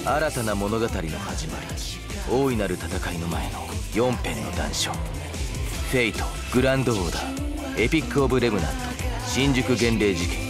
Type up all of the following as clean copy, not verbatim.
新たな物語の始まり、大いなる戦いの前の4編の断書。フェイト、グランドオーダー、エピック・オブ・レムナント、新宿厳霊事件。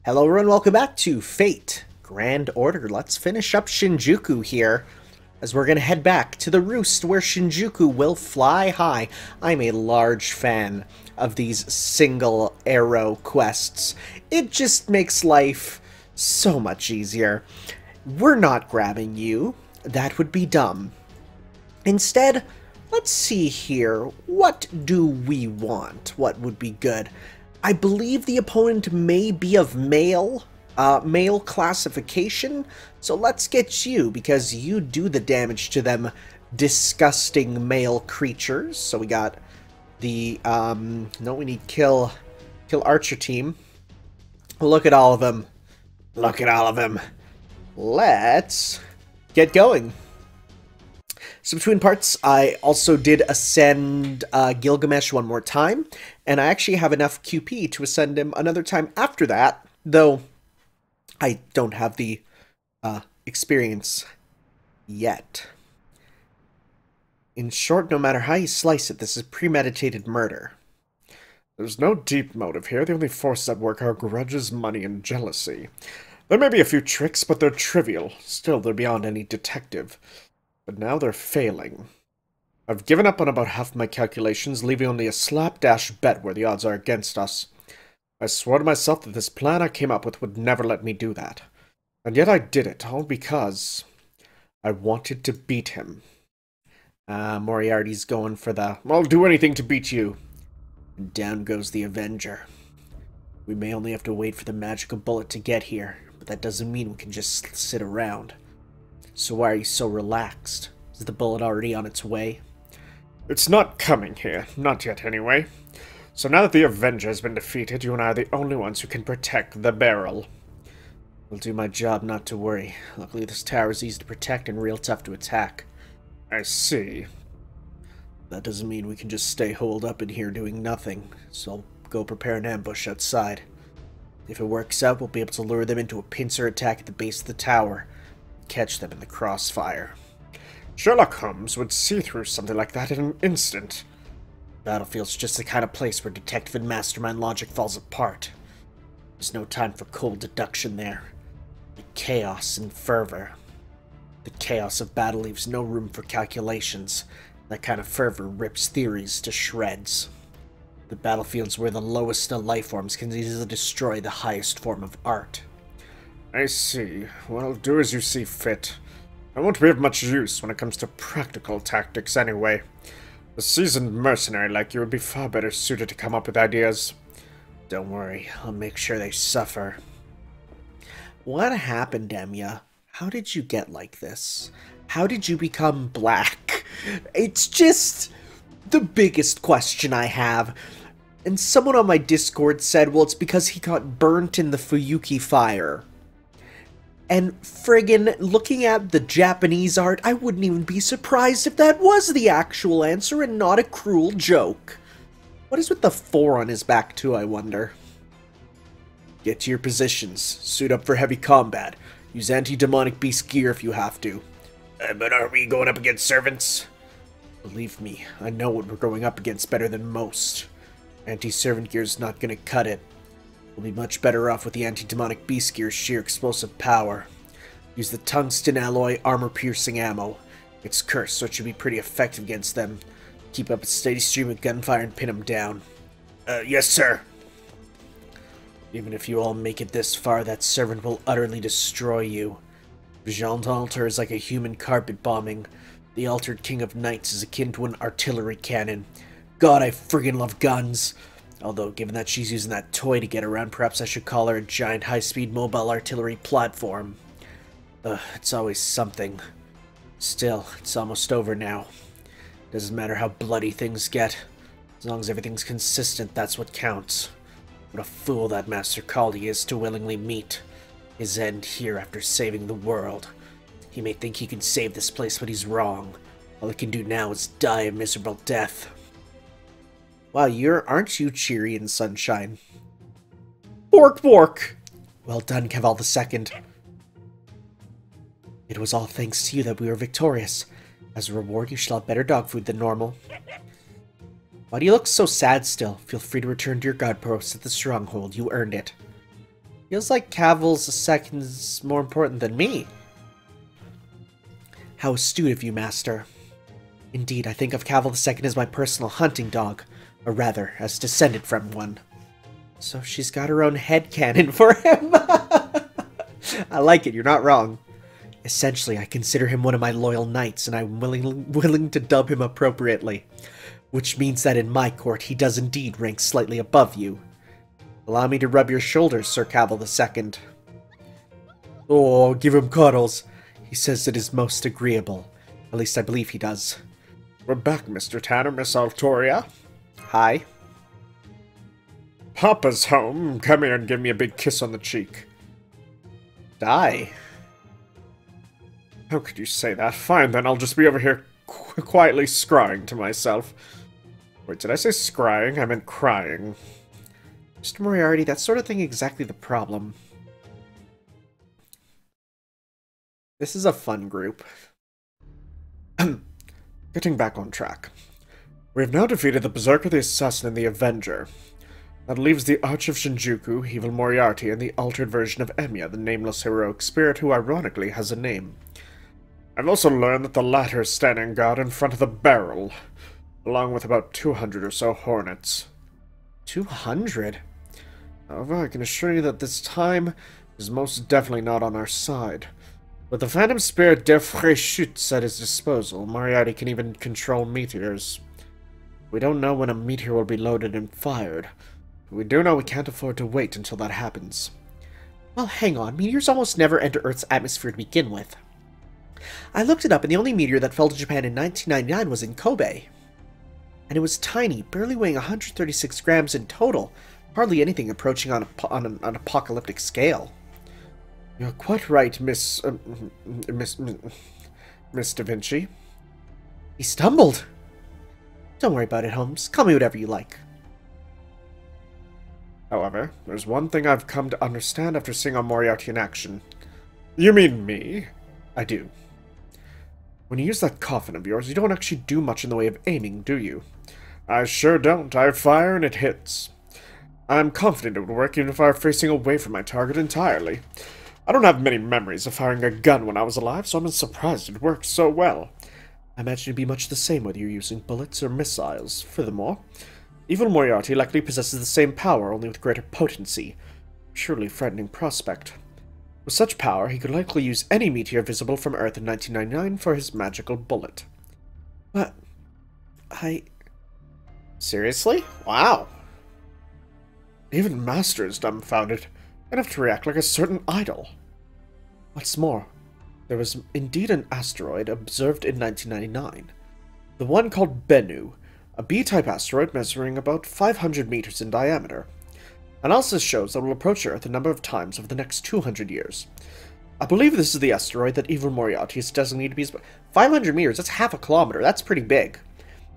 Hello everyone, welcome back to Fate Grand Order. Let's finish up Shinjuku here, as we're gonna head back to the Roost where Shinjuku will fly high. I'm a large fan of these single arrow quests. It just makes life so much easier. We're not grabbing you. That would be dumb. Instead, let's see here. What do we want? What would be good? I believe the opponent may be of male classification, so let's get you, because you do the damage to them disgusting male creatures. So we got the, no, we need kill archer team. Look at all of them. Look at all of them. Let's get going. So between parts, I also did ascend Gilgamesh one more time, and I actually have enough QP to ascend him another time after that, though I don't have the experience yet. In short, no matter how you slice it, this is premeditated murder. There's no deep motive here. The only forces at work are grudges, money, and jealousy. There may be a few tricks, but they're trivial. Still, they're beyond any detective. But now they're failing. I've given up on about half my calculations, leaving only a slapdash bet where the odds are against us. I swore to myself that this plan I came up with would never let me do that. And yet I did it, all because I wanted to beat him. Moriarty's going for the... I'll do anything to beat you. And down goes the Avenger. We may only have to wait for the magical bullet to get here, but that doesn't mean we can just sit around. So why are you so relaxed? Is the bullet already on its way? It's not coming here. Not yet, anyway. So now that the Avenger has been defeated, you and I are the only ones who can protect the barrel. I'll do my job, not to worry. Luckily, this tower is easy to protect and real tough to attack. I see. That doesn't mean we can just stay holed up in here doing nothing, so I'll go prepare an ambush outside. If it works out, we'll be able to lure them into a pincer attack at the base of the tower. Catch them in the crossfire. Sherlock Holmes would see through something like that in an instant. Battlefield's just the kind of place where detective and mastermind logic falls apart. There's no time for cold deduction there. The chaos and fervor. The chaos of battle leaves no room for calculations. That kind of fervor rips theories to shreds. The battlefield's where the lowest of life forms can easily destroy the highest form of art. I see. Well, do as you see fit. I won't be of much use when it comes to practical tactics anyway. A seasoned mercenary like you would be far better suited to come up with ideas. Don't worry, I'll make sure they suffer. What happened, Enya? How did you get like this? How did you become black? It's just the biggest question I have. And someone on my Discord said, well, it's because he got burnt in the Fuyuki fire. And friggin', looking at the Japanese art, I wouldn't even be surprised if that was the actual answer and not a cruel joke. What is with the 4 on his back too, I wonder? Get to your positions. Suit up for heavy combat. Use anti-demonic beast gear if you have to. But are we going up against servants? Believe me, I know what we're going up against better than most. Anti-servant gear's not gonna cut it. We'll be much better off with the anti-demonic beast gear's sheer explosive power. Use the tungsten alloy armor-piercing ammo. It's cursed, so it should be pretty effective against them. Keep up a steady stream of gunfire and pin them down. Yes, sir. Even if you all make it this far, that servant will utterly destroy you. Jean's altar is like a human carpet bombing. The altered king of knights is akin to an artillery cannon. God, I friggin' love guns. Although, given that she's using that toy to get around, perhaps I should call her a giant high-speed mobile artillery platform. It's always something. Still, it's almost over now. Doesn't matter how bloody things get. As long as everything's consistent, that's what counts. What a fool that Master Kali is to willingly meet. His end here after saving the world. He may think he can save this place, but he's wrong. All he can do now is die a miserable death. Wow, aren't you cheery and sunshine? Bork bork! Well done, Keval II. It was all thanks to you that we were victorious. As a reward, you shall have better dog food than normal. Why do you look so sad still? Feel free to return to your guard post at the stronghold. You earned it. Feels like Keval II's more important than me. How astute of you, Master. Indeed, I think of Keval II as my personal hunting dog, or rather, as descended from one. So she's got her own headcanon for him. I like it, you're not wrong. Essentially, I consider him one of my loyal knights, and I'm willing to dub him appropriately. Which means that in my court, he does indeed rank slightly above you. Allow me to rub your shoulders, Sir Keval II. Oh, give him cuddles. He says it is most agreeable. At least I believe he does. We're back, Mr. Tanner, Miss Altoria. Hi. Papa's home. Come here and give me a big kiss on the cheek. Die. How could you say that? Fine, then I'll just be over here quietly scrying to myself. Wait, did I say scrying? I meant crying. Mr. Moriarty, that sort of thing exactly the problem. This is a fun group. Getting back on track. We have now defeated the Berserker, the Assassin, and the Avenger. That leaves the Arch of Shinjuku, Evil Moriarty, and the altered version of Emiya, the nameless heroic spirit who ironically has a name. I've also learned that the latter is standing guard in front of the barrel, along with about 200 or so hornets. 200? However, I can assure you that this time is most definitely not on our side. With the Phantom Spirit de Frechutes at his disposal, Moriarty can even control meteors. We don't know when a meteor will be loaded and fired. But we do know we can't afford to wait until that happens. Well, hang on. Meteors almost never enter Earth's atmosphere to begin with. I looked it up, and the only meteor that fell to Japan in 1999 was in Kobe. And it was tiny, barely weighing 136 grams in total. Hardly anything approaching on an apocalyptic scale. You're quite right, Miss Da Vinci. He stumbled. Don't worry about it, Holmes. Call me whatever you like. However, there's one thing I've come to understand after seeing our Moriarty in action. You mean me? I do. When you use that coffin of yours, you don't actually do much in the way of aiming, do you? I sure don't. I fire and it hits. I'm confident it would work even if I were facing away from my target entirely. I don't have many memories of firing a gun when I was alive, so I'm surprised it worked so well. I imagine it'd be much the same whether you're using bullets or missiles. Furthermore, Evil Moriarty likely possesses the same power, only with greater potency. Surely a frightening prospect. With such power, he could likely use any meteor visible from Earth in 1999 for his magical bullet. But... Seriously? Wow. Even Master is dumbfounded, enough to react like a certain idol. What's more, there was indeed an asteroid observed in 1999. The one called Bennu, a B-type asteroid measuring about 500 meters in diameter. Analysis shows that it will approach Earth a number of times over the next 200 years. I believe this is the asteroid that Evil Moriarty is designated to be... 500 meters? That's half a kilometer. That's pretty big.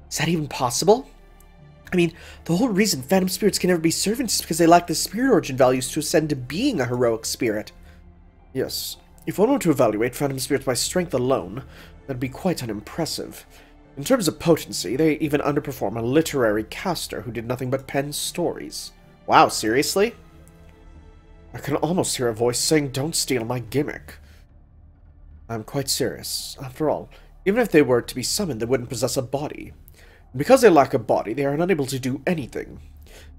Is that even possible? I mean, the whole reason phantom spirits can never be servants is because they lack the spirit origin values to ascend to being a heroic spirit. Yes. If one were to evaluate phantom spirits by strength alone, that'd be quite unimpressive. In terms of potency, they even underperform a literary caster who did nothing but pen stories. Wow, seriously? I can almost hear a voice saying, "Don't steal my gimmick." I'm quite serious. After all, even if they were to be summoned, they wouldn't possess a body. And because they lack a body, they are unable to do anything.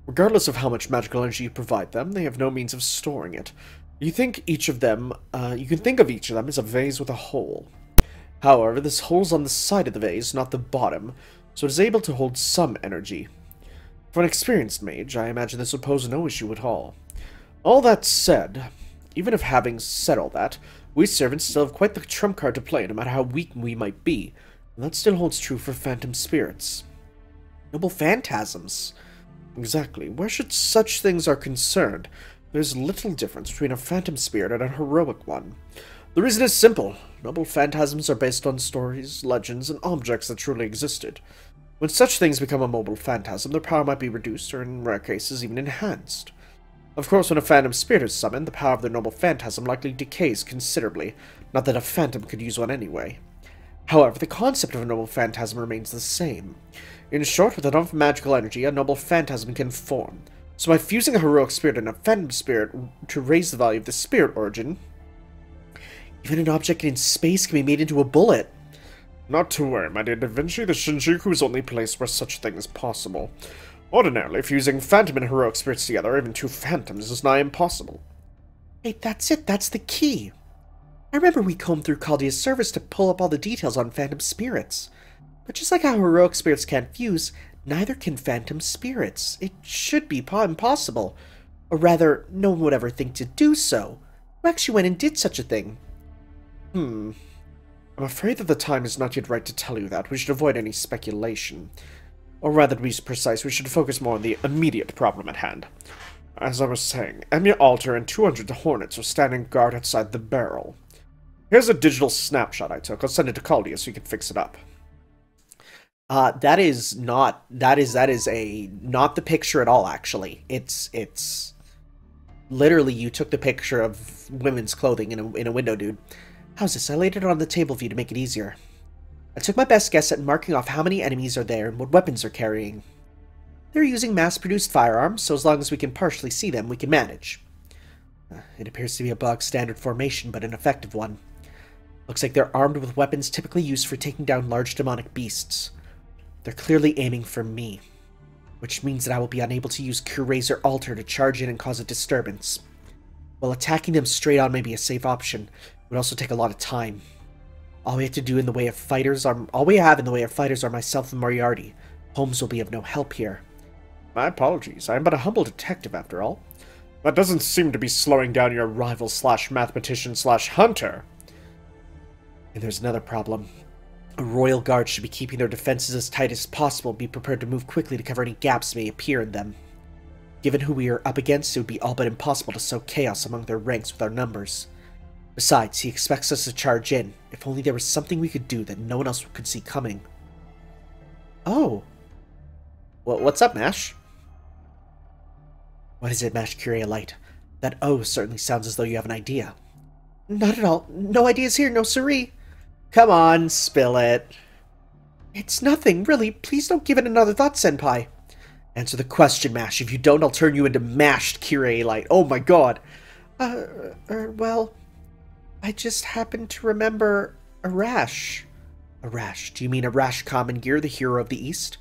Regardless of how much magical energy you provide them, they have no means of storing it. You can think of each of them as a vase with a hole. However, this hole's on the side of the vase, not the bottom, so it is able to hold some energy. For an experienced mage, I imagine this would pose no issue at all. All that said, even if having said all that, we servants still have quite the trump card to play, no matter how weak we might be, and that still holds true for phantom spirits. Noble phantasms. Exactly. Where should such things are concerned, There's little difference between a phantom spirit and a heroic one. The reason is simple. Noble phantasms are based on stories, legends, and objects that truly existed. When such things become a mobile phantasm, their power might be reduced, or in rare cases, even enhanced. Of course, when a phantom spirit is summoned, the power of the noble phantasm likely decays considerably, not that a phantom could use one anyway. However, the concept of a noble phantasm remains the same. In short, with enough magical energy, a noble phantasm can form. So by fusing a heroic spirit and a phantom spirit to raise the value of the spirit origin, even an object in space can be made into a bullet. Not to worry, my dear Da Vinci, the Shinjuku is only place where such a thing is possible. Ordinarily, fusing phantom and heroic spirits together, or even two phantoms, is nigh impossible. Wait, that's it, that's the key. I remember we combed through Chaldea's servers to pull up all the details on phantom spirits. But just like how heroic spirits can't fuse, neither can phantom spirits. It should be impossible. Or rather, no one would ever think to do so. Who actually went and did such a thing? I'm afraid that the time is not yet right to tell you that. We should avoid any speculation. Or rather, to be precise, we should focus more on the immediate problem at hand. As I was saying, Emiya Alter and 200 Hornets are standing guard outside the barrel. Here's a digital snapshot I took. I'll send it to Chaldea so you can fix it up. That is not the picture at all, actually. It's literally you took the picture of women's clothing in a window, dude. How's this? I laid it on the table for you to make it easier. I took my best guess at marking off how many enemies are there and what weapons they're carrying. They're using mass-produced firearms, so as long as we can partially see them, we can manage. It appears to be a bog-standard formation, but an effective one. Looks like they're armed with weapons typically used for taking down large demonic beasts. They're clearly aiming for me, which means that I will be unable to use Curazer Alter to charge in and cause a disturbance. While attacking them straight on may be a safe option, it would also take a lot of time. All we have in the way of fighters are myself and Moriarty. Holmes will be of no help here. My apologies. I am but a humble detective after all. That doesn't seem to be slowing down your rival/mathematician/hunter. And there's another problem. A royal guard should be keeping their defenses as tight as possible and be prepared to move quickly to cover any gaps that may appear in them. Given who we are up against, it would be all but impossible to sow chaos among their ranks with our numbers. Besides, he expects us to charge in. If only there was something we could do that no one else could see coming. Oh. Well, what's up, Mash? What is it, Mash Curia Light? That oh certainly sounds as though you have an idea. Not at all. No ideas here, no siree. Come on, spill it. It's nothing, really. Please don't give it another thought, Senpai. Answer the question, Mash. If you don't, I'll turn you into mashed Curia Light. Oh my god. Well, I just happened to remember Arash. Arash? Do you mean Arash Common-Gear, the hero of the East?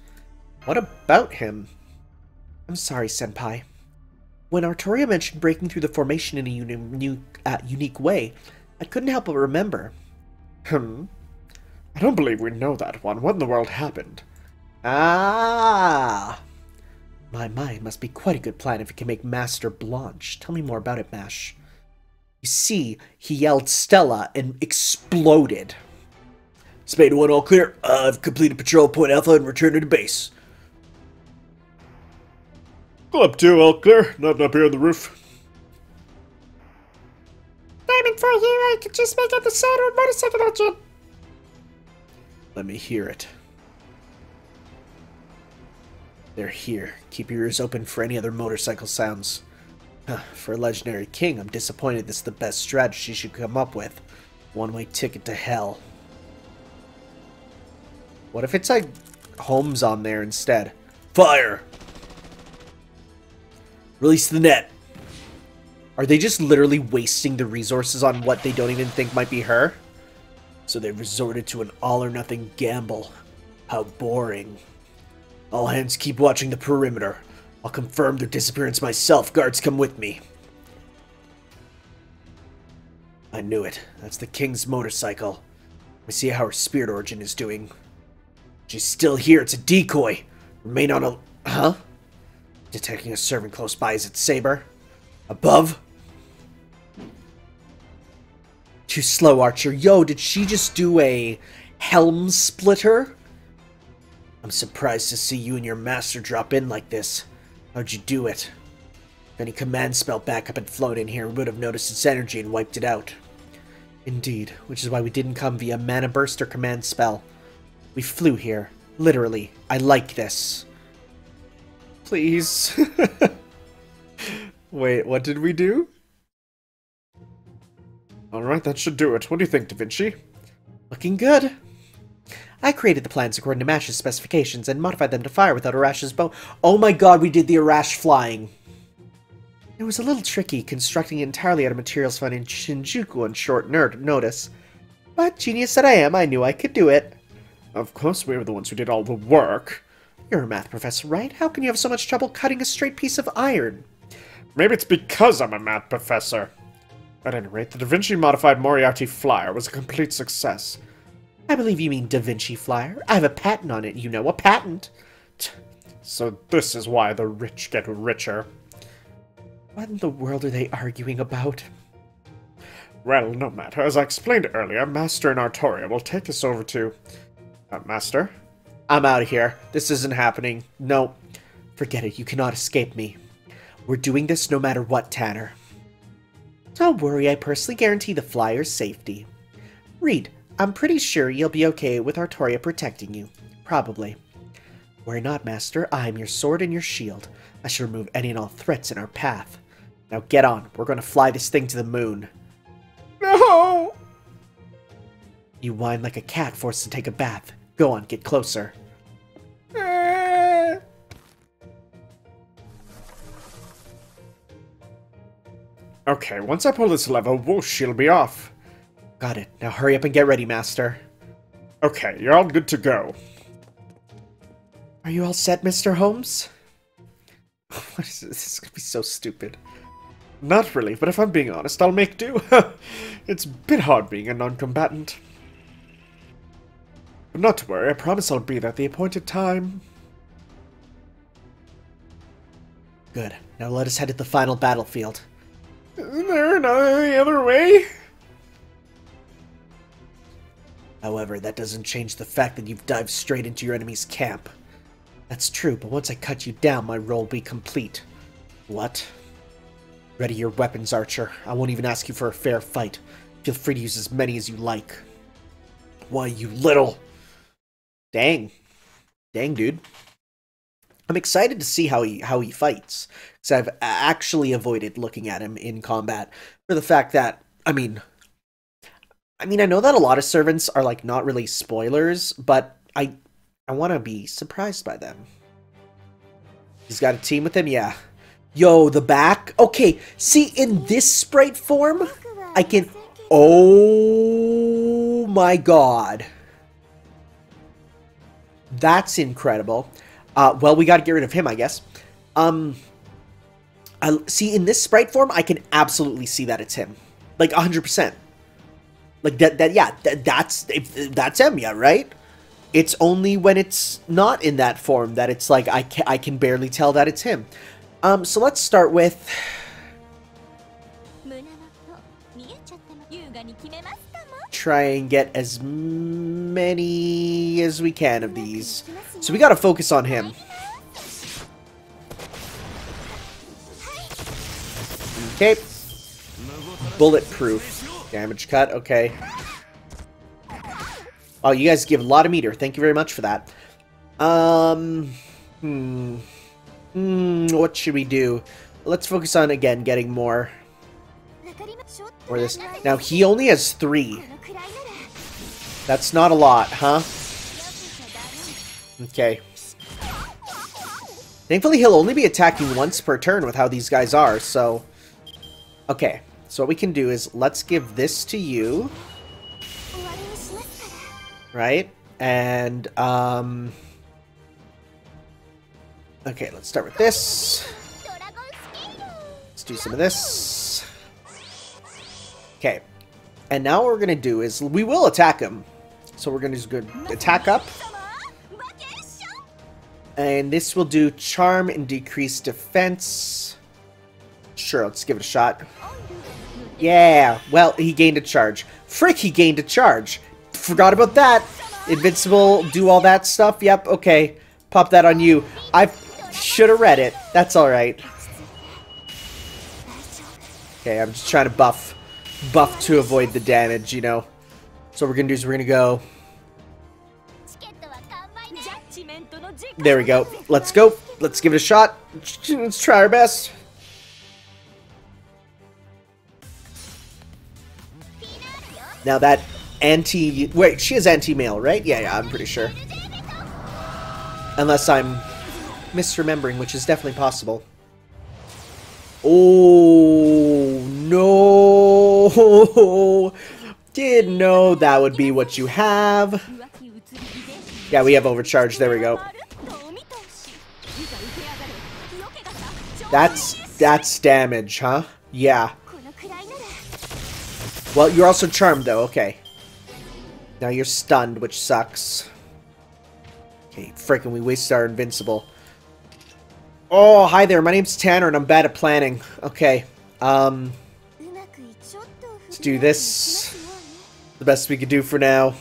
What about him? I'm sorry, Senpai. When Artoria mentioned breaking through the formation in a unique way, I couldn't help but remember. I don't believe we know that one. What in the world happened? Ah! My, it must be quite a good plan if it can make Master Blanche. Tell me more about it, Mash. You see, he yelled Stella and exploded. Spade 1 all clear. I've completed Patrol Point Alpha and returned to base. Club 2 all clear. Nothing up here on the roof. Aiming for here, I could just make out the sound of a motorcycle engine. Let me hear it. They're here. Keep your ears open for any other motorcycle sounds. For a legendary king, I'm disappointed this is the best strategy she could come up with. One-way ticket to hell. What if it's like Holmes on there instead? Fire! Release the net. Are they just literally wasting the resources on what they don't even think might be her? So they've resorted to an all-or-nothing gamble. How boring. All hands keep watching the perimeter. I'll confirm their disappearance myself. Guards, come with me. I knew it. That's the king's motorcycle. We see how her spirit origin is doing. She's still here. It's a decoy. Remain on a... Huh? Detecting a servant close by. Is it Saber? Above? Too slow, Archer. Yo, did she just do a helm splitter? I'm surprised to see you and your master drop in like this. How'd you do it? If any command spell backup had flown in here, we would have noticed its energy and wiped it out. Indeed, which is why we didn't come via mana burst or command spell. We flew here. Literally. I like this. Please. Wait, what did we do? Alright, that should do it. What do you think, Da Vinci? Looking good. I created the plans according to Mash's specifications and modified them to fire without Arash's bow. Oh my god, we did the Arash flying. It was a little tricky constructing it entirely out of materials found in Shinjuku on short notice. But genius that I am, I knew I could do it. Of course we were the ones who did all the work. You're a math professor, right? How can you have so much trouble cutting a straight piece of iron? Maybe it's because I'm a math professor. At any rate, the Da Vinci modified Moriarty Flyer was a complete success. I believe you mean Da Vinci Flyer. I have a patent on it, you know, a patent. So this is why the rich get richer. What in the world are they arguing about? Well, no matter. As I explained earlier, Master and Artoria will take us over to... Master? I'm out of here. This isn't happening. No. Forget it. You cannot escape me. We're doing this no matter what, Tanner. Don't worry. I personally guarantee the Flyer's safety. Reed, I'm pretty sure you'll be okay with Artoria protecting you. Probably. Worry not, Master. I'm your sword and your shield. I shall remove any and all threats in our path. Now get on. We're going to fly this thing to the moon. No! You whine like a cat forced to take a bath. Go on, get closer. Okay, once I pull this lever, whoosh, she'll be off. Got it. Now hurry up and get ready, Master. Okay, you're all good to go. Are you all set, Mr. Holmes? What is this? This is gonna be so stupid. Not really, but if I'm being honest, I'll make do. It's a bit hard being a non-combatant. But not to worry, I promise I'll be there at the appointed time. Good. Now let us head to the final battlefield. Isn't there any other way? However, that doesn't change the fact that you've dived straight into your enemy's camp. That's true, but once I cut you down, my role will be complete. What? Ready your weapons, Archer. I won't even ask you for a fair fight. Feel free to use as many as you like. Why, you little... Dang. Dang, dude. I'm excited to see how he fights, because I've actually avoided looking at him in combat for the fact that, I mean, I know that a lot of servants are, like, not really spoilers, but I want to be surprised by them. He's got a team with him? Yeah. Yo, the back? Okay, see, in this sprite form, I can... Oh my god. That's incredible. Well, we gotta get rid of him, I guess. See, in this sprite form, I can absolutely see that it's him. Like, 100%. Like, that's Emiya, right? It's only when it's not in that form that it's like, I can barely tell that it's him. So let's start with... Try and get as many as we can of these. So we gotta focus on him. Okay. Bulletproof. Damage cut, okay. Oh, you guys give a lot of meter. Thank you very much for that. What should we do? Let's focus on, again, getting more. Or this. Now, he only has 3. That's not a lot, huh? Okay. Thankfully, he'll only be attacking once per turn with how these guys are, so... Okay, so what we can do is, let's give this to you. Right? And, okay, let's start with this. Let's do some of this. Okay. And now what we're going to do is, we will attack him. So we're going to just go attack up. And this will do charm and decrease defense. Sure, let's give it a shot. Yeah, well, he gained a charge. Frick, he gained a charge. Forgot about that. Invincible, do all that stuff. Yep, okay. Pop that on you. I should have read it. That's alright. Okay, I'm just trying to buff to avoid the damage, you know. So what we're gonna do is we're gonna go. There we go. Let's go. Let's give it a shot. Let's try our best. Now that wait, she is anti-male, right? Yeah, I'm pretty sure. Unless I'm misremembering, which is definitely possible. Oh, no. Didn't know that would be what you have. Yeah, we have overcharge. There we go. That's damage, huh? Yeah. Well, you're also charmed, though. Okay. Now you're stunned, which sucks. Okay, frickin' we wasted our invincible. Oh, hi there. My name's Tanner, and I'm bad at planning. Okay. Let's do this. The best we could do for now.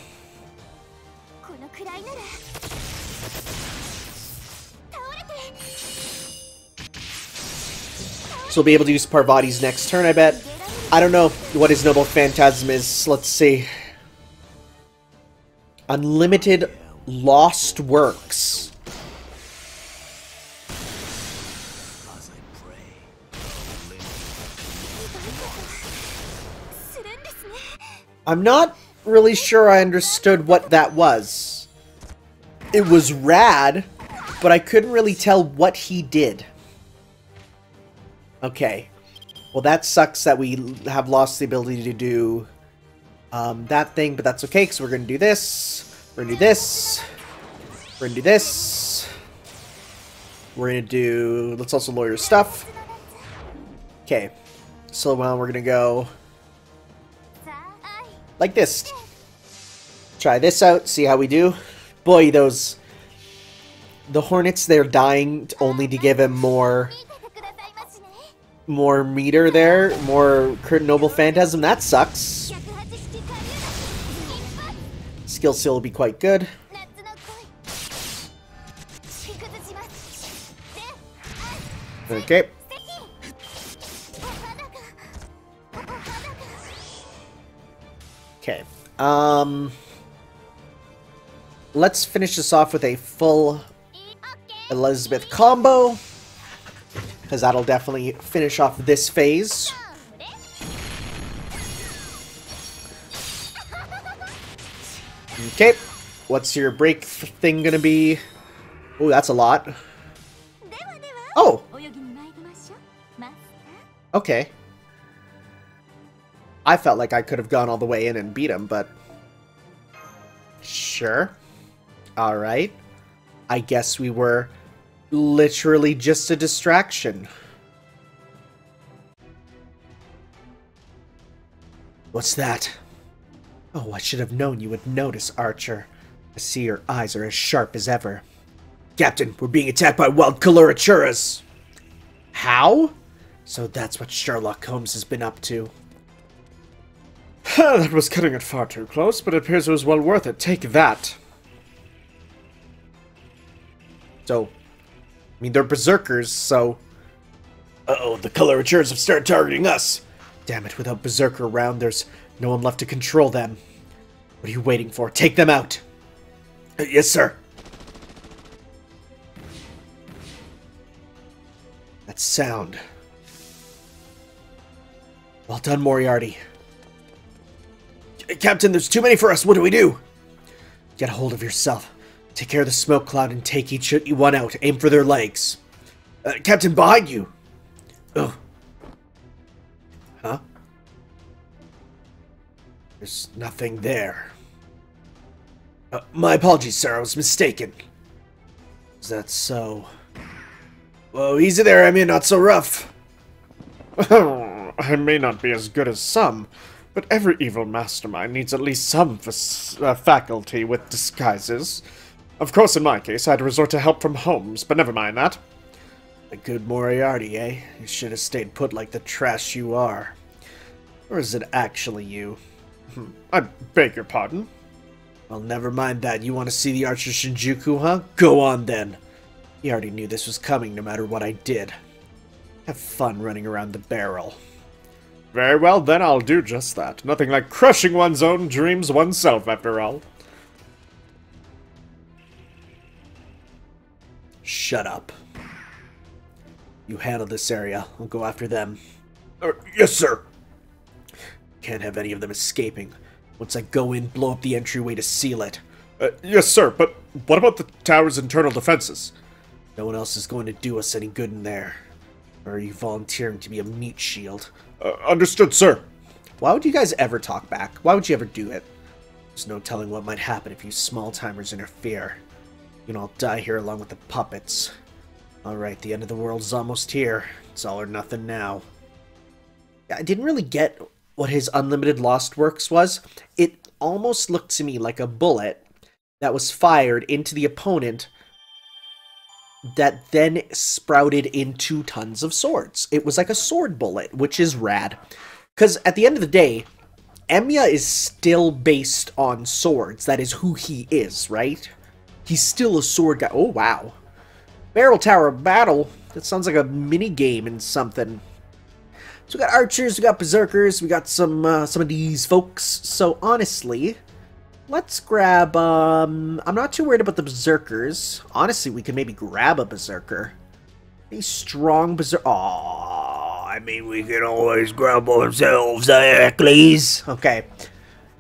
So we'll be able to use Parvati's next turn, I bet. I don't know what his Noble Phantasm is. Let's see. Unlimited Lost Works. I'm not really sure I understood what that was. It was rad, but I couldn't really tell what he did. Okay. Well, that sucks that we have lost the ability to do that thing, but that's okay, because we're going to do this. We're going to do this. We're going to do this. We're going to do... Let's also lower your stuff. Okay. So, well, we're going to go... like this. Try this out, see how we do. Boy, those... the Hornets, they're dying only to give him more meter there. More Noble Phantasm. That sucks. Skill seal will be quite good. Okay. Okay. Let's finish this off with a full Elizabeth combo, because that'll definitely finish off this phase. Okay. What's your break thing gonna be? Oh, that's a lot. Oh! Okay. I felt like I could have gone all the way in and beat him, but... sure. Alright. I guess we were literally just a distraction. What's that? Oh, I should have known you would notice, Archer. I see your eyes are as sharp as ever. Captain, we're being attacked by wild Coloraturas! How? So that's what Sherlock Holmes has been up to. That was cutting it far too close, but it appears it was well worth it. Take that. So, I mean, they're berserkers, so... Uh-oh, the Coloraturas have started targeting us! Damn it, without Berserker around, there's no one left to control them. What are you waiting for? Take them out! Yes, sir! That sound. Well done, Moriarty. Captain, there's too many for us. What do we do? Get a hold of yourself. Take care of the smoke cloud and take each one out. Aim for their legs. Captain, behind you! Ugh. Huh? There's nothing there. My apologies, sir. I was mistaken. Is that so? Whoa, easy there. I mean, not so rough. I may not be as good as some, but every evil mastermind needs at least some faculty with disguises. Of course, in my case, I had to resort to help from Holmes, but never mind that. A good Moriarty, eh? You should have stayed put like the trash you are. Or is it actually you? I beg your pardon? Well, never mind that. You want to see the Archer Shinjuku, huh? Go on, then. You already knew this was coming no matter what I did. Have fun running around the barrel. Very well, then I'll do just that. Nothing like crushing one's own dreams oneself, after all. Shut up. You handle this area. I'll go after them. Yes, sir. Can't have any of them escaping. Once I go in, blow up the entryway to seal it. Yes, sir, but what about the tower's internal defenses? No one else is going to do us any good in there. Or are you volunteering to be a meat shield? Understood, sir. Why would you guys ever talk back? Why would you ever do it? There's no telling what might happen if you small-timers interfere. You can all die here along with the puppets. Alright, the end of the world's almost here. It's all or nothing now. I didn't really get what his unlimited lost works was. It almost looked to me like a bullet that was fired into the opponent that then sprouted into tons of swords. It was like a sword bullet, which is rad. Because at the end of the day, Emiya is still based on swords. That is who he is, right? He's still a sword guy. Oh, wow. Barrel Tower Battle. That sounds like a mini game in something. So we got archers, we got berserkers, we got some of these folks. So honestly, let's grab, I'm not too worried about the berserkers. Honestly, we can maybe grab a berserker. A strong berserker. Aww, I mean, we can always grab ourselves, Hercules. Okay.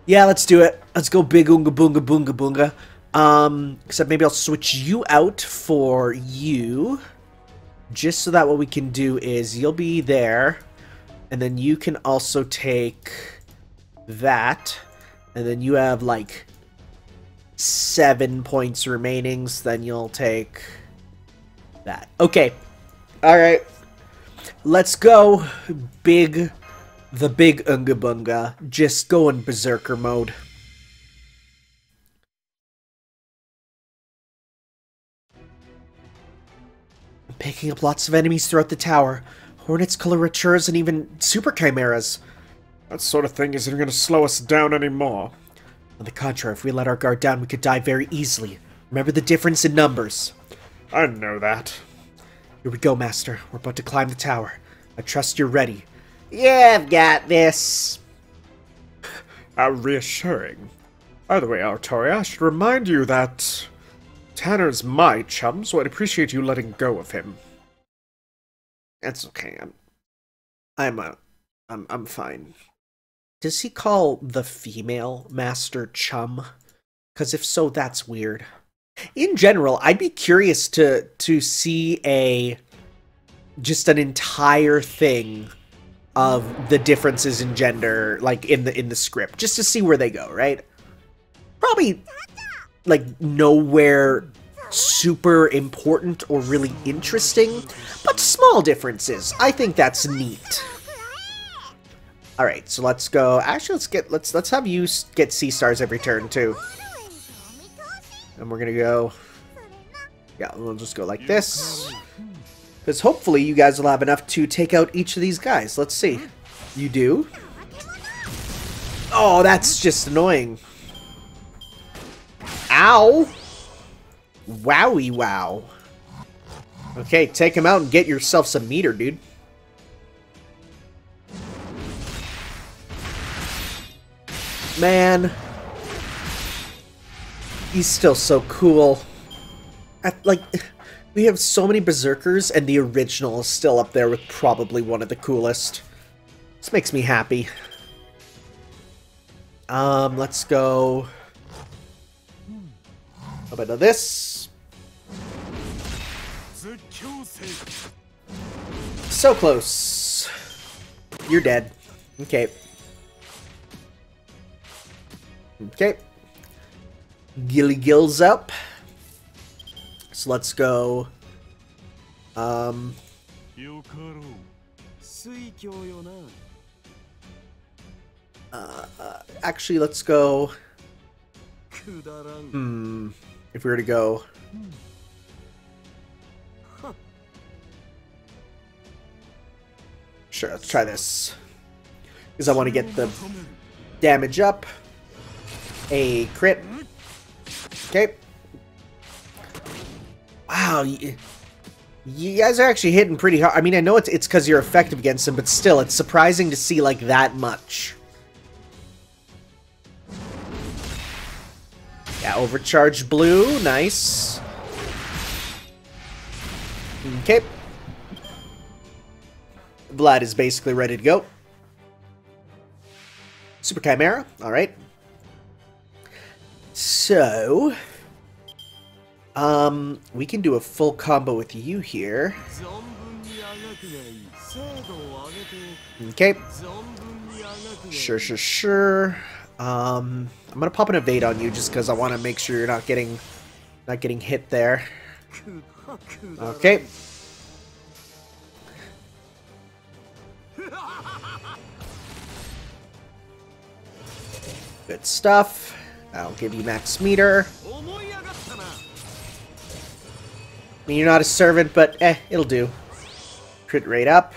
Yeah, let's do it. Let's go big oonga boonga boonga boonga. Except maybe I'll switch you out for you. Just so that what we can do is you'll be there. And then you can also take that. And then you have like 7 points remaining. So then you'll take that. Okay. Alright. Let's go. The big Unga Bunga. Just go in Berserker mode. I'm picking up lots of enemies throughout the tower. Hornets, Coloratures, and even Super Chimeras. That sort of thing isn't going to slow us down anymore. On the contrary, if we let our guard down, we could die very easily. Remember the difference in numbers. I know that. Here we go, Master. We're about to climb the tower. I trust you're ready. Yeah, I've got this. How reassuring. By the way, Artoria, I should remind you that Tanner's my chum, so I'd appreciate you letting go of him. That's okay. I'm fine. Does he call the female master chum? Because if so, that's weird. In general, I'd be curious to see just an entire thing of the differences in gender, like in the script, just to see where they go, right? Probably like nowhere super important or really interesting, but small differences. I think that's neat. All right, so let's go. Actually, let's have you get C stars every turn too. And we're gonna go. Yeah, we'll just go like this, because hopefully you guys will have enough to take out each of these guys. Let's see. You do? Oh, that's just annoying. Ow! Wowie wow. Okay, take him out and get yourself some meter, dude. Man. He's still so cool. Like, we have so many Berserkers, and the original is still up there with probably one of the coolest. This makes me happy. Let's go. A bit of this. So close. You're dead. Okay. Okay. Gilly Gills up. So let's go. Actually, let's go. If we were to go. Sure, let's try this. Because I want to get the damage up. A crit. Okay. Wow, You guys are actually hitting pretty hard. I mean, I know it's because you're effective against him, but still, it's surprising to see, like, that much. Yeah, overcharged blue. Nice. Okay. Vlad is basically ready to go. Super Chimera. Alright. So... we can do a full combo with you here. Okay. Sure. I'm gonna pop an evade on you just because I want to make sure you're not getting hit there. Okay. Good stuff. I'll give you max meter. I mean, you're not a servant, but it'll do. Crit rate up.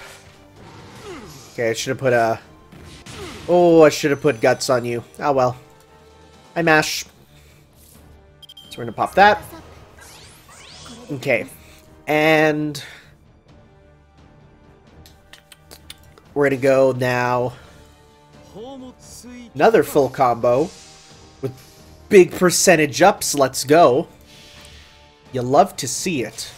Okay, I should have put a... Oh, I should have put guts on you. Oh well. I mash. So we're gonna pop that. Okay. And... we're gonna go now... another full combo. With big percentage ups. Let's go. You love to see it.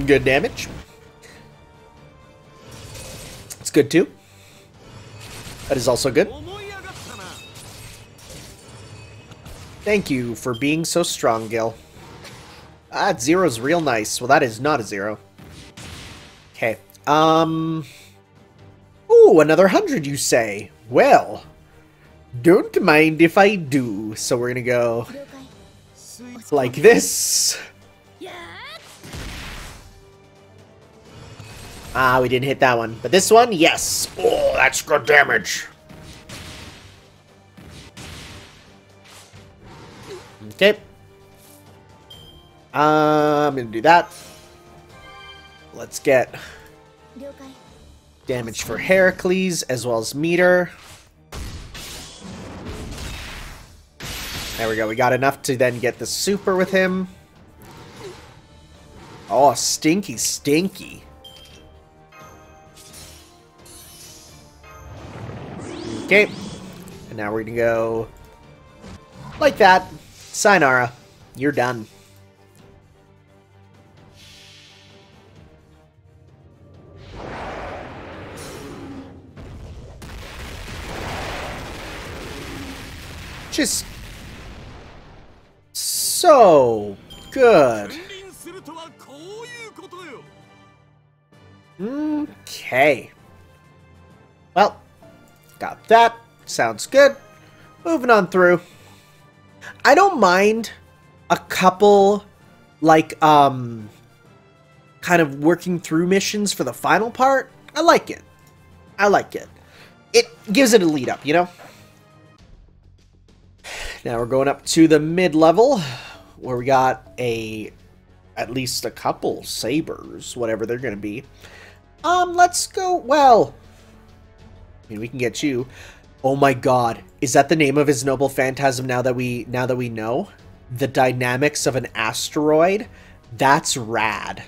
Good damage. It's good too. That is also good. Thank you for being so strong, Gil. Ah, zero's real nice. Well, that is not a zero. Okay. Ooh, another 100, you say? Well, don't mind if I do. So we're gonna go like this. Ah, we didn't hit that one. But this one, yes. Oh, that's good damage. Okay. I'm gonna do that. Let's get damage for Heracles as well as meter. There we go. We got enough to then get the super with him. Oh, stinky, stinky. Okay. And now we're gonna go like that. Sayonara. You're done. Just so good. Okay. Well, got that. Sounds good. Moving on through. I don't mind a couple, like, kind of working through missions for the final part. I like it. I like it. It gives it a lead up, you know? Now we're going up to the mid-level, where we got at least a couple sabers, whatever they're going to be. Let's go, well, I mean, we can get you. Oh my god, is that the name of his noble phantasm now that we know? The dynamics of an asteroid? That's rad.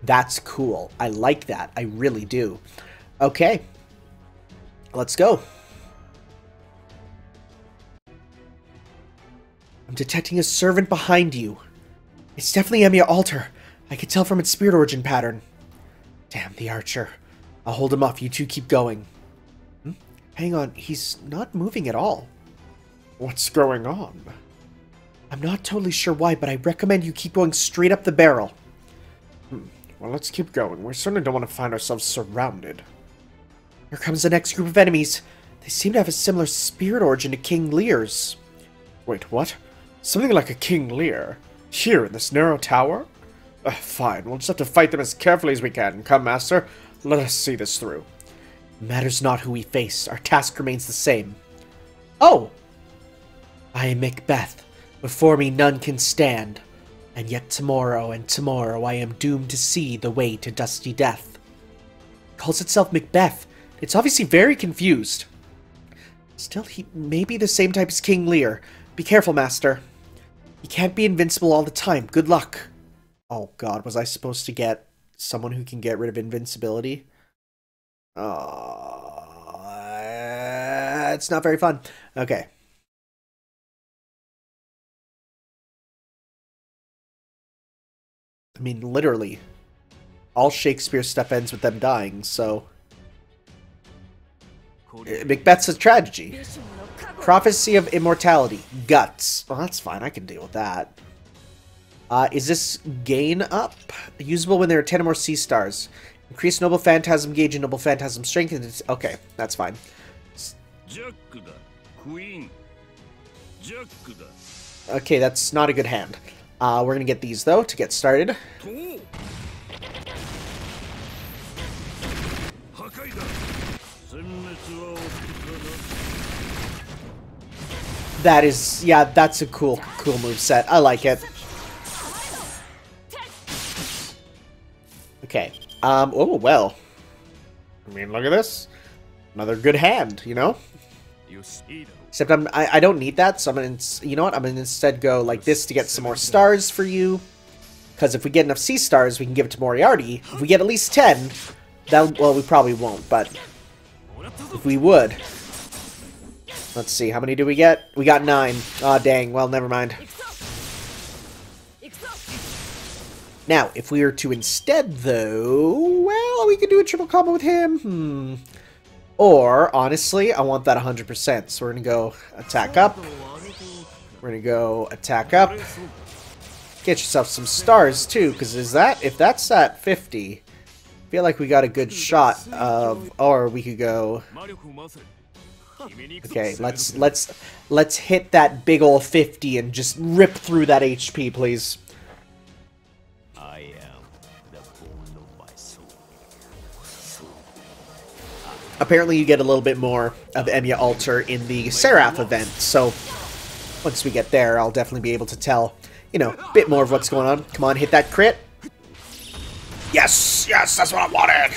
That's cool. I like that. I really do. Okay. Let's go. I'm detecting a servant behind you. It's definitely Emiya Alter. I can tell from its spirit origin pattern. Damn, the archer. I'll hold him off. You two keep going. Hang on, he's not moving at all. What's going on? I'm not totally sure why, but I recommend you keep going straight up the barrel. Well, let's keep going. We certainly don't want to find ourselves surrounded. Here comes the next group of enemies. They seem to have a similar spirit origin to King Lear's. Wait, what? Something like a King Lear? Here in this narrow tower? Fine, we'll just have to fight them as carefully as we can. Come, Master, let us see this through. Matters not who we face. Our task remains the same. Oh! I am Macbeth. Before me none can stand. And yet tomorrow and tomorrow I am doomed to see the way to dusty death. calls itself Macbeth. It's obviously very confused. Still, he may be the same type as King Lear. Be careful, Master. He can't be invincible all the time. Good luck. Oh god, was I supposed to get someone who can get rid of invincibility? It's not very fun. Okay. I mean, literally, all Shakespeare stuff ends with them dying, so... Macbeth's a tragedy. Prophecy of Immortality. Guts. Well, that's fine. I can deal with that. Is this gain up? Usable when there are 10 or more sea stars. Increase Noble Phantasm gauge and Noble Phantasm strength. And it's, okay, that's fine. Okay, that's not a good hand. We're going to get these, though, to get started. That is, yeah, that's a cool moveset. I like it. Okay. Oh, well. I mean, look at this. Another good hand, you know? Except I don't need that, so I'm gonna, you know what? I'm gonna instead go like this to get some more stars for you. Because if we get enough sea stars, we can give it to Moriarty. If we get at least 10, that, well, we probably won't, but if we would. Let's see, how many do we get? We got 9. Aw, dang. Well, never mind. Now, if we were to instead, though, well, we could do a triple combo with him. Or, honestly, I want that 100%. So we're going to go attack up. We're going to go attack up. Get yourself some stars, too, because if that's at 50, I feel like we got a good shot of, or we could go... Okay, let's hit that big ol' 50 and just rip through that HP, please. I am the bone of my soul. Apparently you get a little bit more of Emiya Alter in the Seraph event, so once we get there, I'll definitely be able to tell, you know, a bit more of what's going on. Come on, hit that crit. Yes! Yes, that's what I wanted!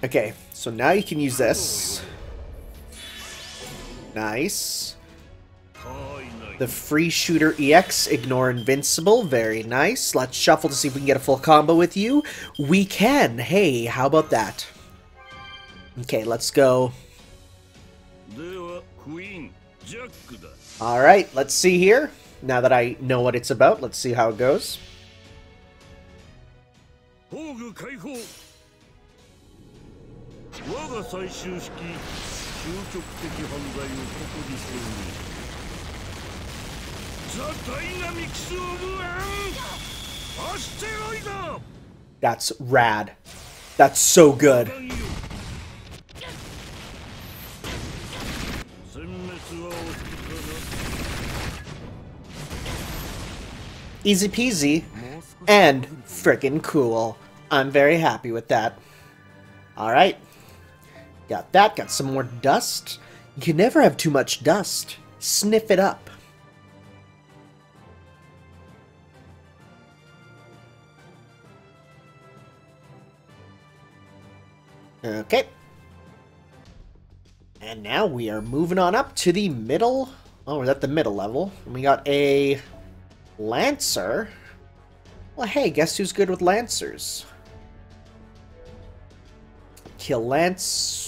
Okay, so now you can use this. Nice. The Free Shooter EX, ignore Invincible. Very nice. Let's shuffle to see if we can get a full combo with you. We can. Hey, how about that? Okay, let's go. Alright, let's see here. Now that I know what it's about, let's see how it goes. That's rad. That's so good. Easy peasy and frickin' cool. I'm very happy with that. Alright. Got that. Got some more dust. You can never have too much dust. Sniff it up. Okay. And now we are moving on up to the middle. Oh, we're at the middle level. And we got a Lancer. Well, hey, guess who's good with Lancers? Kill Lancer.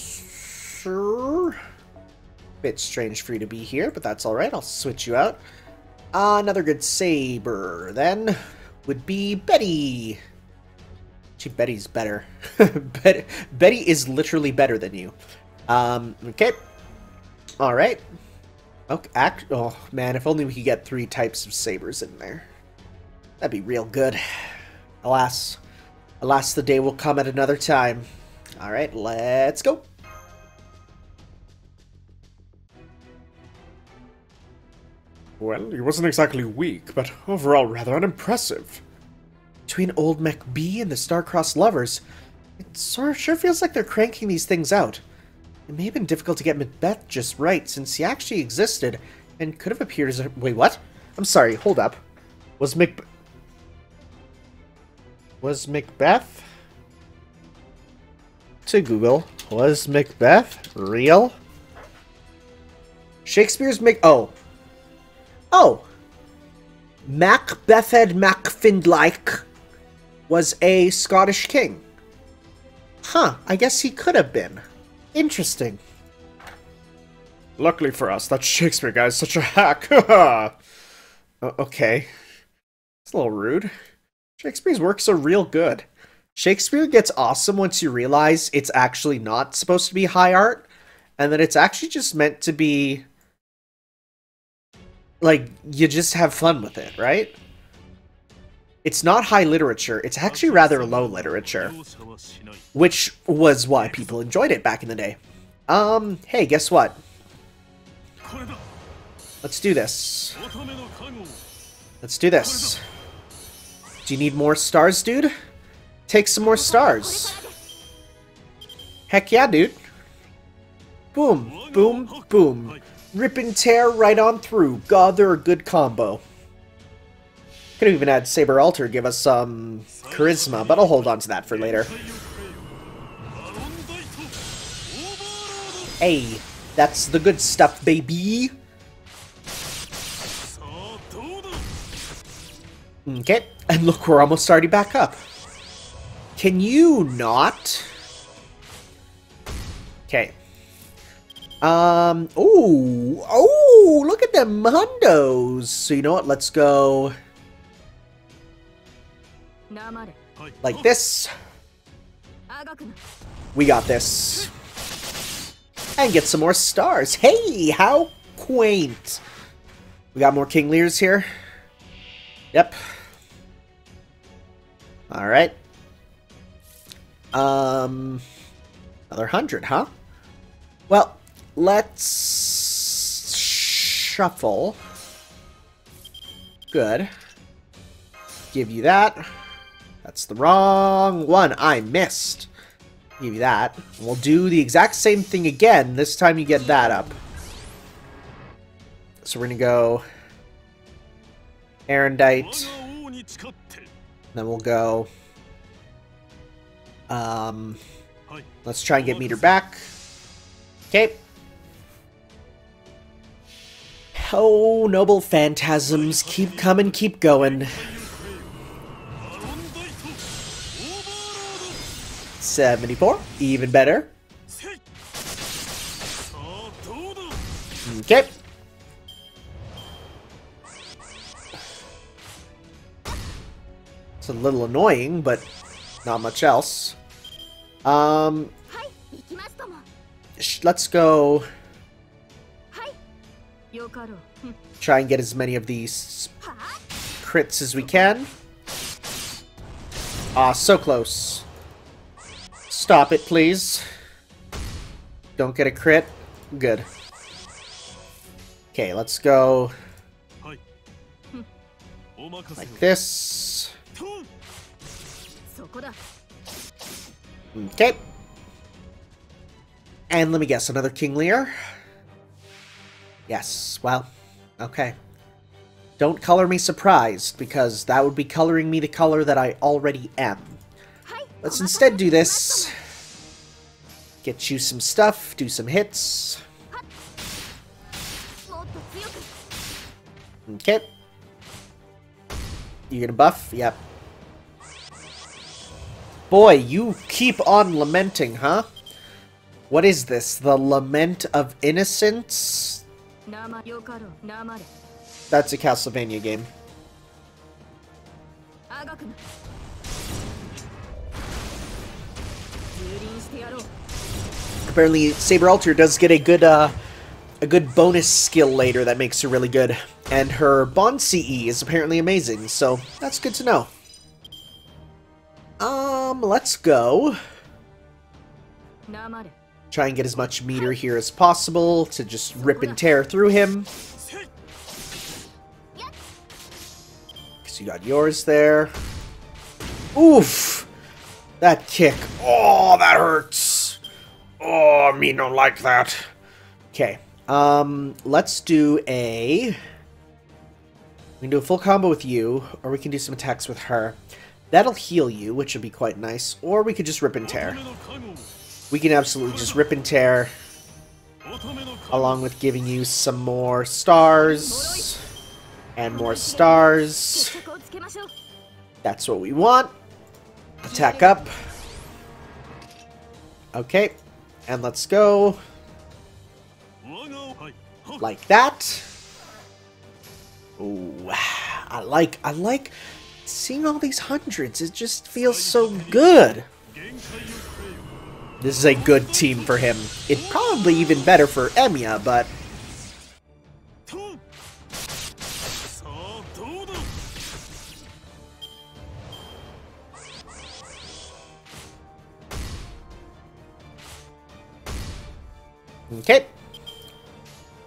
Bit strange for you to be here, but that's alright. I'll switch you out. Another good Saber, then, would be Betty. Actually, Betty's better. Betty is literally better than you. Okay. Alright. Okay, oh, man, if only we could get 3 types of Sabers in there. That'd be real good. Alas. Alas, the day will come at another time. Alright, let's go. Well, he wasn't exactly weak, but overall rather unimpressive. Between old MacB and the Star-Crossed Lovers, it sure feels like they're cranking these things out. It may have been difficult to get Macbeth just right, since he actually existed, and could have appeared as a... Wait, what? I'm sorry, hold up. Was Was Macbeth? To Google. Was Macbeth real? Shakespeare's Oh. Oh! Macbethed Macfindlaich was a Scottish king. Huh, I guess he could have been. Interesting. Luckily for us, that Shakespeare guy is such a hack. Okay. It's a little rude. Shakespeare's works are real good. Shakespeare gets awesome once you realize it's actually not supposed to be high art, and that it's actually just meant to be, like, you just have fun with it, right? It's not high literature, it's actually rather low literature, which was why people enjoyed it back in the day. Hey, guess what? Let's do this. Let's do this. Do you need more stars, dude? Take some more stars. Heck yeah, dude. Boom, boom, boom. Rip and tear right on through. God, they're a good combo. Could have even had Saber Alter give us some charisma, but I'll hold on to that for later. Hey, that's the good stuff, baby. Okay, and look, we're almost already back up. Can you not? Okay. Oh, look at them hundos. So you know what? Let's go like this. We got this. And get some more stars. Hey, how quaint. We got more King Lears here. Yep. Alright. Another 100, huh? Well, let's shuffle. Good. Give you that. That's the wrong one. I missed. Give you that. We'll do the exact same thing again. This time you get that up. So we're gonna go Erendite. Then we'll go let's try and get meter back. Okay. Oh, noble phantasms, keep coming, keep going. 74, even better. Okay. It's a little annoying, but not much else. Let's go try and get as many of these crits as we can. Ah, so close. Stop it, please. Don't get a crit. Good. Okay, let's go like this. Okay. And let me guess, another King Lear? Yes, well, okay. Don't color me surprised, because that would be coloring me the color that I already am. Let's instead do this. Get you some stuff, do some hits. Okay. You gonna buff? Yep. Boy, you keep on lamenting, huh? What is this? The Lament of Innocence? That's a Castlevania game. Apparently, Saber Alter does get a good bonus skill later that makes her really good. And her Bond CE is apparently amazing, so that's good to know. Let's go. Try and get as much meter here as possible to just rip and tear through him. Because you got yours there. Oof! That kick. Oh, that hurts. Oh, me don't like that. Okay. Let's do a... We can do a full combo with you, or we can do some attacks with her. That'll heal you, which would be quite nice. Or we could just rip and tear. We can absolutely just rip and tear, along with giving you some more stars. And more stars. That's what we want. Attack up. Okay. And let's go. Like that. Ooh, I like seeing all these hundreds. It just feels so good. This is a good team for him. It's probably even better for Emiya, but... Okay.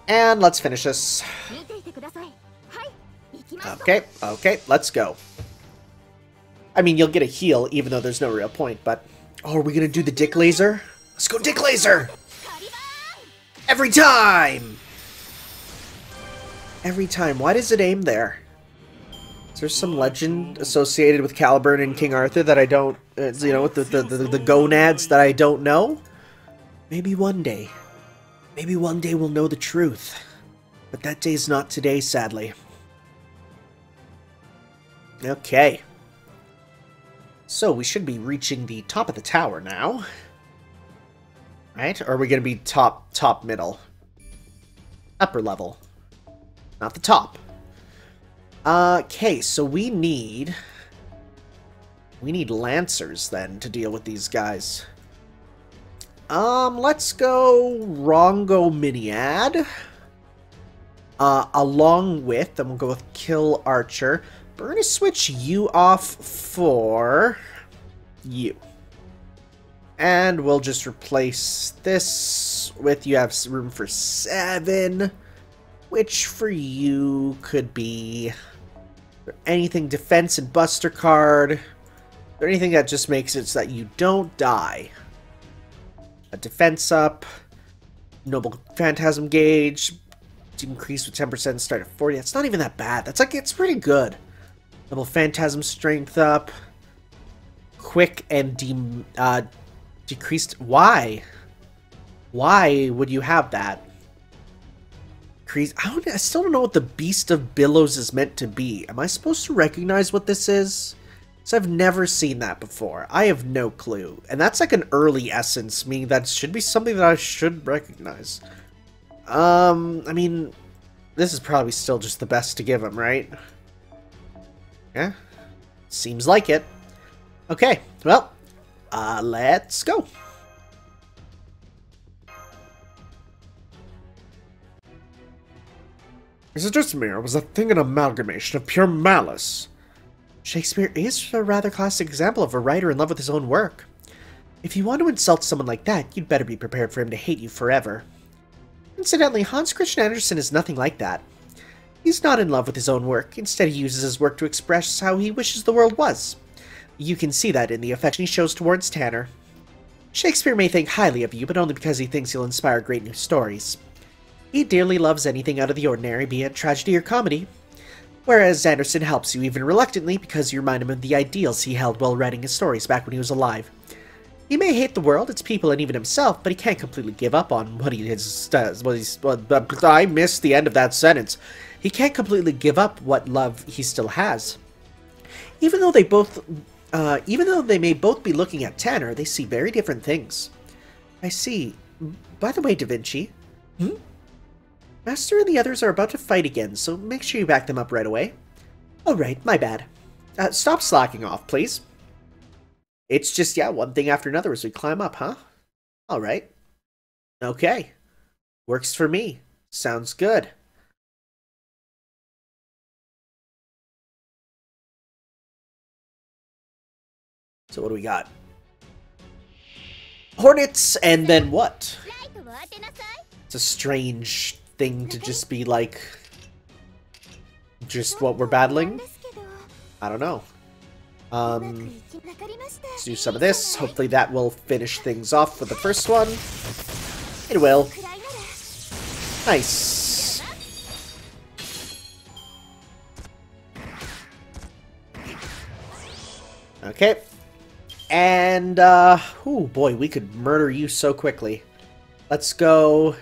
And let's finish this. Okay, okay, let's go. I mean, you'll get a heal, even though there's no real point, but... Oh, are we gonna do the Dick Laser? Let's go Dick Laser! Every time! Every time. Why does it aim there? Is there some legend associated with Caliburn and King Arthur that I don't... you know, with the gonads that I don't know? Maybe one day. Maybe one day we'll know the truth. But that day's not today, sadly. Okay. So, we should be reaching the top of the tower now. Right? Or are we going to be top, middle? Upper level. Not the top. Okay, so we need Lancers, then, to deal with these guys. Let's go Rongo Miniad. Along with, then we'll go with Kill Archer. We're going to switch you off for you. And we'll just replace this with, you have room for 7, which for you could be anything defense and buster card, or anything that just makes it so that you don't die. A defense up, Noble Phantasm Gauge, increase with 10%, start at 40. That's not even that bad. That's like, it's pretty good. Noble Phantasm Strength up. Quick and decreased. Why? Why would you have that? I still don't know what the Beast of Billows is meant to be. Am I supposed to recognize what this is? Because I've never seen that before. I have no clue. And that's like an early essence, meaning that should be something that I should recognize. I mean, this is probably still just the best to give him, right? Yeah, seems like it. Okay, well, let's go. Is it just me, or was that thing an amalgamation of pure malice? Shakespeare is a rather classic example of a writer in love with his own work. If you want to insult someone like that, you'd better be prepared for him to hate you forever. Incidentally, Hans Christian Andersen is nothing like that. He's not in love with his own work. Instead, he uses his work to express how he wishes the world was. You can see that in the affection he shows towards Tanner. Shakespeare may think highly of you, but only because he thinks you'll inspire great new stories. He dearly loves anything out of the ordinary, be it tragedy or comedy. Whereas Andersen helps you even reluctantly because you remind him of the ideals he held while writing his stories back when he was alive. He may hate the world, its people, and even himself, but he can't completely give up on what he does. I missed the end of that sentence. He can't completely give up what love he still has. Even though they may both be looking at Tanner, they see very different things. I see. By the way, Da Vinci. Master and the others are about to fight again, so make sure you back them up right away. Oh, right, my bad. Stop slacking off, please. It's just, yeah, one thing after another as we climb up, huh? Alright. Okay. Works for me. Sounds good. So what do we got? Hornets, and then what? It's a strange thing to just be like... just what we're battling? I don't know. Let's do some of this. Hopefully that will finish things off for the first one. It will. Nice. Okay. And, oh boy, we could murder you so quickly. Let's go...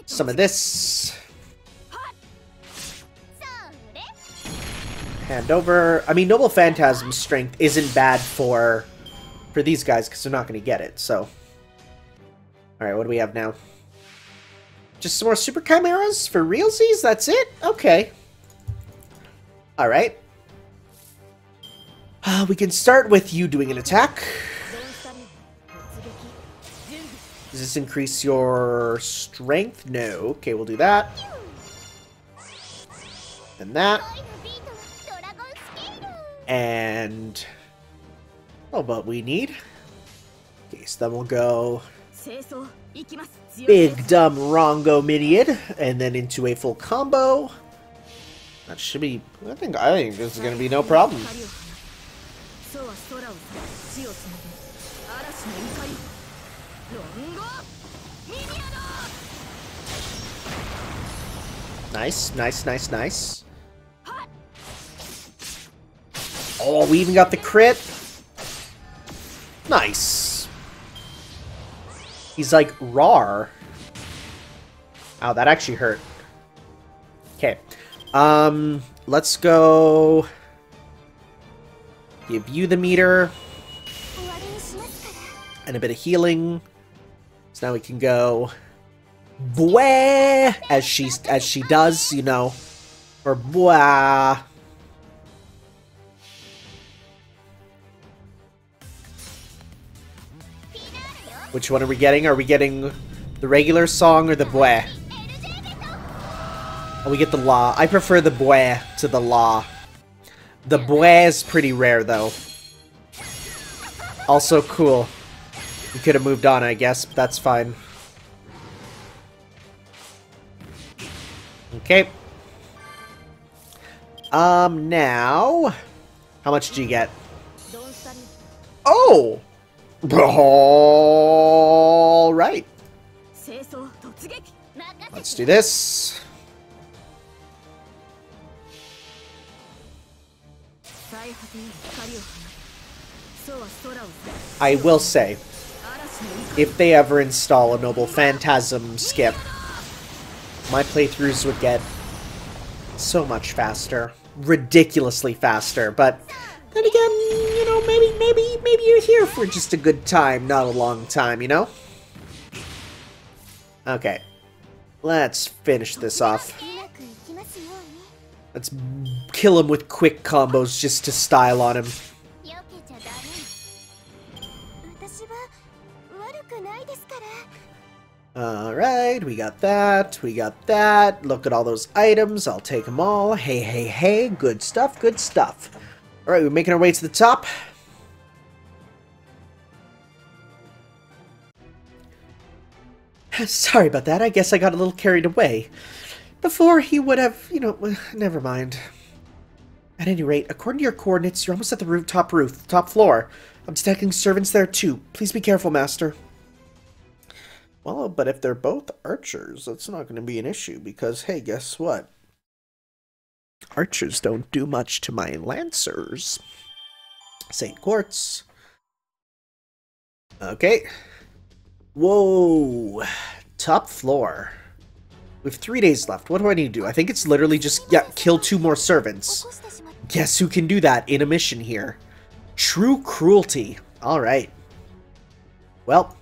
some of this. Hand over. I mean, Noble Phantasm's strength isn't bad for these guys, because they're not going to get it, so... Alright, what do we have now? Just some more Super Chimeras for realsies? That's it? Okay. Alright. We can start with you doing an attack. Does this increase your strength? No. Okay, we'll do that. And that. And... oh, but we need... okay, so then we'll go... big dumb Rongo Minion, and then into a full combo. That should be... I think this is going to be no problem. Nice, nice, nice, nice. Oh, we even got the crit. Nice. He's like rawr. Ow, that actually hurt. Okay. Let's go give you the meter and a bit of healing. So now we can go Bwah, as she does, you know, or Bwah. Which one are we getting? Are we getting the regular song or the Bwah? Oh, we get the La. I prefer the Bwah to the La. The Bwah is pretty rare, though. Also cool. We could have moved on, I guess, but that's fine. Okay. Now... how much do you get? Oh! Alright. Let's do this. I will say, if they ever install a Noble Phantasm skip, my playthroughs would get so much faster. Ridiculously faster, but then again, you know, maybe you're here for just a good time, not a long time, you know? Okay. Let's finish this off. Let's kill him with quick combos just to style on him. Alright, we got that, we got that. Look at all those items, I'll take them all. Hey, hey, hey, good stuff, good stuff. Alright, we're making our way to the top. Sorry about that, I guess I got a little carried away. Before he would have, you know, never mind. At any rate, according to your coordinates, you're almost at the top floor. I'm detecting servants there too. Please be careful, Master. Well, but if they're both archers, that's not going to be an issue, because, hey, guess what? Archers don't do much to my lancers. St. Quartz. Okay. Whoa. Top floor. We have 3 days left. What do I need to do? I think it's literally just, yeah, kill 2 more servants. Guess who can do that in a mission here? True cruelty. Alright. Well,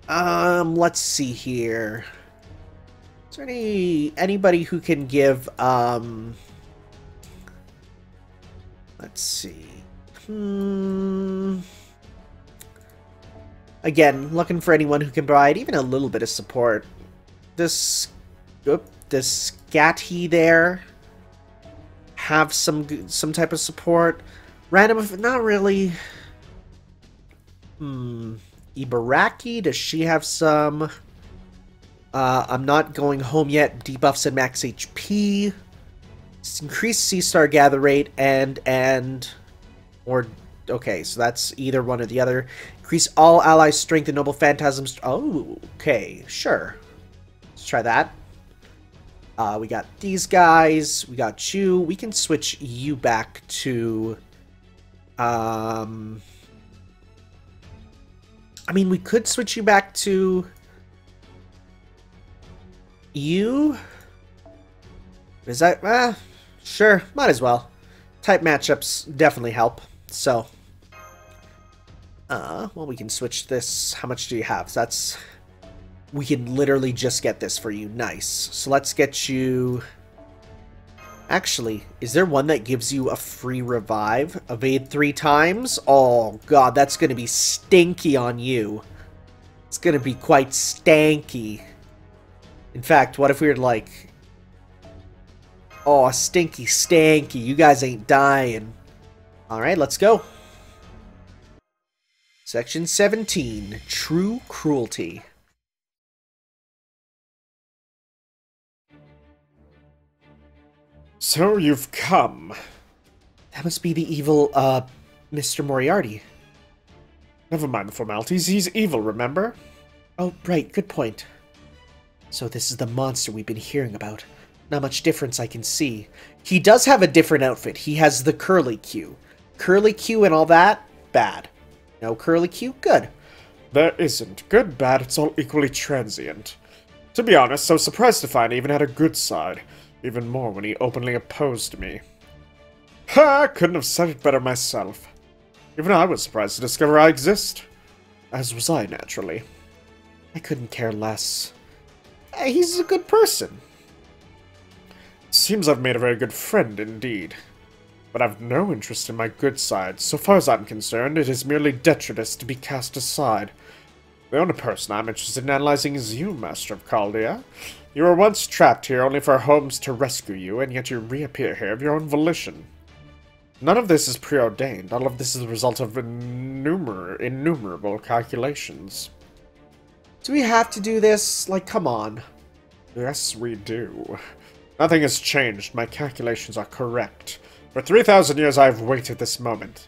let's see here. Is there anybody who can give, let's see. Again, looking for anyone who can provide even a little bit of support. This Scatty there have some type of support. Random, not really. Ibaraki, does she have some? I'm not going home yet. Debuffs and max HP. Increase C-Star gather rate or okay, so that's either one or the other. Increase all allies' strength and Noble Phantasms. Oh, okay, sure. Let's try that. We got these guys. We got you. We can switch you back to... I mean, we could switch you back to... you? Is that... sure. Might as well. Type matchups definitely help. So... well, we can switch this. How much do you have? So that's... we can literally just get this for you. Nice. So let's get you... actually, is there one that gives you a free revive? Evade 3 times? Oh, God, that's going to be stinky on you. It's going to be quite stanky. In fact, what if we were like... oh, stinky stanky. You guys ain't dying. Alright, let's go. Section 17. True Cruelty. So you've come. That must be the evil, Mr. Moriarty. Never mind the formalities, he's evil, remember? Oh, right, good point. So this is the monster we've been hearing about. Not much difference I can see. He does have a different outfit. He has the curly-Q. Curly-Q and all that, bad. No curly-Q, good. There isn't. Good, bad, it's all equally transient. To be honest, so surprised to find he even had a good side. Even more when he openly opposed me. Ha! Couldn't have said it better myself. Even I was surprised to discover I exist. As was I, naturally. I couldn't care less. He's a good person. Seems I've made a very good friend indeed. But I've no interest in my good side. So far as I'm concerned, it is merely detritus to be cast aside. The only person I'm interested in analyzing is you, Master of Chaldea. You were once trapped here only for Holmes to rescue you, and yet you reappear here of your own volition. None of this is preordained. All of this is the result of innumerable calculations. Do we have to do this? Like, come on. Yes, we do. Nothing has changed. My calculations are correct. For 3,000 years I have waited this moment.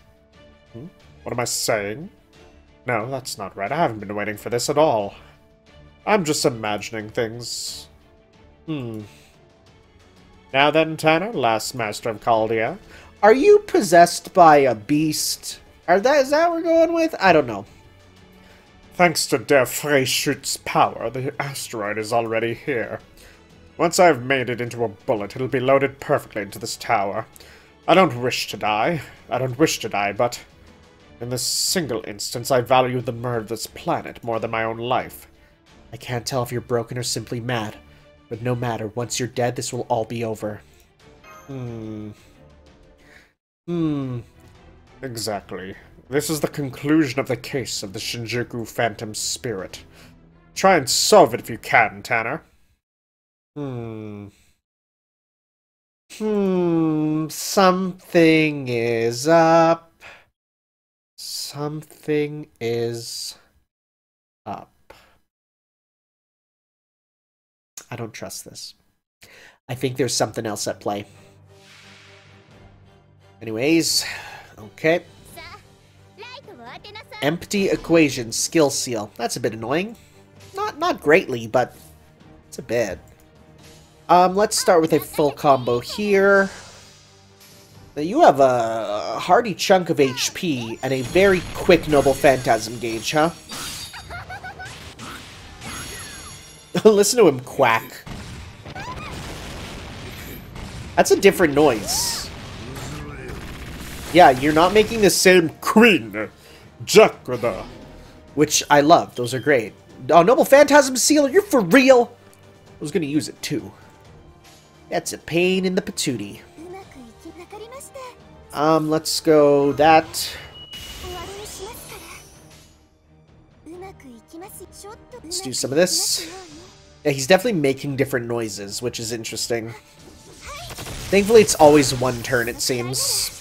What am I saying? No, that's not right. I haven't been waiting for this at all. I'm just imagining things. Now then, Tanner, last Master of Chaldea. Are you possessed by a beast? Is that what we're going with? I don't know. Thanks to Der Freischütz's power, the asteroid is already here. Once I've made it into a bullet, it'll be loaded perfectly into this tower. I don't wish to die, but in this single instance, I value the murder of this planet more than my own life. I can't tell if you're broken or simply mad, but no matter, once you're dead, this will all be over. Exactly. This is the conclusion of the case of the Shinjuku Phantom Spirit. Try and solve it if you can, Tanner. Something is up. Something is up. I don't trust this. I think there's something else at play. Anyways, okay. Empty equation, skill seal. That's a bit annoying. Not greatly, but it's a bit. Let's start with a full combo here. Now you have a hearty chunk of HP and a very quick Noble Phantasm gauge, huh? Listen to him quack. That's a different noise. Yeah, you're not making the same Queen Jackada, which I love. Those are great. Oh, Noble Phantasm Sealer, you're for real? I was gonna use it too. That's a pain in the patootie. Let's go that. Let's do some of this. Yeah, he's definitely making different noises, which is interesting. Thankfully, it's always one turn, it seems.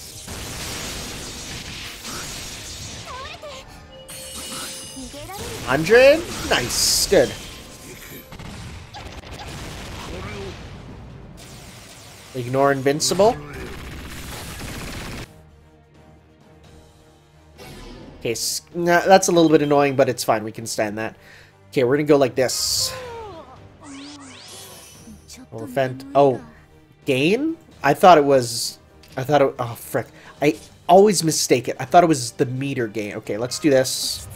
100? Nice. Good. Ignore invincible. Okay, that's a little bit annoying, but it's fine. We can stand that. Okay, we're gonna go like this. Oh, gain? I thought it was... oh, frick. I always mistake it. I thought it was the meter gain. Okay, let's do this.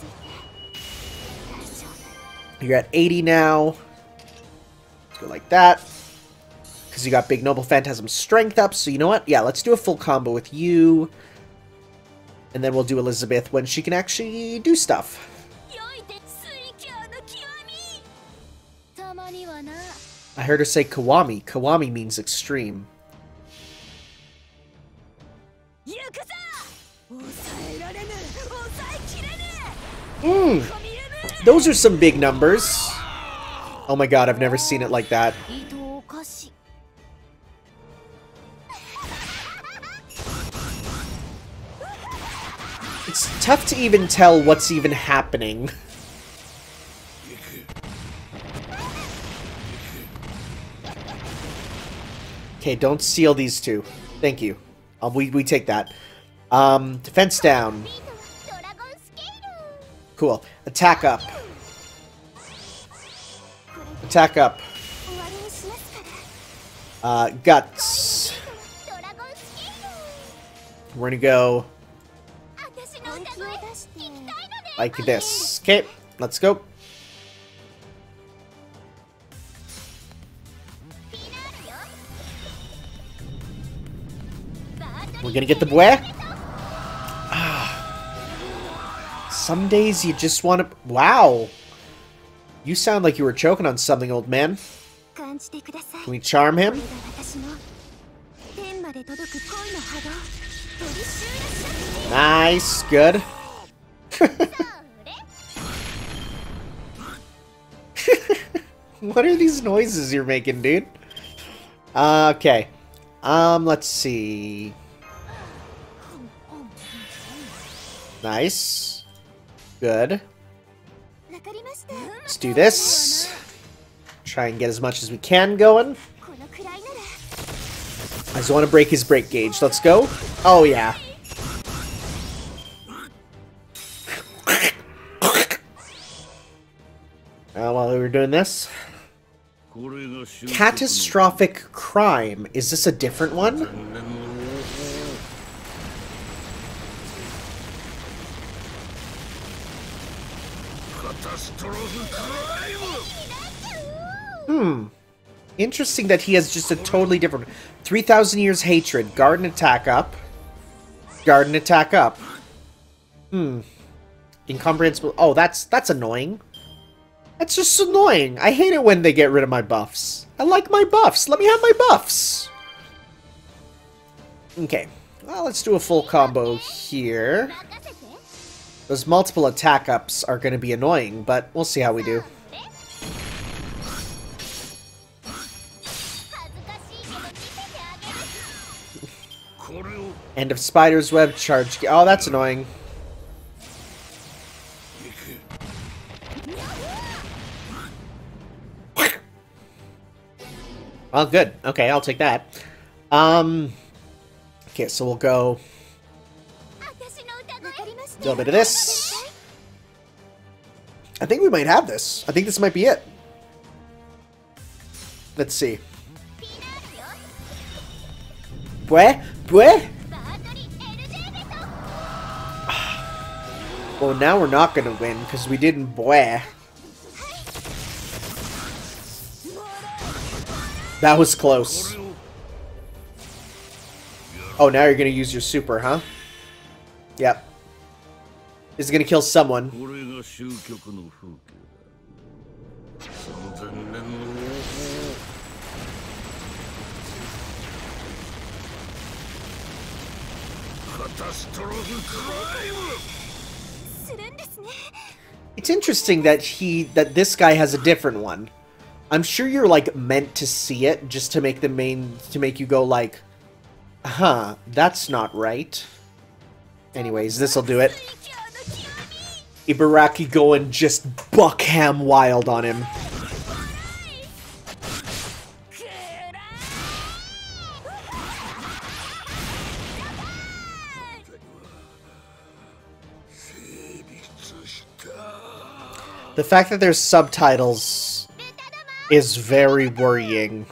You're at 80 now. Let's go like that. Because you got Big Noble Phantasm strength up. So you know what? Yeah, let's do a full combo with you. And then we'll do Elizabeth when she can actually do stuff. I heard her say Kiwami. Kiwami means extreme. Those are some big numbers. Oh my god, I've never seen it like that. It's tough to even tell what's even happening. Okay, don't seal these two. Thank you. We take that. Defense down. Cool. Attack up. Attack up. Guts. We're gonna go like this. Okay, let's go. We're gonna get the boy. Some days you just want to... Wow. You sound like you were choking on something, old man. Can we charm him? Nice. Good. What are these noises you're making, dude? Okay. Let's see. Nice. Good. Let's do this. Try and get as much as we can going. I just want to break his break gauge. Let's go. Oh, yeah. While we were doing this. Catastrophic crime. Is this a different one? Interesting that he has just a totally different... 3,000 years hatred. Guard and attack up. Guard and attack up. Incomprehensible... Oh, that's annoying. That's just annoying. I hate it when they get rid of my buffs. I like my buffs. Let me have my buffs. Okay. Well, let's do a full combo here. Those multiple attack ups are going to be annoying, but we'll see how we do. End of Spider's Web charge. Oh, that's annoying. Oh, good. Okay, I'll take that. Okay, so we'll go a little bit of this. I think we might have this. I think this might be it. Let's see. Bweh? Bweh? Well, now we're not going to win because we didn't bweh. That was close. Oh, now you're going to use your super, huh? Yep. This is going to kill someone. It's interesting that this guy has a different one. I'm sure you're like meant to see it just to make the to make you go like, huh, that's not right. Anyways, this'll do it. Ibaraki going just buckham wild on him. The fact that there's subtitles is very worrying.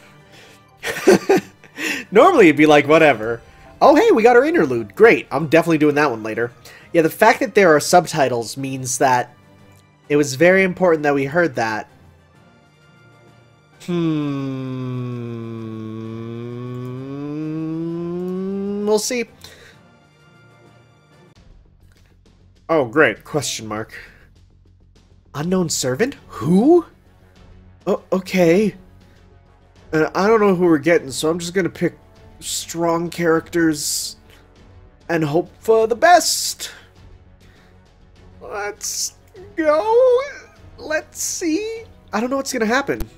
Normally it'd be like, whatever. Oh, hey, we got our interlude. Great. I'm definitely doing that one later. Yeah, the fact that there are subtitles means that it was very important that we heard that. We'll see. Oh, great. Question mark. Unknown servant? Who? Oh, okay. I don't know who we're getting, so I'm just gonna pick strong characters and hope for the best. Let's go. Let's see. I don't know what's gonna happen.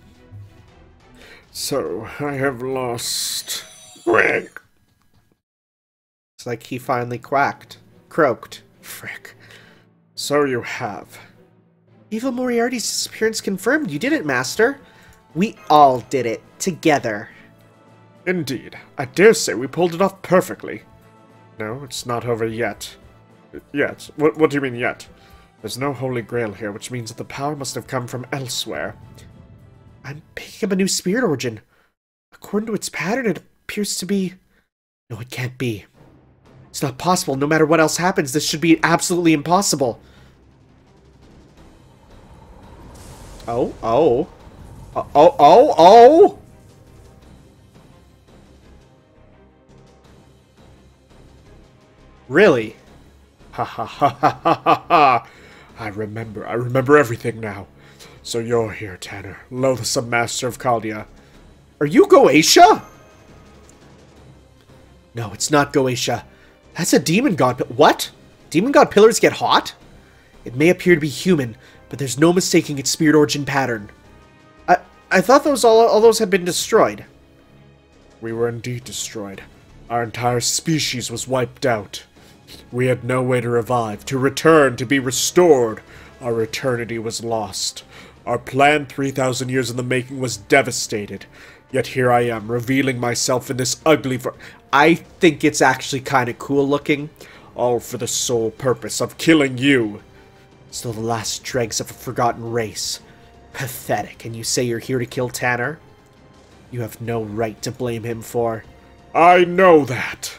So, I have lost... Frick. It's like he finally croaked. Frick. So you have. Evil Moriarty's disappearance confirmed. You did it, Master. We all did it. Together. Indeed. I dare say we pulled it off perfectly. No, it's not over yet. Yet? What do you mean yet? There's no Holy Grail here, which means that the power must have come from elsewhere. I'm picking up a new spirit origin. According to its pattern, it appears to be... No, it can't be. It's not possible. No matter what else happens, this should be absolutely impossible. Oh. Really? Ha ha ha ha ha ha ha! I remember everything now. So you're here, Tanner, loathsome master of Chaldea. Are you Goetia? No, it's not Goetia. That's a demon god. What? Demon god pillars get hot? It may appear to be human, but there's no mistaking its spirit origin pattern. I thought all those had been destroyed. We were indeed destroyed. Our entire species was wiped out. We had no way to revive, to return, to be restored. Our eternity was lost. Our plan 3,000 years in the making was devastated. Yet here I am, revealing myself in this ugly I think it's actually kind of cool looking. All for the sole purpose of killing you. Still the last dregs of a forgotten race. Pathetic, and you say you're here to kill Tanner? You have no right to blame him for... I know that!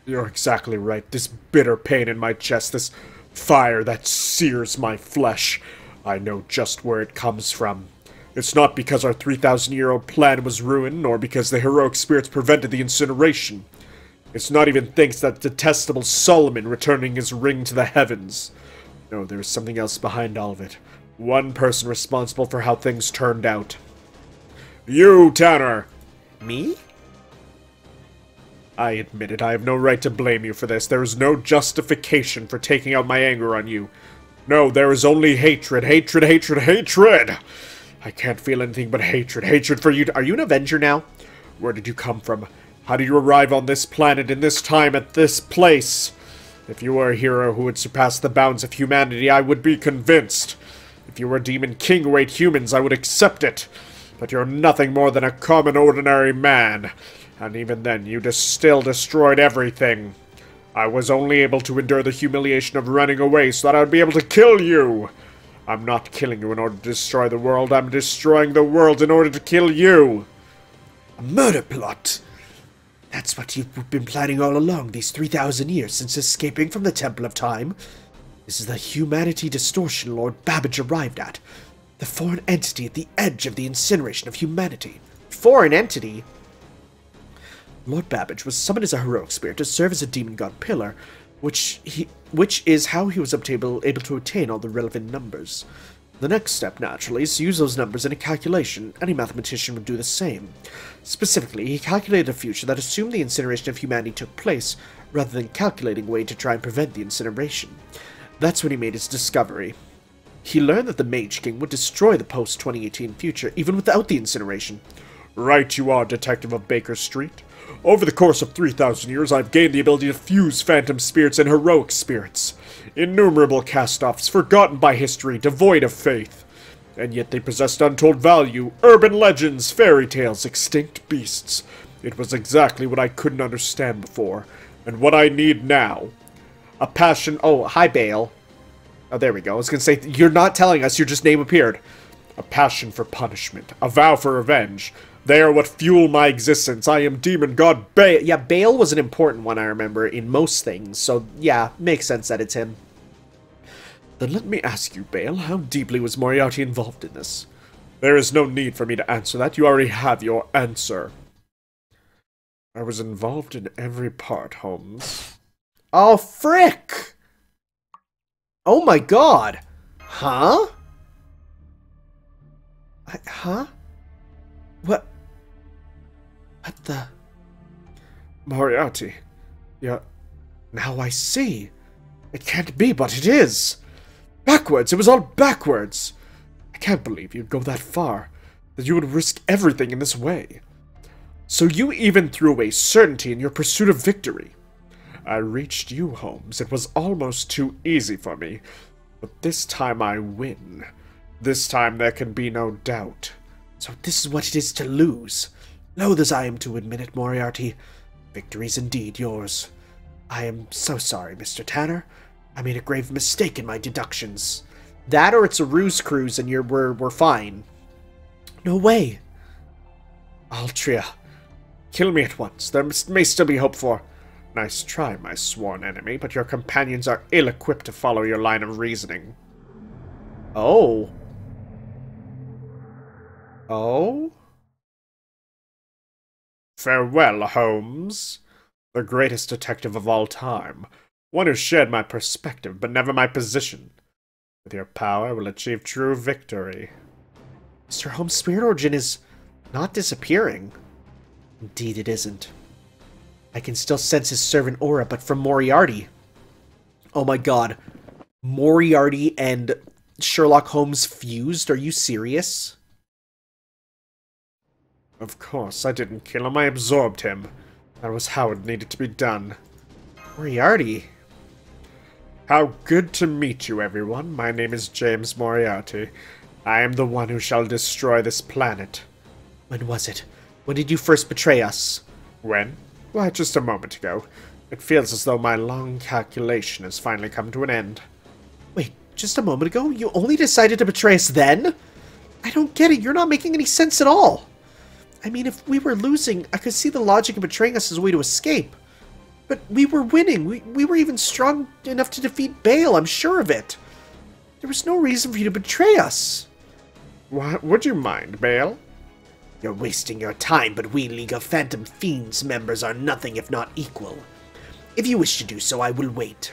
You're exactly right. This bitter pain in my chest, this fire that sears my flesh. I know just where it comes from. It's not because our 3,000-year-old plan was ruined, nor because the heroic spirits prevented the incineration. It's not even thanks to that detestable Solomon returning his ring to the heavens. No, there is something else behind all of it. One person responsible for how things turned out. You, Tanner! Me? I admit it, I have no right to blame you for this. There is no justification for taking out my anger on you. No, there is only hatred, hatred, hatred, hatred! I can't feel anything but hatred, hatred for you. Are you an Avenger now? Where did you come from? How did you arrive on this planet, in this time, at this place? If you were a hero who would surpass the bounds of humanity, I would be convinced. If you were a demon king who ate humans, I would accept it. But you're nothing more than a common, ordinary man. And even then, you still destroyed everything. I was only able to endure the humiliation of running away so that I would be able to kill you. I'm not killing you in order to destroy the world. I'm destroying the world in order to kill you. A murder plot. That's what you've been planning all along, these 3,000 years since escaping from the Temple of Time. This is the humanity distortion Lord Babbage arrived at. The foreign entity at the edge of the incineration of humanity. Foreign entity? Lord Babbage was summoned as a heroic spirit to serve as a demon god pillar, which is how he was able to attain all the relevant numbers. The next step, naturally, is to use those numbers in a calculation. Any mathematician would do the same. Specifically, he calculated a future that assumed the incineration of humanity took place, rather than calculating a way to try and prevent the incineration. That's when he made his discovery. He learned that the Mage King would destroy the post-2018 future, even without the incineration. Right you are, Detective of Baker Street. Over the course of 3,000 years, I've gained the ability to fuse phantom spirits and heroic spirits. Innumerable cast-offs, forgotten by history, devoid of faith. And yet they possessed untold value, urban legends, fairy tales, extinct beasts. It was exactly what I couldn't understand before, and what I need now. A passion... Oh, hi, Bale. Oh, there we go. I was gonna say, you're not telling us, your just name appeared. A passion for punishment, a vow for revenge, They are what fuel my existence. I am demon god Bale. Yeah, Bale was an important one, I remember, in most things. So, yeah, makes sense that it's him. Then let me ask you, Bale, how deeply was Moriarty involved in this? There is no need for me to answer that. You already have your answer. I was involved in every part, Holmes. Oh, frick! Oh my god! Huh? Huh? What the... Moriarty. Yeah. Now I see. It can't be, but it is. Backwards. It was all backwards. I can't believe you'd go that far. That you would risk everything in this way. So you even threw away certainty in your pursuit of victory. I reached you, Holmes. It was almost too easy for me. But this time I win. This time there can be no doubt. So this is what it is to lose. Loath as I am to admit it, Moriarty, victory's indeed yours. I am so sorry, Mr. Tanner. I made a grave mistake in my deductions. That or it's a ruse cruise and we're fine. No way. Altria, kill me at once. There may still be hope for... Nice try, my sworn enemy, but your companions are ill-equipped to follow your line of reasoning. Oh. Oh? Farewell, Holmes. The greatest detective of all time. One who shared my perspective, but never my position. With your power, I will achieve true victory. Mr. Holmes' spirit origin is not disappearing. Indeed it isn't. I can still sense his servant aura, but from Moriarty. Oh my god. Moriarty and Sherlock Holmes fused? Are you serious? Of course, I didn't kill him. I absorbed him. That was how it needed to be done. Moriarty? How good to meet you, everyone. My name is James Moriarty. I am the one who shall destroy this planet. When was it? When did you first betray us? When? Why, just a moment ago. It feels as though my long calculation has finally come to an end. Wait, just a moment ago? You only decided to betray us then? I don't get it. You're not making any sense at all. I mean, if we were losing, I could see the logic of betraying us as a way to escape. But we were winning. We were even strong enough to defeat Bale, I'm sure of it. There was no reason for you to betray us. What, would you mind, Bale? You're wasting your time, but we League of Phantom Fiends members are nothing if not equal. If you wish to do so, I will wait.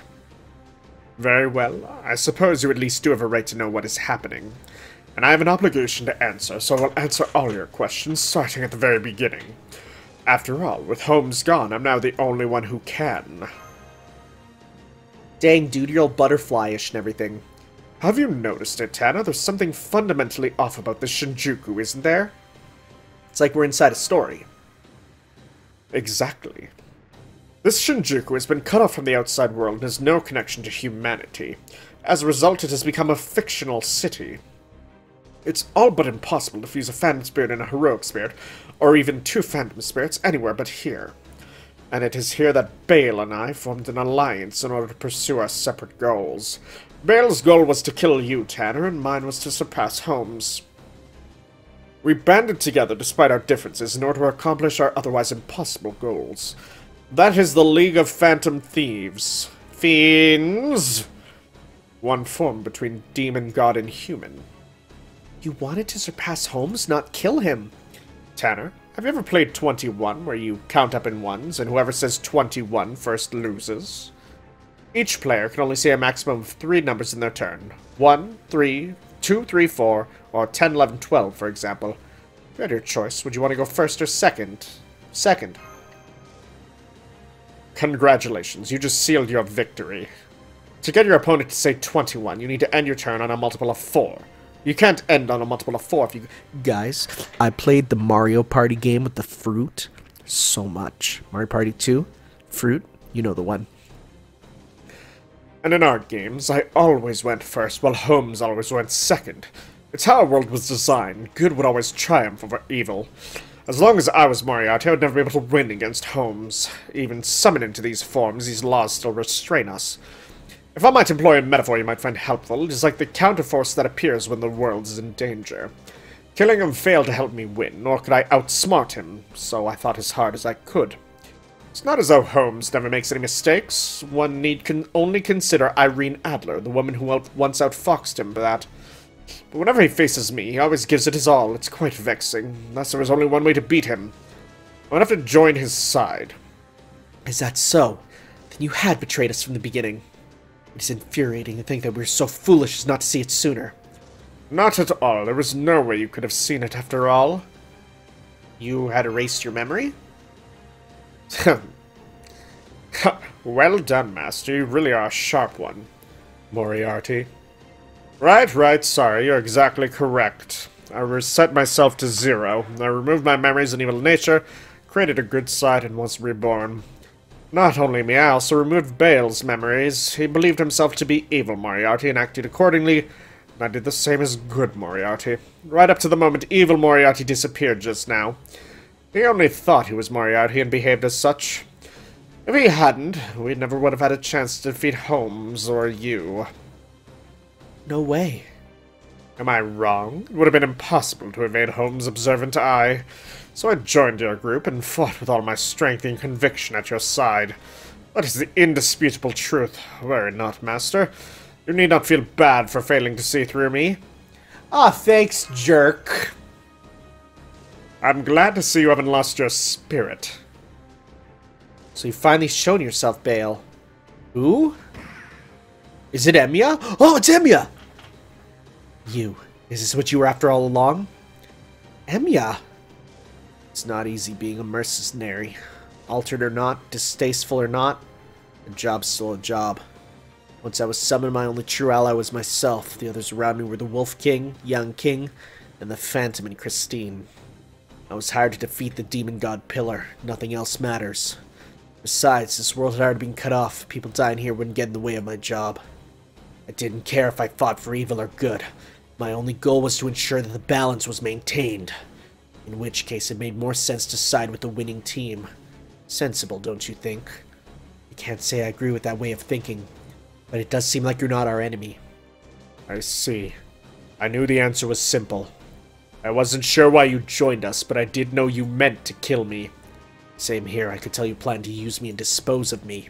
Very well. I suppose you at least do have a right to know what is happening. And I have an obligation to answer, so I will answer all your questions, starting at the very beginning. After all, with Holmes gone, I'm now the only one who can. Dang, dude, you're all butterfly-ish and everything. Have you noticed it, Tanner? There's something fundamentally off about this Shinjuku, isn't there? It's like we're inside a story. Exactly. This Shinjuku has been cut off from the outside world and has no connection to humanity. As a result, it has become a fictional city. It's all but impossible to fuse a phantom spirit and a heroic spirit, or even two phantom spirits anywhere but here. And it is here that Bale and I formed an alliance in order to pursue our separate goals. Bale's goal was to kill you, Tanner, and mine was to surpass Holmes. We banded together despite our differences in order to accomplish our otherwise impossible goals. That is the League of Phantom Thieves. Fiends! One form between demon, god, and human. You wanted to surpass Holmes, not kill him. Tanner, have you ever played 21, where you count up in ones, and whoever says 21 first loses? Each player can only say a maximum of 3 numbers in their turn. 1, 3, 2, 3, 4, or 10, 11, 12, for example. If you had your choice, would you want to go first or second? Second. Congratulations, you just sealed your victory. To get your opponent to say 21, you need to end your turn on a multiple of 4. You can't end on a multiple of 4 if you... Guys, I played the Mario Party game with the fruit so much. Mario Party 2, fruit, you know the one. And in our games, I always went first, while Holmes always went second. It's how our world was designed. Good would always triumph over evil. As long as I was Moriarty, I would never be able to win against Holmes. Even summoned into these forms, these laws still restrain us. If I might employ a metaphor you might find helpful, it is like the counterforce that appears when the world is in danger. Killing him failed to help me win, nor could I outsmart him, so I thought as hard as I could. It's not as though Holmes never makes any mistakes. One need only consider Irene Adler, the woman who once outfoxed him for that. But whenever he faces me, he always gives it his all. It's quite vexing. Thus there was only one way to beat him. I would have to join his side. Is that so? Then you had betrayed us from the beginning. It is infuriating to think that we were so foolish as not to see it sooner. Not at all. There was no way you could have seen it after all. You had erased your memory? Well done, Master. You really are a sharp one, Moriarty. Right, sorry. You're exactly correct. I reset myself to 0. I removed my memories and evil nature, created a good side, and was reborn. Not only me, I also removed Bale's memories. He believed himself to be evil Moriarty and acted accordingly, and I did the same as good Moriarty. Right up to the moment evil Moriarty disappeared just now. He only thought he was Moriarty and behaved as such. If he hadn't, we never would have had a chance to defeat Holmes or you. No way. Am I wrong? It would have been impossible to evade Holmes' observant eye. So I joined your group and fought with all my strength and conviction at your side. That is the indisputable truth, were it not, Master? You need not feel bad for failing to see through me. Ah, thanks, jerk. I'm glad to see you haven't lost your spirit. So you've finally shown yourself, Bale. Who? Is it Emiya? Oh, it's Emiya! You. Is this what you were after all along? Emiya? It's not easy being a mercenary. Altered or not, distasteful or not, a job's still a job. Once I was summoned, my only true ally was myself. The others around me were the Wolf King, Young King, and the Phantom and Christine. I was hired to defeat the Demon God Pillar. Nothing else matters. Besides, this world had already been cut off. People dying here wouldn't get in the way of my job. I didn't care if I fought for evil or good. My only goal was to ensure that the balance was maintained. In which case, it made more sense to side with the winning team. Sensible, don't you think? I can't say I agree with that way of thinking, but it does seem like you're not our enemy. I see. I knew the answer was simple. I wasn't sure why you joined us, but I did know you meant to kill me. Same here, I could tell you planned to use me and dispose of me.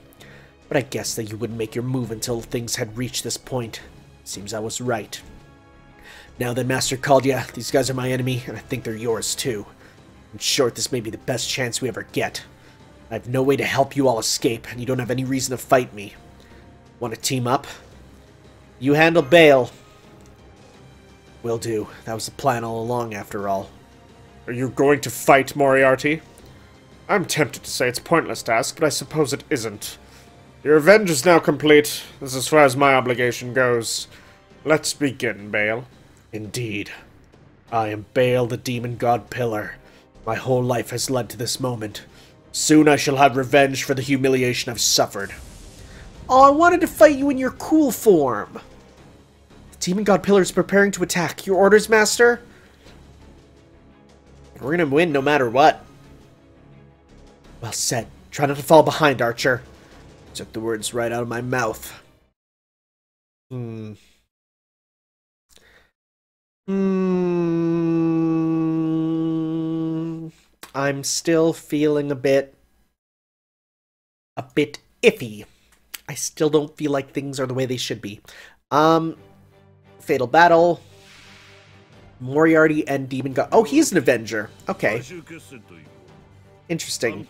But I guessed that you wouldn't make your move until things had reached this point. Seems I was right. Now that Master called ya, these guys are my enemy, and I think they're yours too. In short, this may be the best chance we ever get. I have no way to help you all escape, and you don't have any reason to fight me. Want to team up? You handle Bale. Will do. That was the plan all along, after all. Are you going to fight Moriarty? I'm tempted to say it's pointless to ask, but I suppose it isn't. Your revenge is now complete. This is as far as my obligation goes. Let's begin, Bale. Indeed. I am Bale, the Demon God Pillar. My whole life has led to this moment. Soon I shall have revenge for the humiliation I've suffered. Oh, I wanted to fight you in your cool form. The Demon God Pillar is preparing to attack. Your orders, Master? We're gonna win no matter what. Well said. Try not to fall behind, Archer. Took the words right out of my mouth. I'm still feeling a bit iffy. I still don't feel like things are the way they should be. Fatal Battle. Moriarty and Demon God. Oh, he's an Avenger. Okay. Interesting.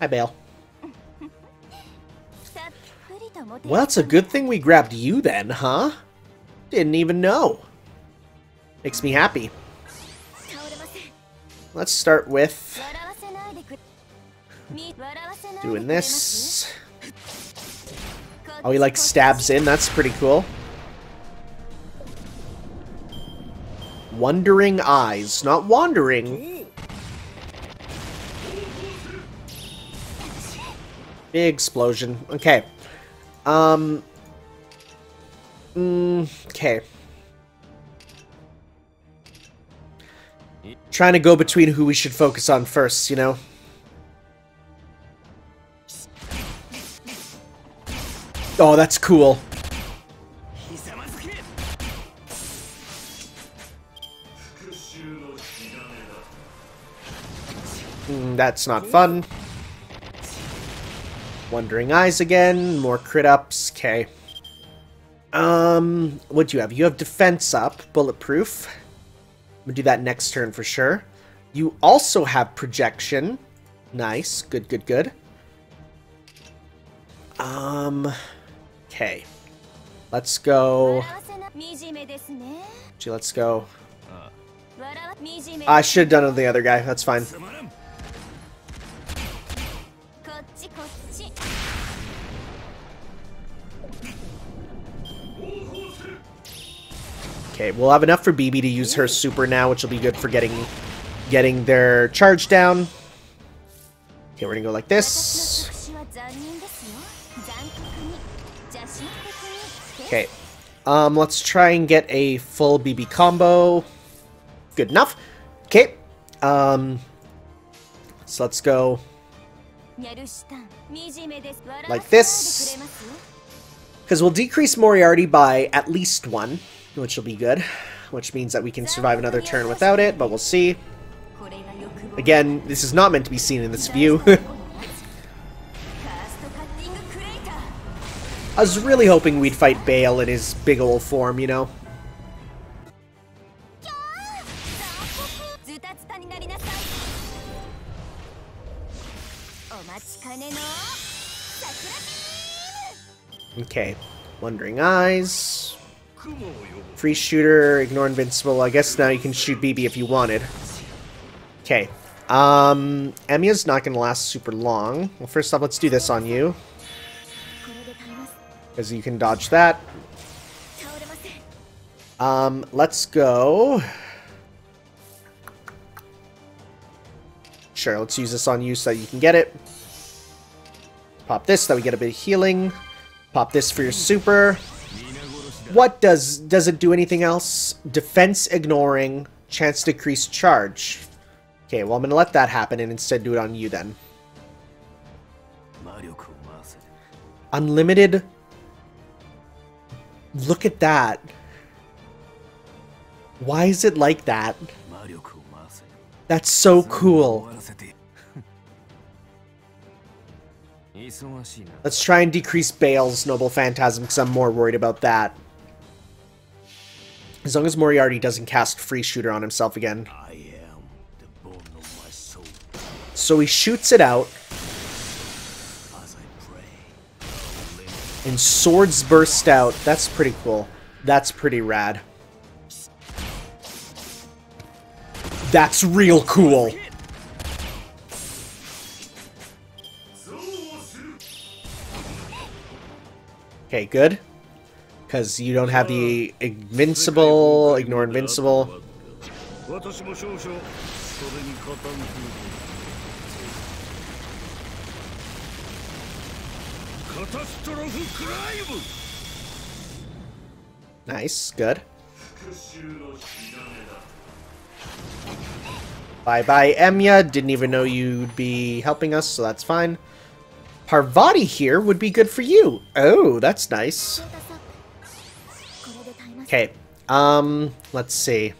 Hi, Bale. Well, it's a good thing we grabbed you then, huh? Didn't even know. Makes me happy. Let's start with doing this. Oh, he like stabs in. That's pretty cool. Wondering eyes, not wandering. Big explosion. Okay. Okay. Trying to go between who we should focus on first, you know? Oh, that's cool. That's not fun. Wandering Eyes again. More crit ups. Okay. What do you have? You have defense up. Bulletproof. I'm gonna do that next turn for sure. You also have projection. Nice. Good, good, good. Okay. Let's go. Actually, let's go. I should have done it with the other guy. That's fine. Okay, we'll have enough for BB to use her super now, which will be good for getting their charge down. Okay, we're gonna go like this. Okay, let's try and get a full BB combo. Good enough. Okay, so let's go like this, because we'll decrease Moriarty by at least 1, which will be good, which means that we can survive another turn without it, but we'll see. Again, this is not meant to be seen in this view. I was really hoping we'd fight Bale in his big ol' form, you know? Okay. Wandering Eyes. Free Shooter, Ignore Invincible. I guess now you can shoot BB if you wanted. Okay. Emiya's not gonna last super long. Well, first off, let's do this on you, because you can dodge that. Let's go. Sure, let's use this on you so you can get it. Pop this so that we get a bit of healing. Pop this for your super. What does it do anything else? Defense ignoring, chance to decrease charge. Okay, well I'm gonna let that happen and instead do it on you then. Unlimited. Look at that. Why is it like that? That's so cool. Let's try and decrease Bale's Noble Phantasm because I'm more worried about that. As long as Moriarty doesn't cast Free Shooter on himself again. So he shoots it out. And swords burst out. That's pretty cool. That's pretty rad. That's real cool. Okay, good. Because you don't have the Invincible, Ignore Invincible. Nice, good. Bye-bye, Emiya. Didn't even know you'd be helping us, so that's fine. Parvati here would be good for you. Oh, that's nice. Okay, let's see.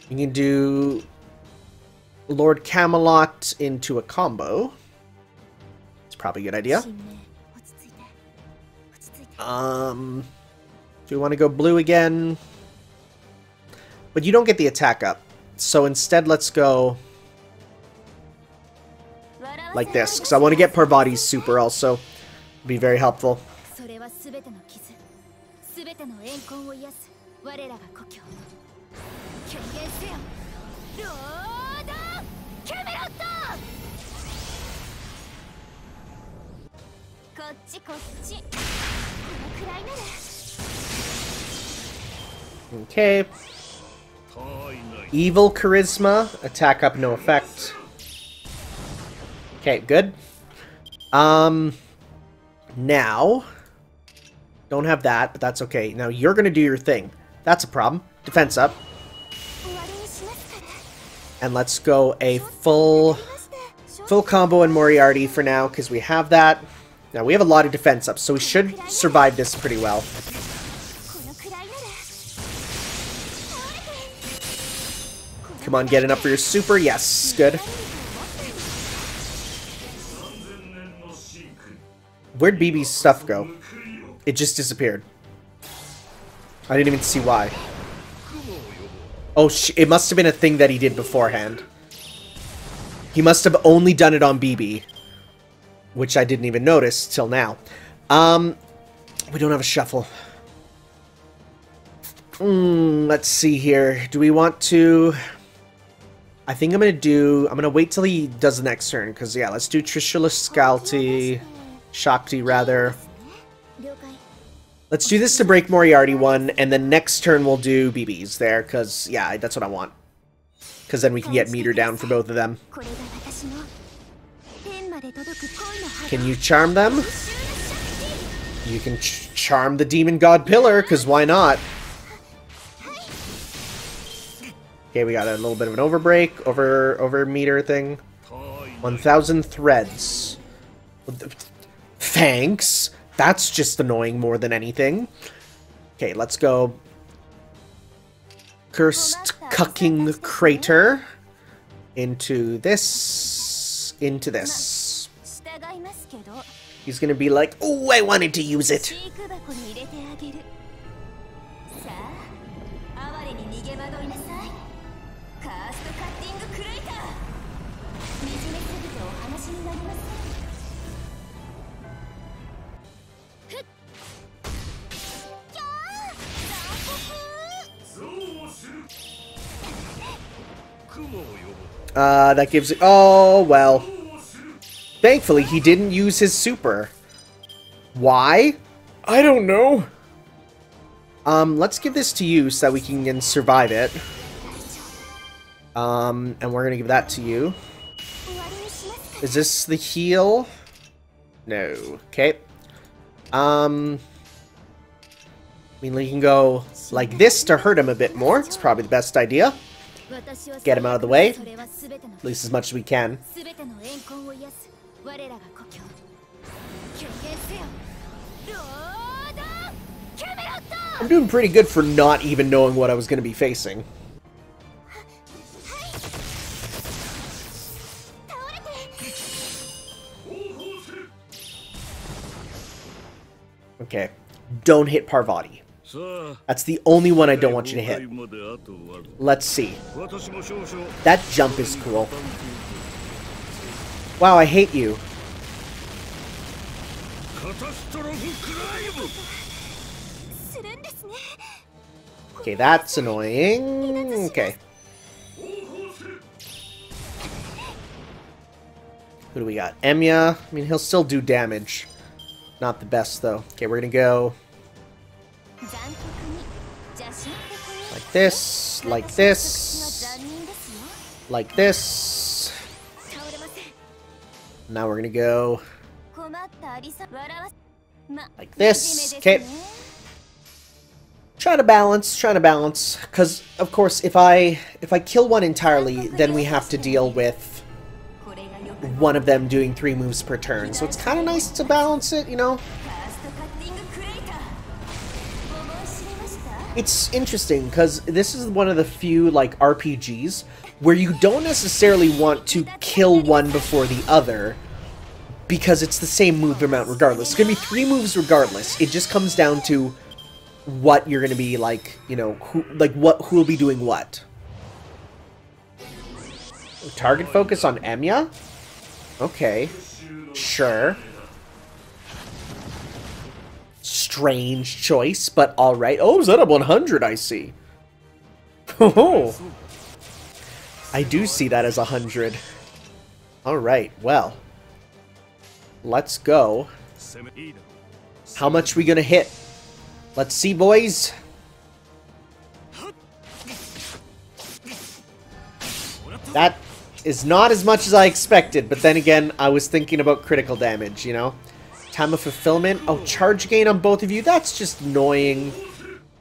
You can do Lord Camelot into a combo. It's probably a good idea. Do we want to go blue again? But you don't get the attack up. So instead, let's go like this, because I want to get Parvati's super also. It'd be very helpful. Okay. Evil Charisma. Attack up, no effect. Okay, good. Now. Don't have that, but that's okay. Now you're gonna do your thing. That's a problem. Defense up. And let's go a full combo in Moriarty for now, because we have that. Now we have a lot of defense up, so we should survive this pretty well. Come Come on, get it up for your super. Yes, good. Where'd BB's stuff go? It just disappeared. I didn't even see why. Oh, it must have been a thing that he did beforehand. He must have only done it on BB. Which I didn't even notice till now. We don't have a shuffle. Let's see here. Do we want to... I think I'm gonna wait till he does the next turn. Because, yeah, let's do Trishula Scalti. Shakti, rather. Let's do this to break Moriarty one. And then next turn we'll do BB's there. Because, yeah, that's what I want. Because then we can get meter down for both of them. Can you charm them? You can charm the Demon God Pillar, because why not? Okay, we got a little bit of an overbreak, over meter thing. 1,000 threads. Thanks! That's just annoying more than anything. Okay, let's go. Cursed Cucking Crater. Into this. Into this. He's gonna be like, oh, I wanted to use it. That gives it... Oh, well. Thankfully, he didn't use his super. Why? I don't know. Let's give this to you so that we can survive it. And we're gonna give that to you. Is this the heal? No. Okay. I mean, we can go like this to hurt him a bit more. It's probably the best idea. Get him out of the way. At least as much as we can. I'm doing pretty good for not even knowing what I was going to be facing. Okay. Don't hit Parvati. That's the only one I don't want you to hit. Let's see. That jump is cool. Wow, I hate you. Okay, that's annoying. Okay. Who do we got? Emiya. I mean, he'll still do damage. Not the best, though. Okay, we're gonna go... like this, like this, like this. Now we're gonna go like this. Okay. Trying to balance, because of course if I kill one entirely, then we have to deal with one of them doing 3 moves per turn. So it's kind of nice to balance it, you know. It's interesting, because this is one of the few, like, RPGs where you don't necessarily want to kill one before the other, because it's the same move amount regardless. It's going to be 3 moves regardless. It just comes down to what you're going to be, like, you know, who will be doing what. Target focus on Emiya? Okay. Sure. Strange choice, but alright. Oh, is that a 100, I see. Oh, I do see that as 100. Alright, well. Let's go. How much we gonna hit? Let's see, boys. That is not as much as I expected, but then again, I was thinking about critical damage, you know? Time of fulfillment. Oh, charge gain on both of you. That's just annoying.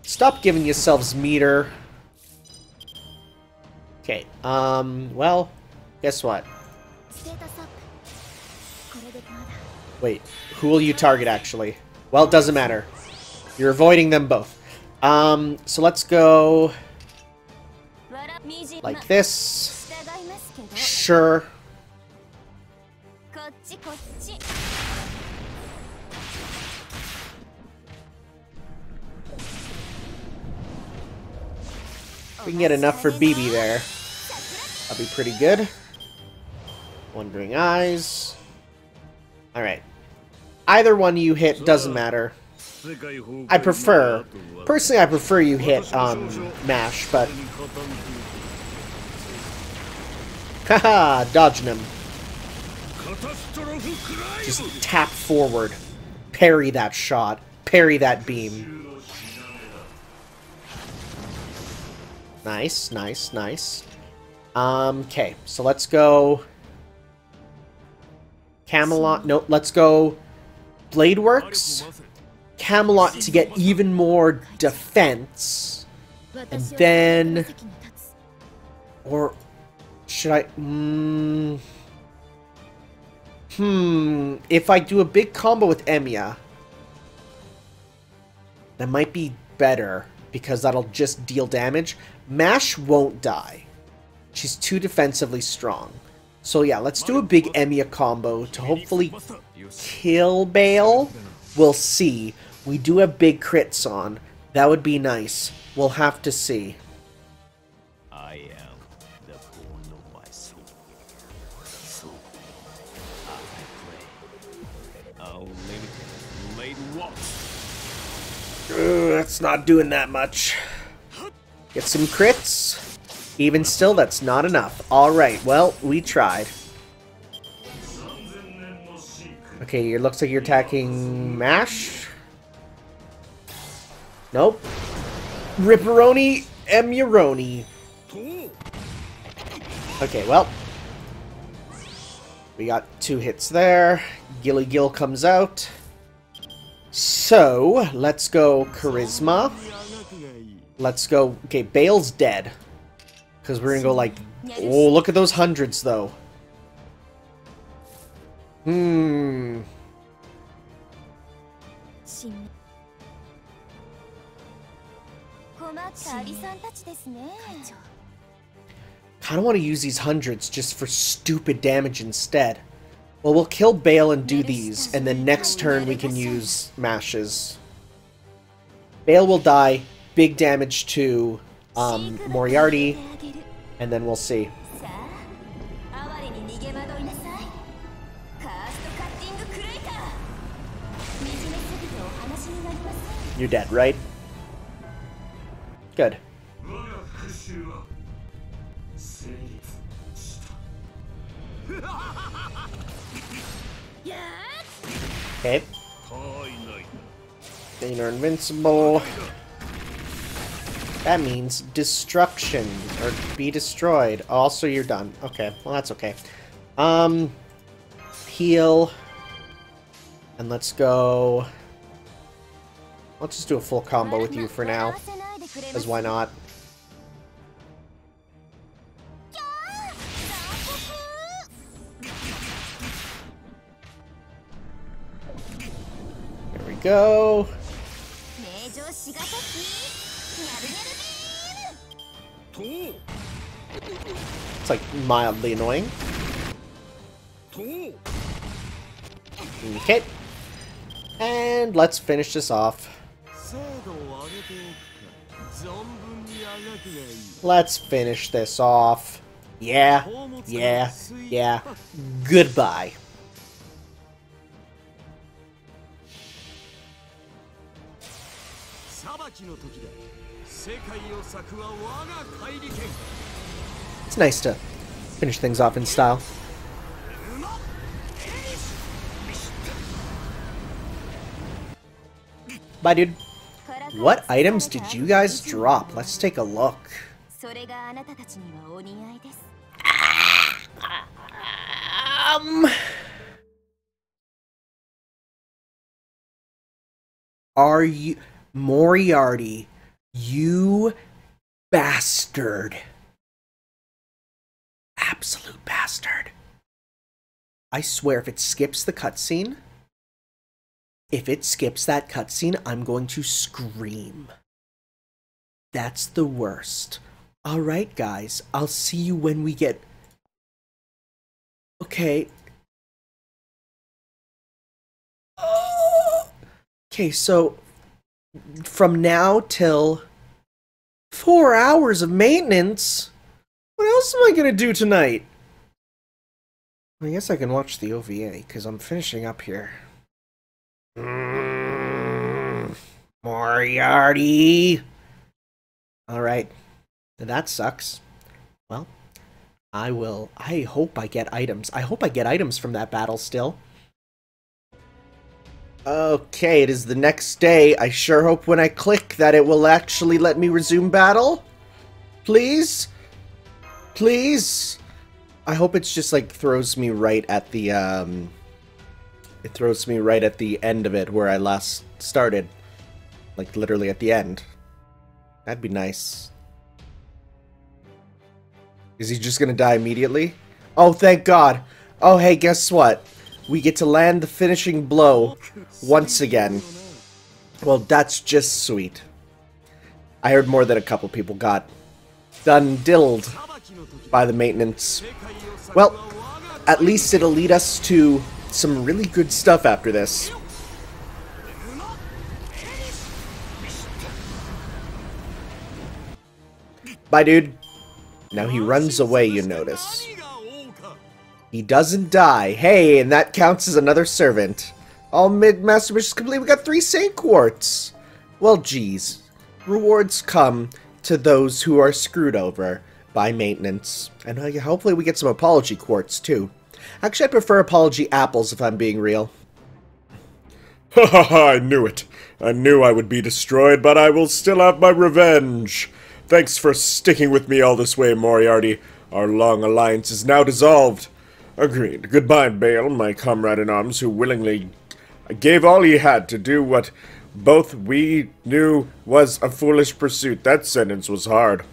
Stop giving yourselves meter. Okay, well, guess what? Wait, who will you target, actually? Well, it doesn't matter. You're avoiding them both. So let's go... Like this. Sure. We can get enough for BB there. That'll be pretty good. Wandering Eyes. Alright. Either one you hit doesn't matter. Personally, I prefer you hit MASH, but... Haha, dodging him. Just tap forward. Parry that shot. Parry that beam. Nice, nice, nice. Okay, so let's go... Camelot... Nope, let's go... Blade Works. Camelot to get even more defense. And then... Or... Should I... If I do a big combo with Emiya... That might be better. Because that'll just deal damage. MASH won't die. She's too defensively strong. So yeah, let's do a big Emiya combo to hopefully kill Bale. We'll see. We do have big crits on. That would be nice. We'll have to see. I am the bone of my soul. So I play. Unlimited blade walks. That's not doing that much. Get some crits. Even still, that's not enough. Alright, well, we tried. Okay, it looks like you're attacking MASH. Nope. Ripperoni Emuroni. Okay, well. We got 2 hits there. Gilly Gill comes out. So, let's go Charisma. Let's go... Okay, Bale's dead. Because we're gonna go like... Oh, look at those hundreds, though. Kinda want to use these hundreds just for stupid damage instead. Well, we'll kill Bale and do these, and then next turn we can use Mashes. Bale will die, big damage to Moriarty, and then we'll see. You're dead, right? Good. Okay. Then you're invincible. That means destruction, or be destroyed. Also, you're done. Okay, well that's okay. Heal. And let's go... Let's just do a full combo with you for now. Because why not? There we go. It's like mildly annoying. Okay. And let's finish this off. Let's finish this off. Yeah. Goodbye. It's nice to finish things off in style. Bye, dude. What items did you guys drop? Let's take a look. Are you... Moriarty, you bastard. Absolute bastard. I swear if it skips the cutscene... If it skips that cutscene, I'm going to scream. That's the worst. Alright, guys. I'll see you when we get... Okay. Okay, so... From now till... 4 hours of maintenance? What else am I gonna do tonight? I guess I can watch the OVA, because I'm finishing up here. Moriarty! Alright. That sucks. Well, I hope I get items. I hope I get items from that battle still. Okay, it is the next day. I sure hope when I click that it will actually let me resume battle. Please? Please? I hope it's just like throws me right at the it throws me right at the end of it where I last started. Like literally at the end. That'd be nice. Is he just gonna die immediately? Oh, thank God. Oh, hey, guess what? We get to land the finishing blow once again. Well, that's just sweet. I heard more than a couple people got done diddled by the maintenance. Well, at least it'll lead us to some really good stuff after this. Bye, dude. Now he runs away, you notice. He doesn't die. Hey, and that counts as another servant. All mid-master missions complete. We got 3 Saint Quartz. Well, geez. Rewards come to those who are screwed over by maintenance. And hopefully we get some Apology Quartz, too. Actually, I prefer Apology Apples, if I'm being real. Ha ha ha, I knew it. I knew I would be destroyed, but I will still have my revenge. Thanks for sticking with me all this way, Moriarty. Our long alliance is now dissolved. Agreed. Goodbye, Bale, my comrade-in-arms, who willingly gave all he had to do what both we knew was a foolish pursuit. That sentence was hard.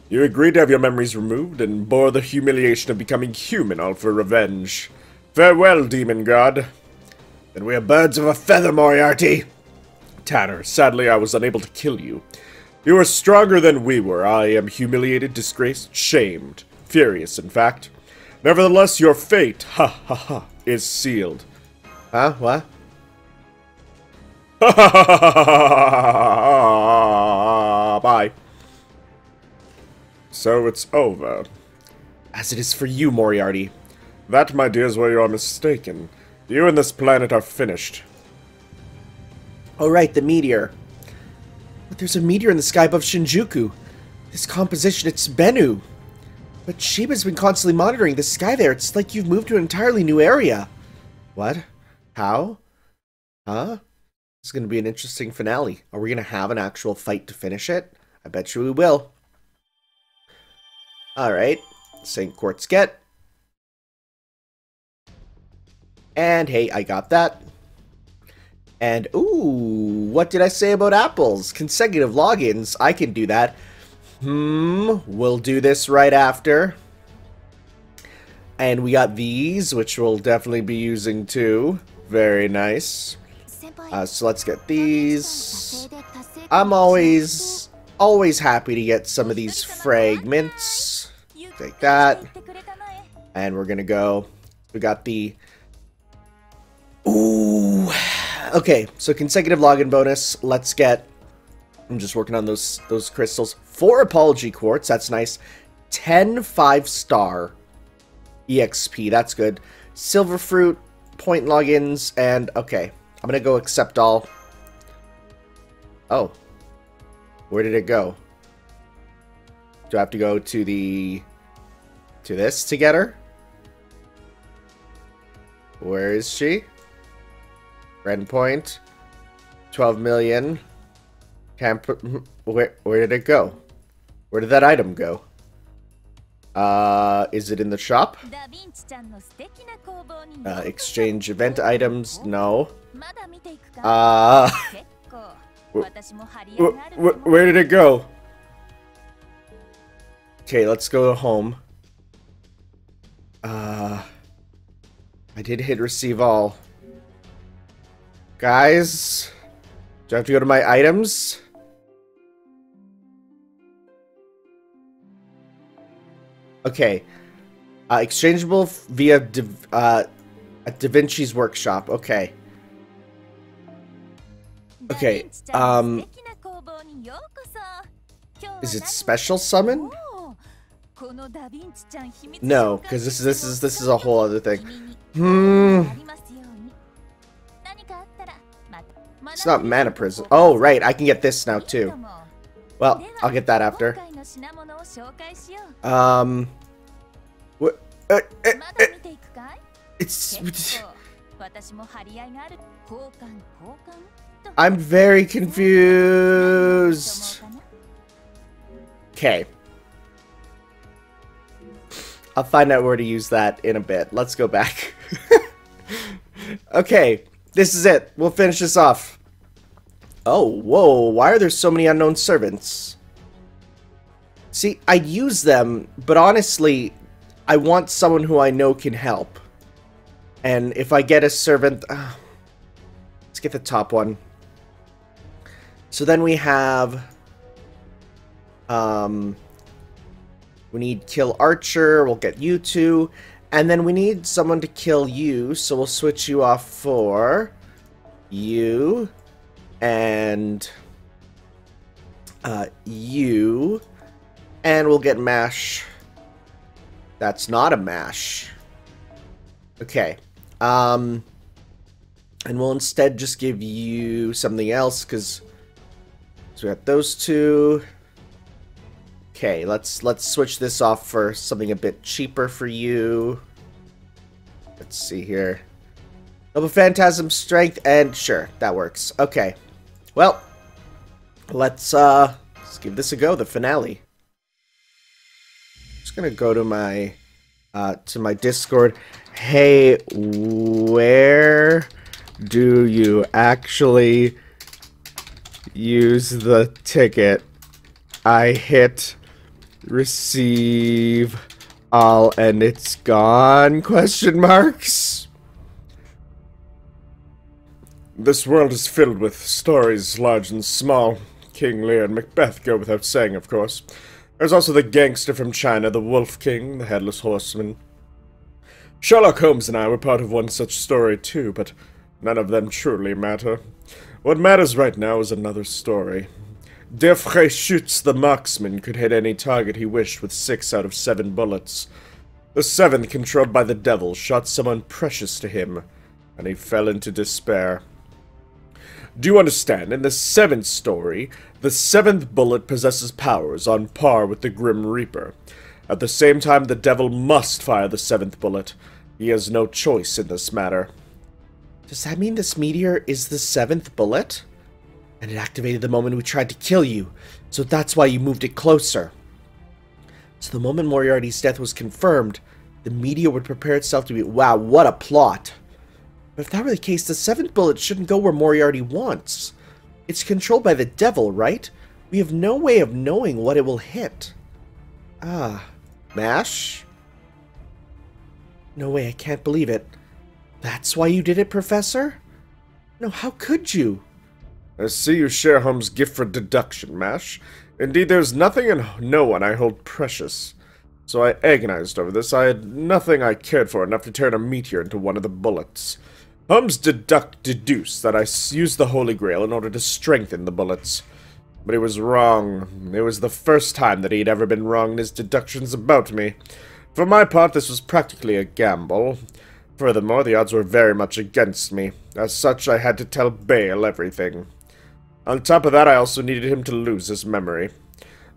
You agreed to have your memories removed and bore the humiliation of becoming human, all for revenge. Farewell, demon god. Then we are birds of a feather, Moriarty. Tanner, sadly I was unable to kill you. You are stronger than we were. I am humiliated, disgraced, shamed. Furious, in fact. Nevertheless, your fate, ha ha ha, is sealed. Huh? What? Ha ha ha ha ha. Bye. So it's over. As it is for you, Moriarty. That, my dear, is where you are mistaken. You and this planet are finished. Oh, right, the meteor. But there's a meteor in the sky above Shinjuku. This composition, it's Bennu. But Shiba's been constantly monitoring the sky there. It's like you've moved to an entirely new area. What? How? Huh? This is going to be an interesting finale. Are we going to have an actual fight to finish it? I bet you we will. Alright. St. Quartz get. And hey, I got that. And, ooh, what did I say about apples? Consecutive logins. I can do that. We'll do this right after. And we got these, which we'll definitely be using too. Very nice. So let's get these. I'm always happy to get some of these fragments. Take that. And we're gonna go. We got the... Ooh. Okay, so consecutive login bonus. Let's get... I'm just working on those crystals. 4 Apology Quartz, that's nice. 10 5-star EXP, that's good. Silver Fruit, point logins, and okay. I'm gonna go accept all. Oh. Where did it go? Do I have to go to the... to this to get her? Where is she? Red point. 12 million. Can't put... Where did it go? Where did that item go? Is it in the shop? Exchange event items? No. Where did it go? Okay, let's go home. I did hit receive all. Guys, do I have to go to my items? Okay. Exchangeable via at Da Vinci's workshop. Okay. Okay. Is it special summon? No, because this is a whole other thing. It's not mana prison. Oh, right. I can get this now too. Well, I'll get that after. It's I'm very confused. Okay. I'll find out where to use that in a bit. Let's go back. Okay, this is it. We'll finish this off. Oh, whoa, why are there so many unknown servants? See, I'd use them, but honestly, I want someone who I know can help. And if I get a servant... let's get the top one. So then we have... we need kill Archer, we'll get you two. And then we need someone to kill you, so we'll switch you off for... you... and... you... and we'll get Mash. That's not a Mash. Okay. And we'll instead just give you something else, because... so we got those two. Okay, let's switch this off for something a bit cheaper for you. Let's see here. Noble Phantasm Strength, and sure, that works. Okay. Well, let's give this a go, the finale. Just gonna go to my Discord. Hey, where do you actually use the ticket? I hit receive all and it's gone? Question marks. This world is filled with stories large and small. King Lear and Macbeth go without saying, of course. There's also the gangster from China, the Wolf King, the Headless Horseman. Sherlock Holmes and I were part of one such story too, but none of them truly matter. What matters right now is another story. Der Freischütz, the marksman, could hit any target he wished with 6 out of 7 bullets. The 7th, controlled by the devil, shot someone precious to him, and he fell into despair. Do you understand? In the 7th story, the 7th bullet possesses powers on par with the Grim Reaper. At the same time, the devil must fire the 7th bullet. He has no choice in this matter. Does that mean this meteor is the 7th bullet? And it activated the moment we tried to kill you, so that's why you moved it closer. So the moment Moriarty's death was confirmed, the meteor would prepare itself to be... Wow, what a plot! But if that were the case, the 7th bullet shouldn't go where Moriarty wants. It's controlled by the devil, right? We have no way of knowing what it will hit. Ah, Mash? No way, I can't believe it. That's why you did it, Professor? No, how could you? I see you share Holmes' gift for deduction, Mash. Indeed, there's nothing and no one I hold precious. So I agonized over this. I had nothing I cared for enough to turn a meteor into one of the bullets. Holmes deduced that I used the Holy Grail in order to strengthen the bullets. But he was wrong. It was the first time that he'd ever been wrong in his deductions about me. For my part, this was practically a gamble. Furthermore, the odds were very much against me. As such, I had to tell Bale everything. On top of that, I also needed him to lose his memory.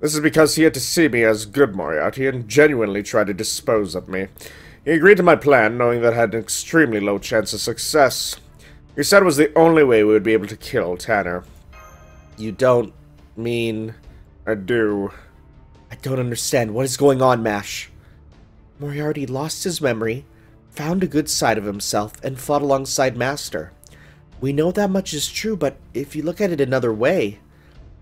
This is because he had to see me as good Moriarty and genuinely try to dispose of me. He agreed to my plan, knowing that I had an extremely low chance of success. He said it was the only way we would be able to kill Tanner. You don't mean... I do. I don't understand. What is going on, Mash? Moriarty lost his memory, found a good side of himself, and fought alongside Master. We know that much is true, but if you look at it another way,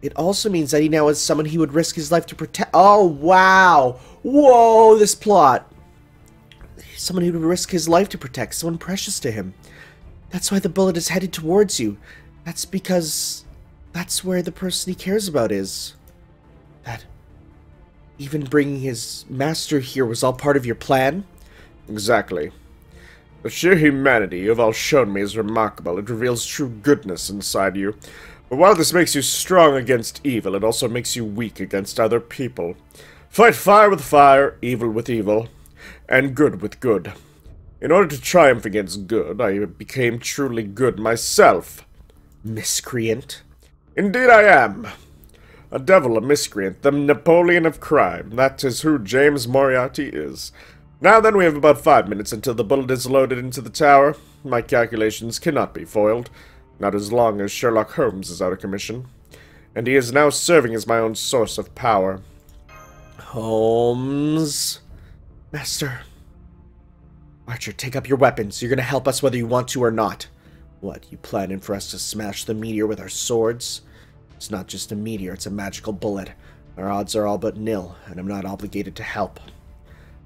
it also means that he now is someone he would risk his life to protect. Oh, wow! Whoa, this plot! Someone who would risk his life to protect, someone precious to him. That's why the bullet is headed towards you. That's because that's where the person he cares about is. Even bringing his master here was all part of your plan? Exactly. The sheer humanity you've all shown me is remarkable. It reveals true goodness inside you. But while this makes you strong against evil, it also makes you weak against other people. Fight fire with fire, evil with evil, and good with good. In order to triumph against good, I became truly good myself. Miscreant? Indeed I am. A devil, a miscreant, the Napoleon of crime. That is who James Moriarty is. Now then, we have about 5 minutes until the bullet is loaded into the tower. My calculations cannot be foiled, not as long as Sherlock Holmes is out of commission. And he is now serving as my own source of power. Holmes? Master. Archer, take up your weapons. You're gonna help us whether you want to or not. What, you planning for us to smash the meteor with our swords? It's not just a meteor, it's a magical bullet. Our odds are all but nil, and I'm not obligated to help.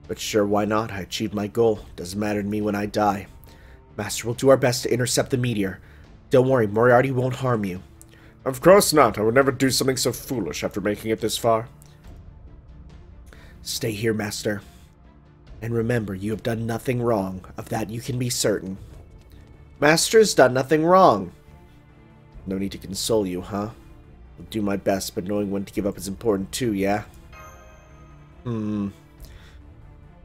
But sure, why not? I achieved my goal. Doesn't matter to me when I die. Master, we'll do our best to intercept the meteor. Don't worry, Moriarty won't harm you. Of course not. I would never do something so foolish after making it this far. Stay here, Master. And remember, you have done nothing wrong. Of that you can be certain. Master's done nothing wrong. No need to console you, huh? I'll do my best, but knowing when to give up is important too, yeah? If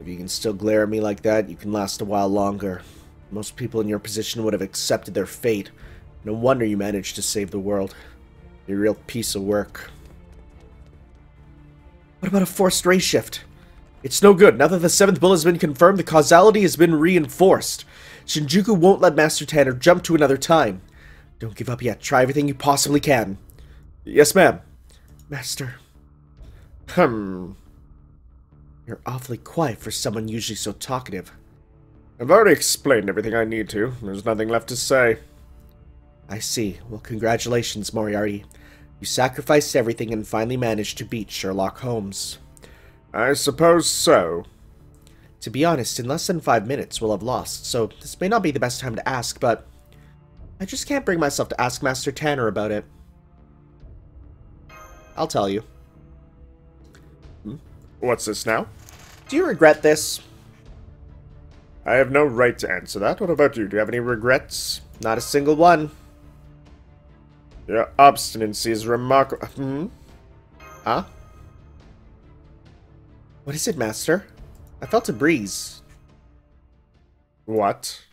you can still glare at me like that, you can last a while longer. Most people in your position would have accepted their fate. No wonder you managed to save the world. You're a real piece of work. What about a forced ray shift? It's no good. Now that the 7th bullet has been confirmed, the causality has been reinforced. Shinjuku won't let Master Tanner jump to another time. Don't give up yet. Try everything you possibly can. Yes, ma'am. Master. You're awfully quiet for someone usually so talkative. I've already explained everything I need to. There's nothing left to say. I see. Well, congratulations, Moriarty. You sacrificed everything and finally managed to beat Sherlock Holmes. I suppose so. To be honest, in less than 5 minutes we'll have lost, so this may not be the best time to ask, but I just can't bring myself to ask Master Tanner about it. I'll tell you. What's this now? Do you regret this? I have no right to answer that. What about you? Do you have any regrets? Not a single one. Your obstinacy is remarkable. Huh? What is it, Master? I felt a breeze. What?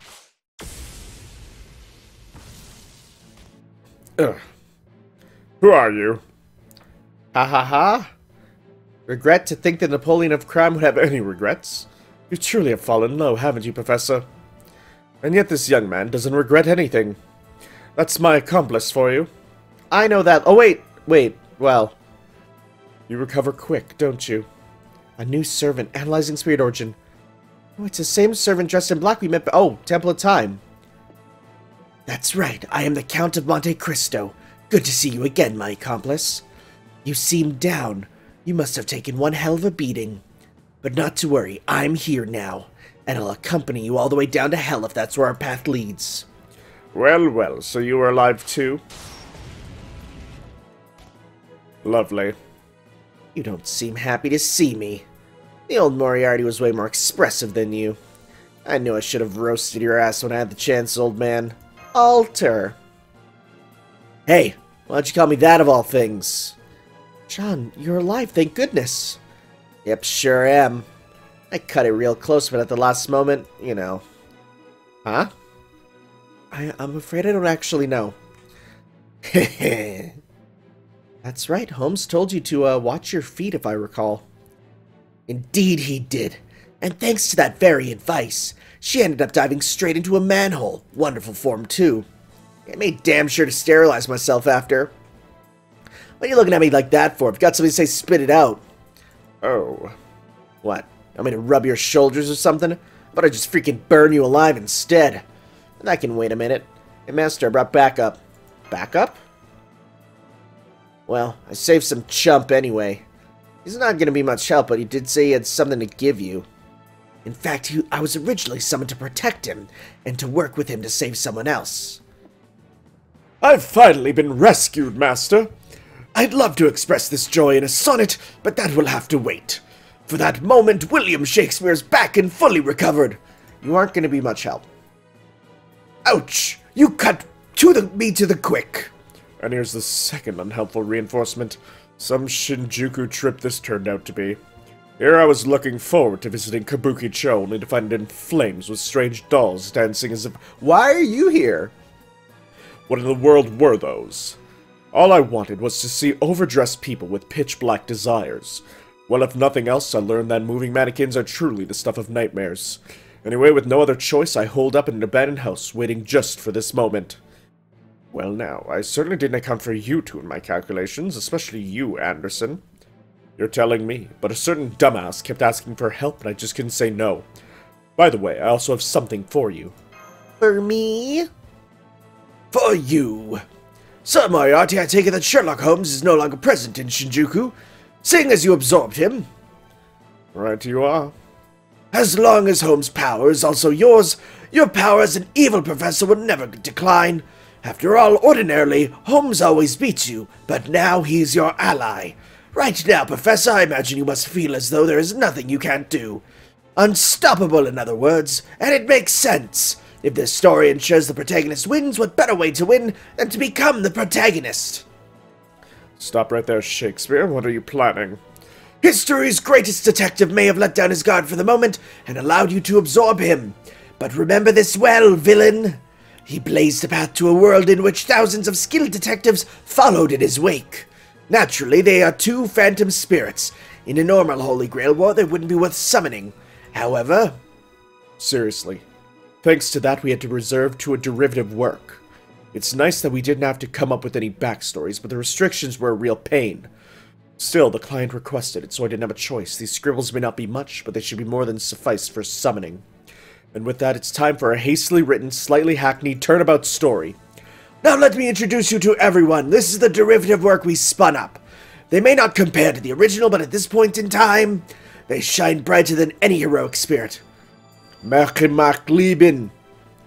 Ugh. Who are you? Ha ha ha! Regret to think that Napoleon of crime would have any regrets? You truly have fallen low, haven't you, Professor? And yet this young man doesn't regret anything. That's my accomplice for you. I know that. Oh, wait, well. You recover quick, don't you? A new servant, analyzing spirit origin. Oh, it's the same servant dressed in black we met. Oh, Temple of Time. That's right, I am the Count of Monte Cristo. Good to see you again, my accomplice. You seem down. You must have taken one hell of a beating. But not to worry, I'm here now, and I'll accompany you all the way down to hell if that's where our path leads. Well, well, so you are alive too? Lovely. You don't seem happy to see me. The old Moriarty was way more expressive than you. I knew I should have roasted your ass when I had the chance, old man. Alter. Hey, why don't you call me that of all things? John, you're alive, thank goodness. Yep, sure am. I cut it real close, but at the last moment, you know. Huh? I'm afraid I don't actually know. That's right, Holmes told you to watch your feet, if I recall. Indeed he did. And thanks to that very advice, she ended up diving straight into a manhole. Wonderful form, too. I made damn sure to sterilize myself after. What are you looking at me like that for? If you got something to say, spit it out. Oh. What? I'm gonna rub your shoulders or something? How about I just freaking burn you alive instead? And I can wait a minute. Hey, Master, I brought backup. Backup? Well, I saved some chump anyway. He's not gonna be much help, but he did say he had something to give you. In fact, I was originally summoned to protect him, and to work with him to save someone else. I've finally been rescued, Master. I'd love to express this joy in a sonnet, but that will have to wait. For that moment, William Shakespeare's back and fully recovered. You aren't going to be much help. Ouch! You cut me to the quick. And here's the second unhelpful reinforcement. Some Shinjuku trip this turned out to be. Here I was looking forward to visiting Kabuki-cho, only to find it in flames with strange dolls dancing as if... Why are you here? What in the world were those? All I wanted was to see overdressed people with pitch-black desires. Well, if nothing else, I learned that moving mannequins are truly the stuff of nightmares. Anyway, with no other choice, I holed up in an abandoned house, waiting just for this moment. Well now, I certainly didn't account for you two in my calculations, especially you, Anderson. You're telling me, but a certain dumbass kept asking for help and I just couldn't say no. By the way, I also have something for you. For me? For you. Sir Moriarty, I take it that Sherlock Holmes is no longer present in Shinjuku, seeing as you absorbed him. Right you are. As long as Holmes' power is also yours, your power as an evil professor will never decline. After all, ordinarily, Holmes always beats you, but now he's your ally. Right now, Professor, I imagine you must feel as though there is nothing you can't do. Unstoppable, in other words, and it makes sense. If this story ensures the protagonist wins, what better way to win than to become the protagonist? Stop right there, Shakespeare. What are you planning? History's greatest detective may have let down his guard for the moment and allowed you to absorb him. But remember this well, villain. He blazed a path to a world in which thousands of skilled detectives followed in his wake. Naturally, they are two phantom spirits. In a normal Holy Grail war, they wouldn't be worth summoning. However... Seriously. Thanks to that, we had to resort to a derivative work. It's nice that we didn't have to come up with any backstories, but the restrictions were a real pain. Still, the client requested it, so I didn't have a choice. These scribbles may not be much, but they should be more than suffice for summoning. And with that, it's time for a hastily written, slightly hackneyed turnabout story. Now let me introduce you to everyone. This is the derivative work we spun up. They may not compare to the original, but at this point in time, they shine brighter than any heroic spirit. Merrimack Lieben.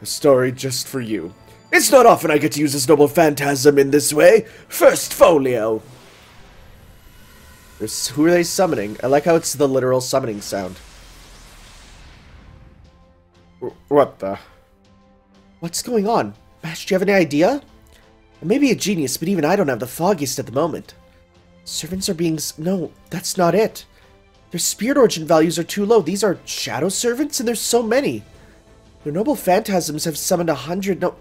A story just for you. It's not often I get to use this noble phantasm in this way. First folio. Who are they summoning? I like how it's the literal summoning sound. What the? What's going on? Mash, do you have any idea? I may be a genius, but even I don't have the foggiest at the moment. Servants are being... No, that's not it. Their spirit origin values are too low. These are shadow servants, and there's so many. Their noble phantasms have summoned 100... No,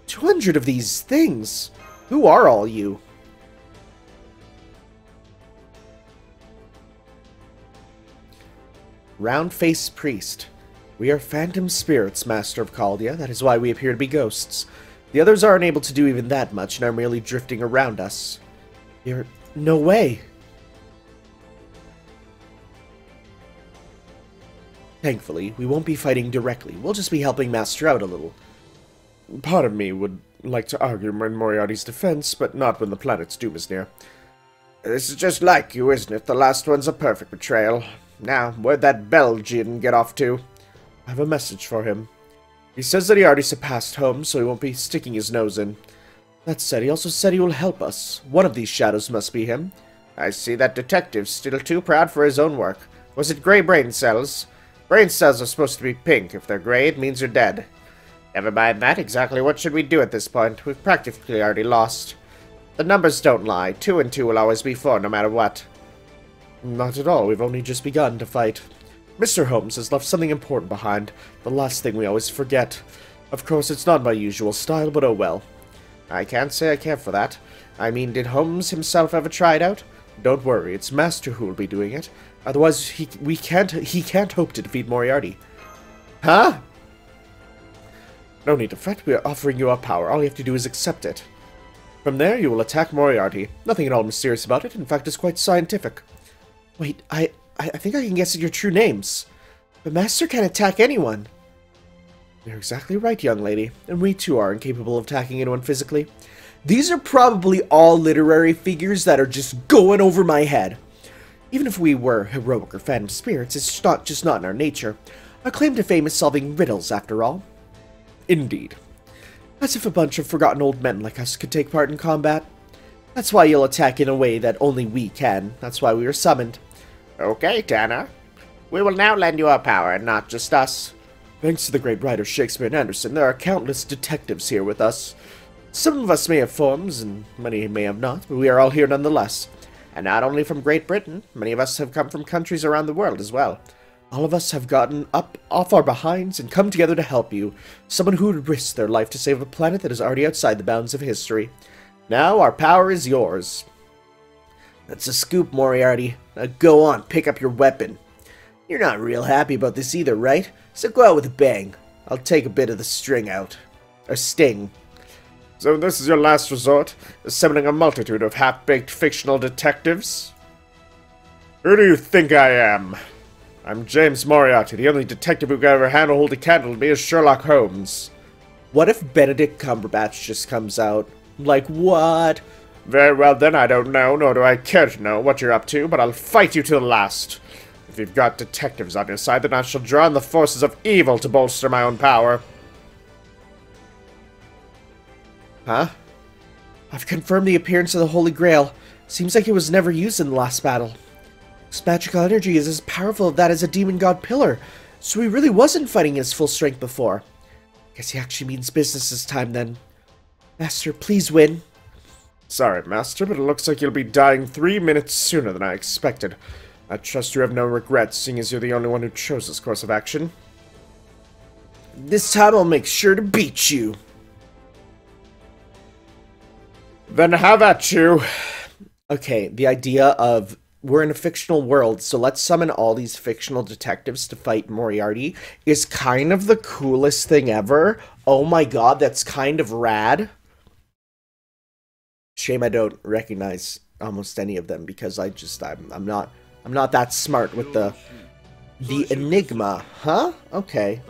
200 of these things. Who are all you? Round-faced priest. We are phantom spirits, Master of Chaldea. That is why we appear to be ghosts. The others aren't able to do even that much and are merely drifting around us. You're... No way. Thankfully, we won't be fighting directly. We'll just be helping Master out a little. Part of me would like to argue in Moriarty's defense, but not when the planet's doom is near. This is just like you, isn't it? The last one's a perfect betrayal. Now, where'd that Belgian get off to? I have a message for him. He says that he already surpassed Holmes, so he won't be sticking his nose in. That said, he also said he will help us. One of these shadows must be him. I see that detective's still too proud for his own work. Was it gray brain cells? Brain cells are supposed to be pink. If they're gray, it means you're dead. Never mind that. Exactly what should we do at this point? We've practically already lost. The numbers don't lie. 2 and 2 will always be 4, no matter what. Not at all. We've only just begun to fight. Mr. Holmes has left something important behind. The last thing we always forget. Of course, it's not my usual style, but oh well. I can't say I care for that. I mean, did Holmes himself ever try it out? Don't worry, it's Master who will be doing it. Otherwise, he can't hope to defeat Moriarty. Huh? No need to fret, we are offering you our power. All you have to do is accept it. From there, you will attack Moriarty. Nothing at all mysterious about it. In fact, it's quite scientific. Wait, I think I can guess at your true names. But Master can't attack anyone. You're exactly right, young lady. And we too are incapable of attacking anyone physically. These are probably all literary figures that are just going over my head. Even if we were heroic or phantom spirits, it's just not in our nature. Our claim to fame is solving riddles, after all. Indeed. As if a bunch of forgotten old men like us could take part in combat. That's why you'll attack in a way that only we can. That's why we were summoned. Okay, Tanner. We will now lend you our power, and not just us. Thanks to the great writers Shakespeare and Anderson, there are countless detectives here with us. Some of us may have forms, and many may have not, but we are all here nonetheless. And not only from Great Britain, many of us have come from countries around the world as well. All of us have gotten up off our behinds and come together to help you. Someone who would risk their life to save a planet that is already outside the bounds of history. Now our power is yours. That's a scoop, Moriarty. Now go on, pick up your weapon. You're not real happy about this either, right? So go out with a bang. I'll take a bit of the string out. Or sting. So this is your last resort, assembling a multitude of half-baked fictional detectives? Who do you think I am? I'm James Moriarty, the only detective who could ever hold a candle to me as Sherlock Holmes. What if Benedict Cumberbatch just comes out? Like what? Very well then, I don't know, nor do I care to know what you're up to, but I'll fight you to the last. If you've got detectives on your side, then I shall draw on the forces of evil to bolster my own power. Huh? I've confirmed the appearance of the Holy Grail. Seems like it was never used in the last battle. This magical energy is as powerful as that as a demon god pillar, so he really wasn't fighting his full strength before. Guess he actually means business this time then. Master, please win. Sorry, Master, but it looks like you'll be dying 3 minutes sooner than I expected. I trust you have no regrets, seeing as you're the only one who chose this course of action. This time I'll make sure to beat you. Then have at you. Okay, the idea of we're in a fictional world, so let's summon all these fictional detectives to fight Moriarty is kind of the coolest thing ever. Oh my god, that's kind of rad. Shame I don't recognize almost any of them because I'm not that smart with the Enigma, huh? Okay.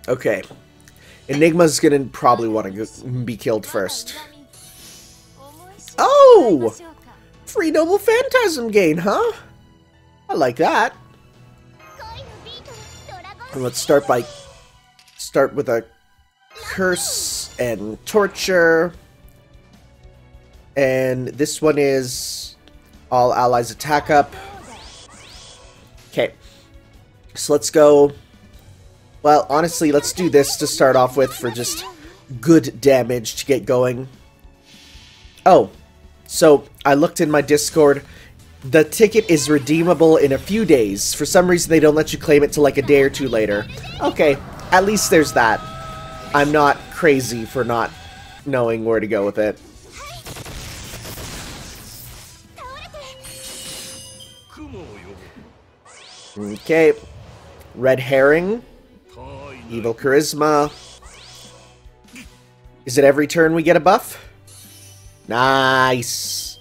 Okay. Enigma's gonna probably want to be killed first. Oh! Free Noble Phantasm gain, huh? I like that. And let's start with a curse and torture. And this one is all allies attack up. Okay. So let's go. Well, honestly, let's do this to start off with for just good damage to get going. Oh, so I looked in my Discord. The ticket is redeemable in a few days. For some reason, they don't let you claim it till like a day or two later. Okay, at least there's that. I'm not crazy for not knowing where to go with it. Okay, red herring. Evil Charisma. Is it every turn we get a buff? Nice.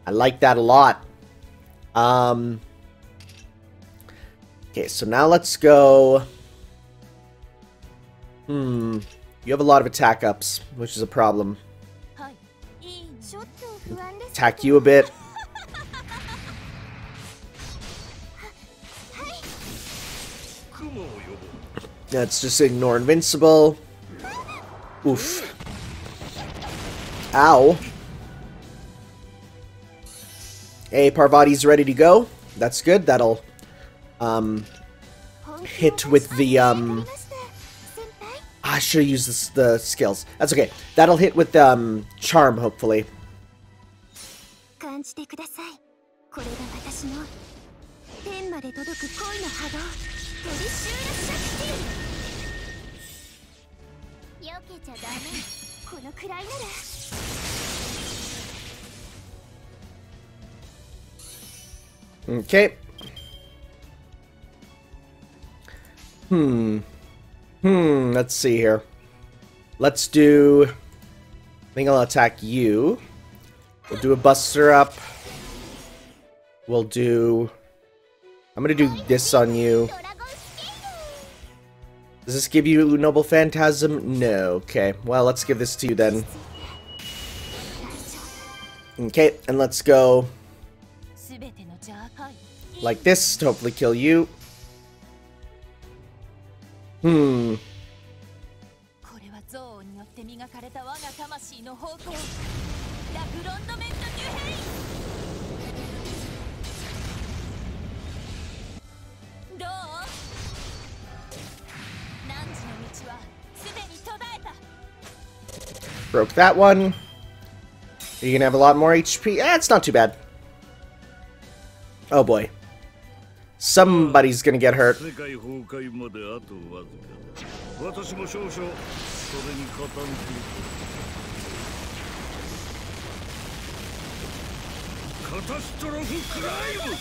I like that a lot. Okay, so now let's go. You have a lot of attack ups, which is a problem. Attack you a bit. Let's just ignore invincible. Oof. Ow. Hey, Parvati's ready to go. That's good. That'll hit with the I should use the skills. That's okay. That'll hit with charm, hopefully. Okay. Let's see here. Let's do... I think I'll attack you. We'll do a Buster Up. We'll do... I'm gonna do this on you. Does this give you Noble Phantasm? No. Okay. Well, let's give this to you then. Okay, and let's go like this to hopefully kill you. かれた我が魂の方向ラグロンドメントニュヘイどう？汝の道はすでに途絶えた。 Broke that one. You're gonna have a lot more HP. It's not too bad. Oh boy. Somebody's gonna get hurt. 世界崩壊まであとわずかだ。私も少々それに加担する。カタストロフクライム。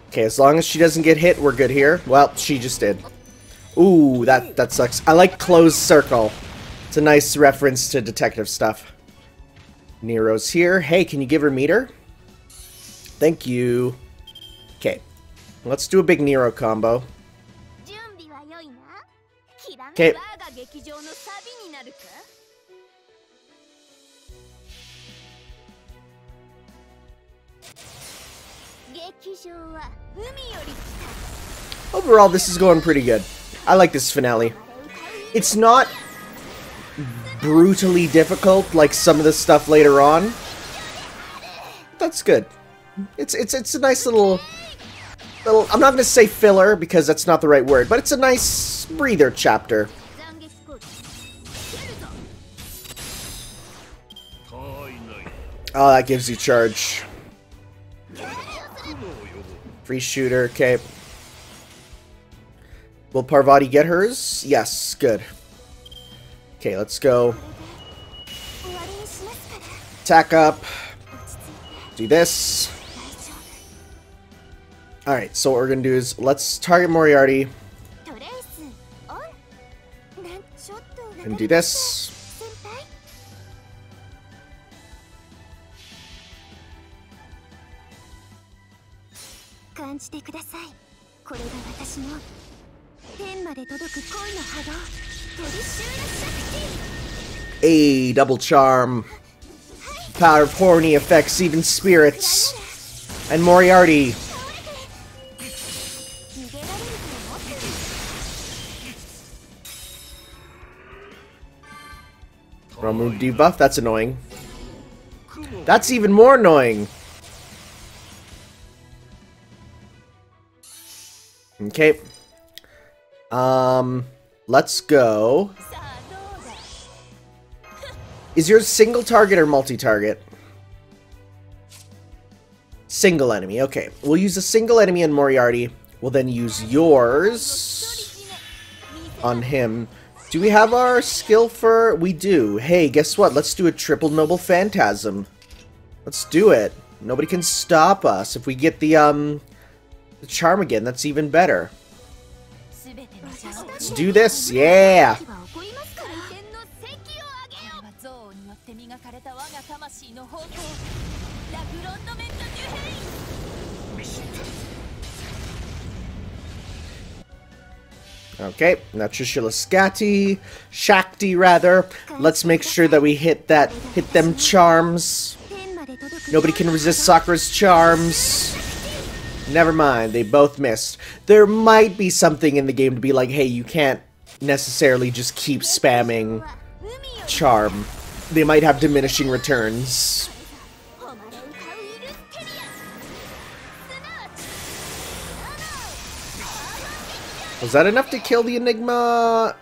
Okay, as long as she doesn't get hit, we're good here. Well, she just did. Ooh, that sucks. I like closed circle. It's a nice reference to detective stuff. Nero's here. Hey, can you give her meter? Thank you. Okay, let's do a big Nero combo. Okay. Overall, this is going pretty good. I like this finale. It's not brutally difficult like some of the stuff later on. That's good. It's a nice little I'm not gonna say filler because that's not the right word, but it's a nice breather chapter. Oh, that gives you charge. Free shooter, okay. Will Parvati get hers? Yes, good. Okay, let's go. Attack up. Do this. Alright, so what we're gonna do is let's target Moriarty. And do this. A double charm. Power of horny affects even spirits. And Moriarty. Remove debuff, that's annoying. That's even more annoying. Okay. Let's go. Is yours single target or multi-target? Single enemy, okay. We'll use a single enemy on Moriarty. We'll then use yours on him. Do we have our skill for... We do. Hey, guess what? Let's do a triple noble phantasm. Let's do it. Nobody can stop us. If we get the charm again, that's even better. Let's do this. Yeah! Okay, now Trishula Shakti rather. Let's make sure that we hit them charms. Nobody can resist Sakura's charms. Never mind, they both missed. There might be something in the game to be like, hey, you can't necessarily just keep spamming charm. They might have diminishing returns. Was that enough to kill the Enigma?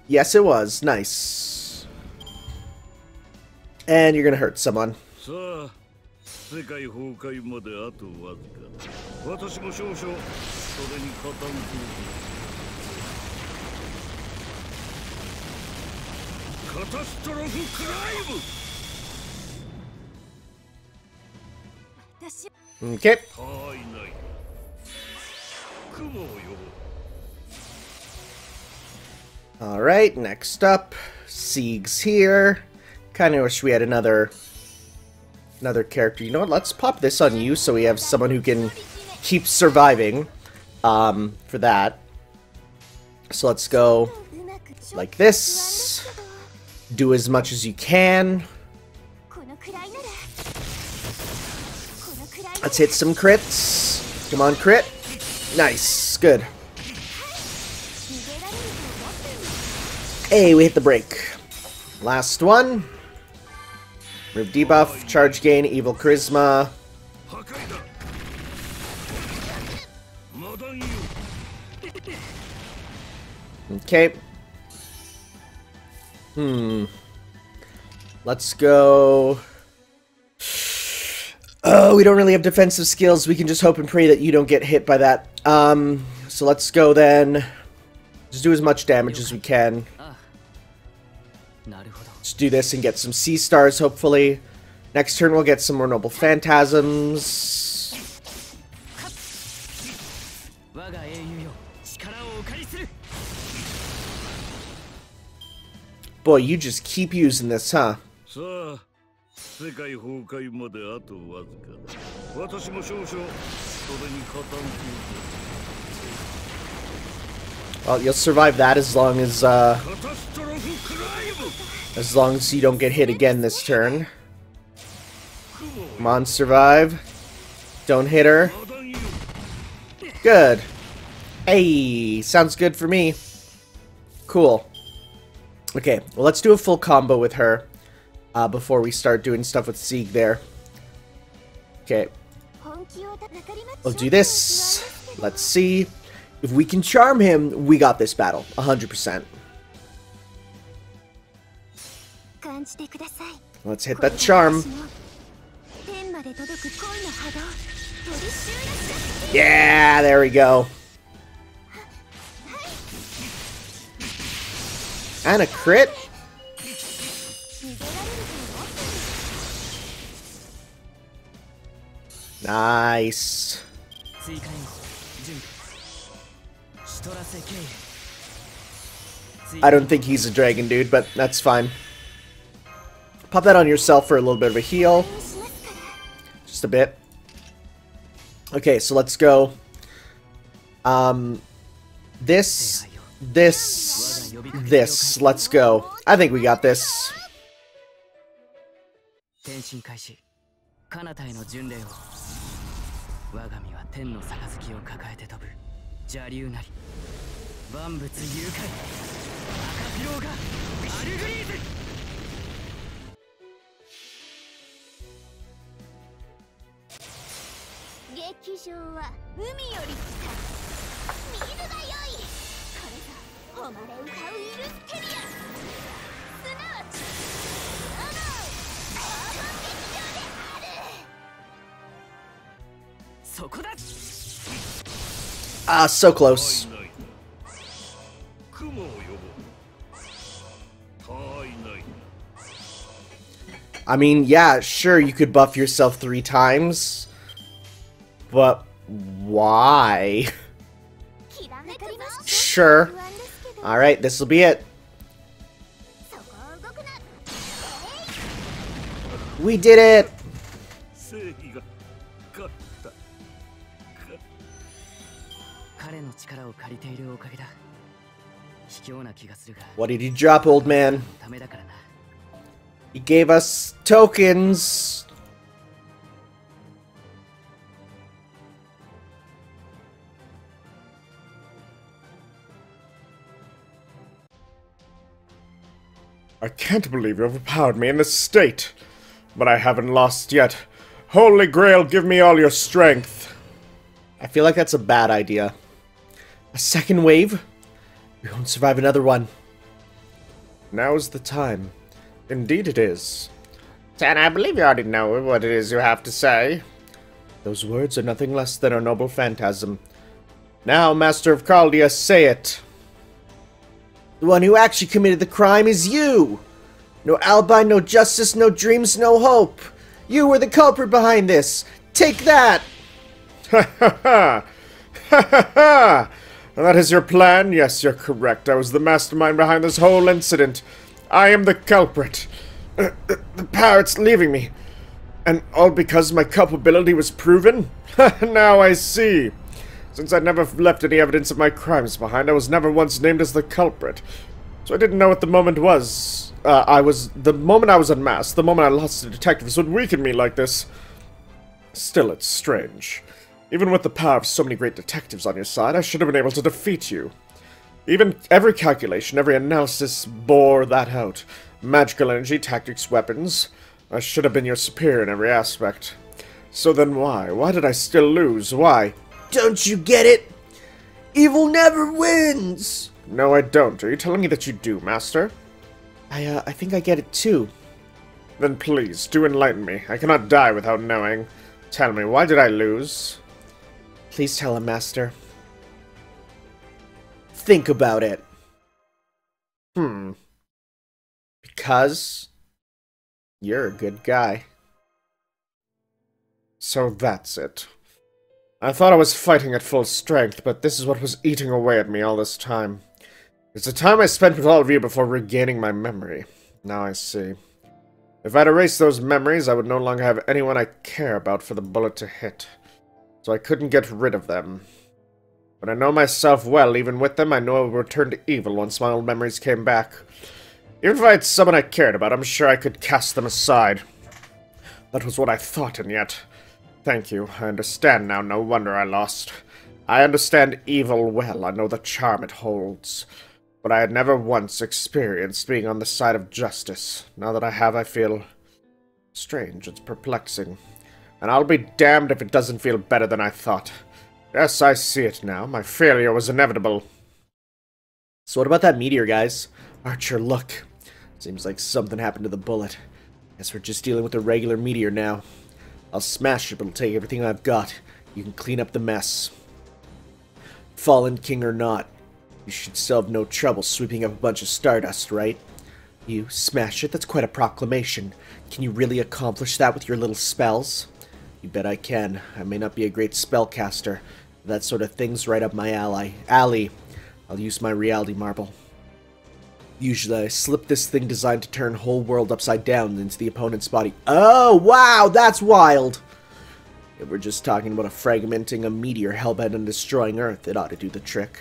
Yes, it was. Nice. And you're gonna hurt someone. Okay. Alright, next up, Sieg's here. Kinda wish we had another character. You know what, let's pop this on you so we have someone who can keep surviving for that. So let's go like this. Do as much as you can. Let's hit some crits. Come on, crit. Nice. Good. Hey, we hit the brake. Last one. Remove debuff, charge gain, evil charisma. 破壊だマダンよ Okay. Let's go. Oh, we don't really have defensive skills. We can just hope and pray that you don't get hit by that. So let's go then. Just do as much damage as we can. Let's do this and get some sea stars, hopefully. Next turn we'll get some more noble phantasms. Boy, you just keep using this, huh? さあ世界崩壊まであとわずかだ私も少々それに加担する Well, you'll survive that as long as you don't get hit again this turn. Come on, survive. Don't hit her. Good. Hey, sounds good for me. Cool. Okay, well, let's do a full combo with her before we start doing stuff with Sieg there. Okay. We'll do this. Let's see. If we can charm him, we got this battle. 100%. Let's hit that charm. Yeah, there we go. And a crit. Nice. I don't think he's a dragon dude, but that's fine. Pop that on yourself for a little bit of a heal. Just a bit. Okay, so let's go. This. Let's go. I think we got this. 転身開始彼方への巡礼を我が身は天の杯を抱えて飛ぶ邪竜なり万物誘拐赤ピローがアルグリーズ劇場は海より近い水が良いこれぞ誉れ歌うイルステリアすなわち我がパーマ劇場であるそこだ Ah, so close. 雲を呼ぼう他いない I mean, yeah, sure, you could buff yourself 3 times. But why? Sure. Alright, this'll be it. We did it! 正義が勝った彼の力を借りているおかげだ卑怯な気がするが What did he drop, old man? ためだからな He gave us tokens. I can't believe you overpowered me in this state. But I haven't lost yet. Holy Grail, give me all your strength. I feel like that's a bad idea. A second wave? We won't survive another one. Now's the time. Indeed it is. Tan, I believe you already know what it is you have to say. Those words are nothing less than our noble phantasm. Now, Master of Chaldea, say it. The one who actually committed the crime is you! No alibi, no justice, no dreams, no hope! You were the culprit behind this! Take that! Ha ha ha! Ha ha ha! That is your plan? Yes, you're correct. I was the mastermind behind this whole incident. I am the culprit. The pirate's leaving me. And all because my culpability was proven? Now I see. Since I never left any evidence of my crimes behind, I was never once named as the culprit. So I didn't know what the moment was. The moment I was unmasked, the moment I lost the detectives would weaken me like this. Still, it's strange. Even with the power of so many great detectives on your side, I should have been able to defeat you. Even every calculation, every analysis bore that out. Magical energy, tactics, weapons. I should have been your superior in every aspect. So then why? Why did I still lose? Why? Don't you get it? Evil never wins! No, I don't. Are you telling me that you do, Master? I think I get it too. Then please, do enlighten me. I cannot die without knowing. Tell me, why did I lose? Please tell him, Master. Think about it. Because you're a good guy. So that's it. I thought I was fighting at full strength, but this is what was eating away at me all this time. It's the time I spent with all of you before regaining my memory. Now I see. If I'd erased those memories, I would no longer have anyone I care about for the bullet to hit. So I couldn't get rid of them. But I know myself well. Even with them, I know I would return to evil once my old memories came back. Even if I had someone I cared about, I'm sure I could cast them aside. That was what I thought, and yet... Thank you. I understand now. No wonder I lost. I understand evil well. I know the charm it holds. But I had never once experienced being on the side of justice. Now that I have, I feel... strange. It's perplexing. And I'll be damned if it doesn't feel better than I thought. Yes, I see it now. My failure was inevitable. So what about that meteor, guys? Archer, look. Seems like something happened to the bullet. Guess we're just dealing with a regular meteor now. I'll smash it, but it'll take everything I've got. You can clean up the mess. Fallen King or not, you should still have no trouble sweeping up a bunch of stardust, right? You smash it? That's quite a proclamation. Can you really accomplish that with your little spells? You bet I can. I may not be a great spellcaster, but that sort of thing's right up my alley. I'll use my reality marble. Usually I slip this thing designed to turn whole world upside down into the opponent's body. Oh, wow, that's wild! If we're just talking about fragmenting a meteor hellbent on destroying Earth, it ought to do the trick.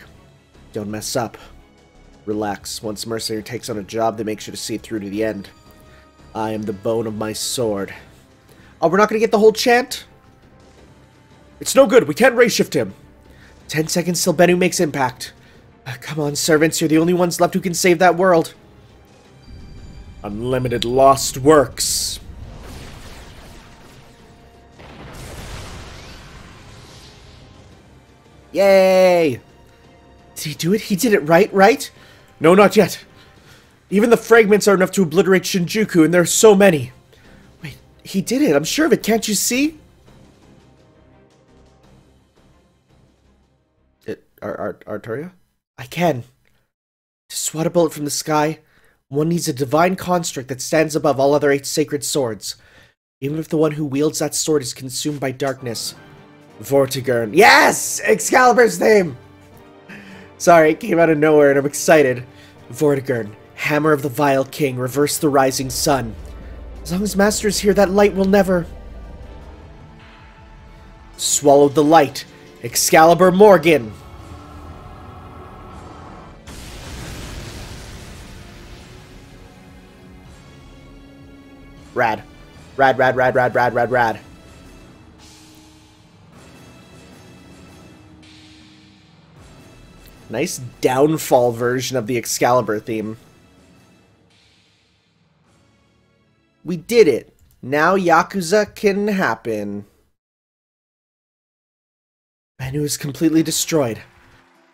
Don't mess up. Relax. Once a mercenary takes on a job, they make sure to see it through to the end. I am the bone of my sword. Oh, we're not going to get the whole chant? It's no good. We can't ray shift him. 10 seconds till Bennu makes impact. Come on, servants. You're the only ones left who can save that world. Unlimited lost works. Yay! Did he do it? He did it, right? No, not yet. Even the fragments are enough to obliterate Shinjuku, and there are so many. Wait, he did it. I'm sure of it. Can't you see? Arturia? I can. To swat a bullet from the sky, one needs a divine construct that stands above all other 8 sacred swords. Even if the one who wields that sword is consumed by darkness. Vortigern. Yes! Excalibur's name! Sorry, it came out of nowhere and I'm excited. Vortigern, Hammer of the Vile King, reverse the rising sun. As long as Master is here, that light will never... Swallowed the light. Excalibur Morgan! Rad. Rad. Nice downfall version of the Excalibur theme. We did it. Now Yakuza can happen. Bennu is completely destroyed.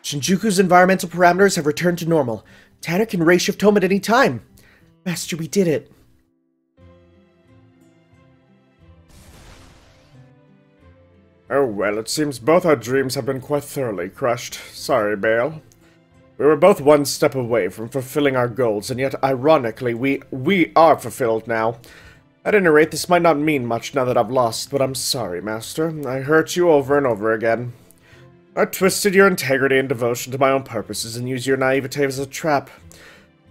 Shinjuku's environmental parameters have returned to normal. Tanner can ray shift home at any time. Master, we did it. Oh well, it seems both our dreams have been quite thoroughly crushed. Sorry, Bale. We were both one step away from fulfilling our goals, and yet, ironically, we are fulfilled now. At any rate, this might not mean much now that I've lost, but I'm sorry, Master. I hurt you over and over again. I twisted your integrity and devotion to my own purposes and used your naivete as a trap.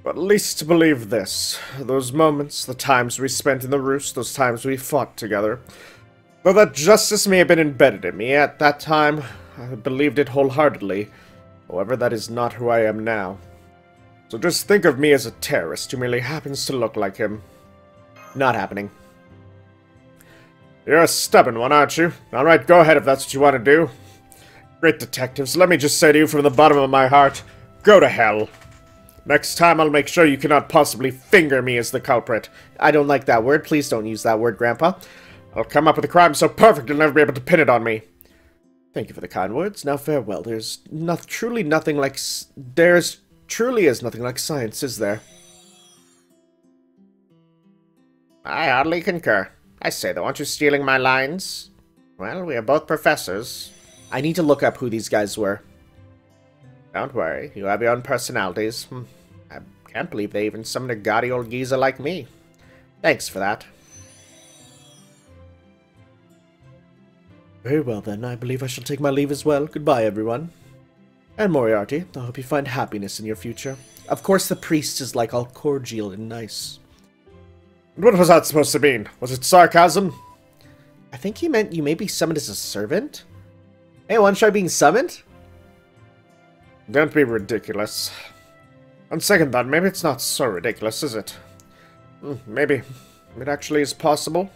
But at least believe this. Those moments, the times we spent in the roost, those times we fought together... Though that justice may have been embedded in me at that time, I believed it wholeheartedly. However, that is not who I am now. So just think of me as a terrorist who merely happens to look like him. Not happening. You're a stubborn one, aren't you? Alright, go ahead if that's what you want to do. Great detectives, let me just say to you from the bottom of my heart, Go to hell. Next time I'll make sure you cannot possibly finger me as the culprit. I don't like that word. Please don't use that word, Grandpa. I'll come up with a crime so perfect you'll never be able to pin it on me. Thank you for the kind words. Now farewell. There's truly nothing like science, is there? I hardly concur. I say, though, aren't you stealing my lines? Well, we are both professors. I need to look up who these guys were. Don't worry, you have your own personalities. I can't believe they even summoned a gaudy old geezer like me. Thanks for that. Very well, then. I believe I shall take my leave as well. Goodbye, everyone. And Moriarty, I hope you find happiness in your future. Of course, the priest is like all cordial and nice. What was that supposed to mean? Was it sarcasm? I think he meant you may be summoned as a servant. Hey, want to try being summoned? Don't be ridiculous. On second thought, maybe it's not so ridiculous, is it? Maybe it actually is possible.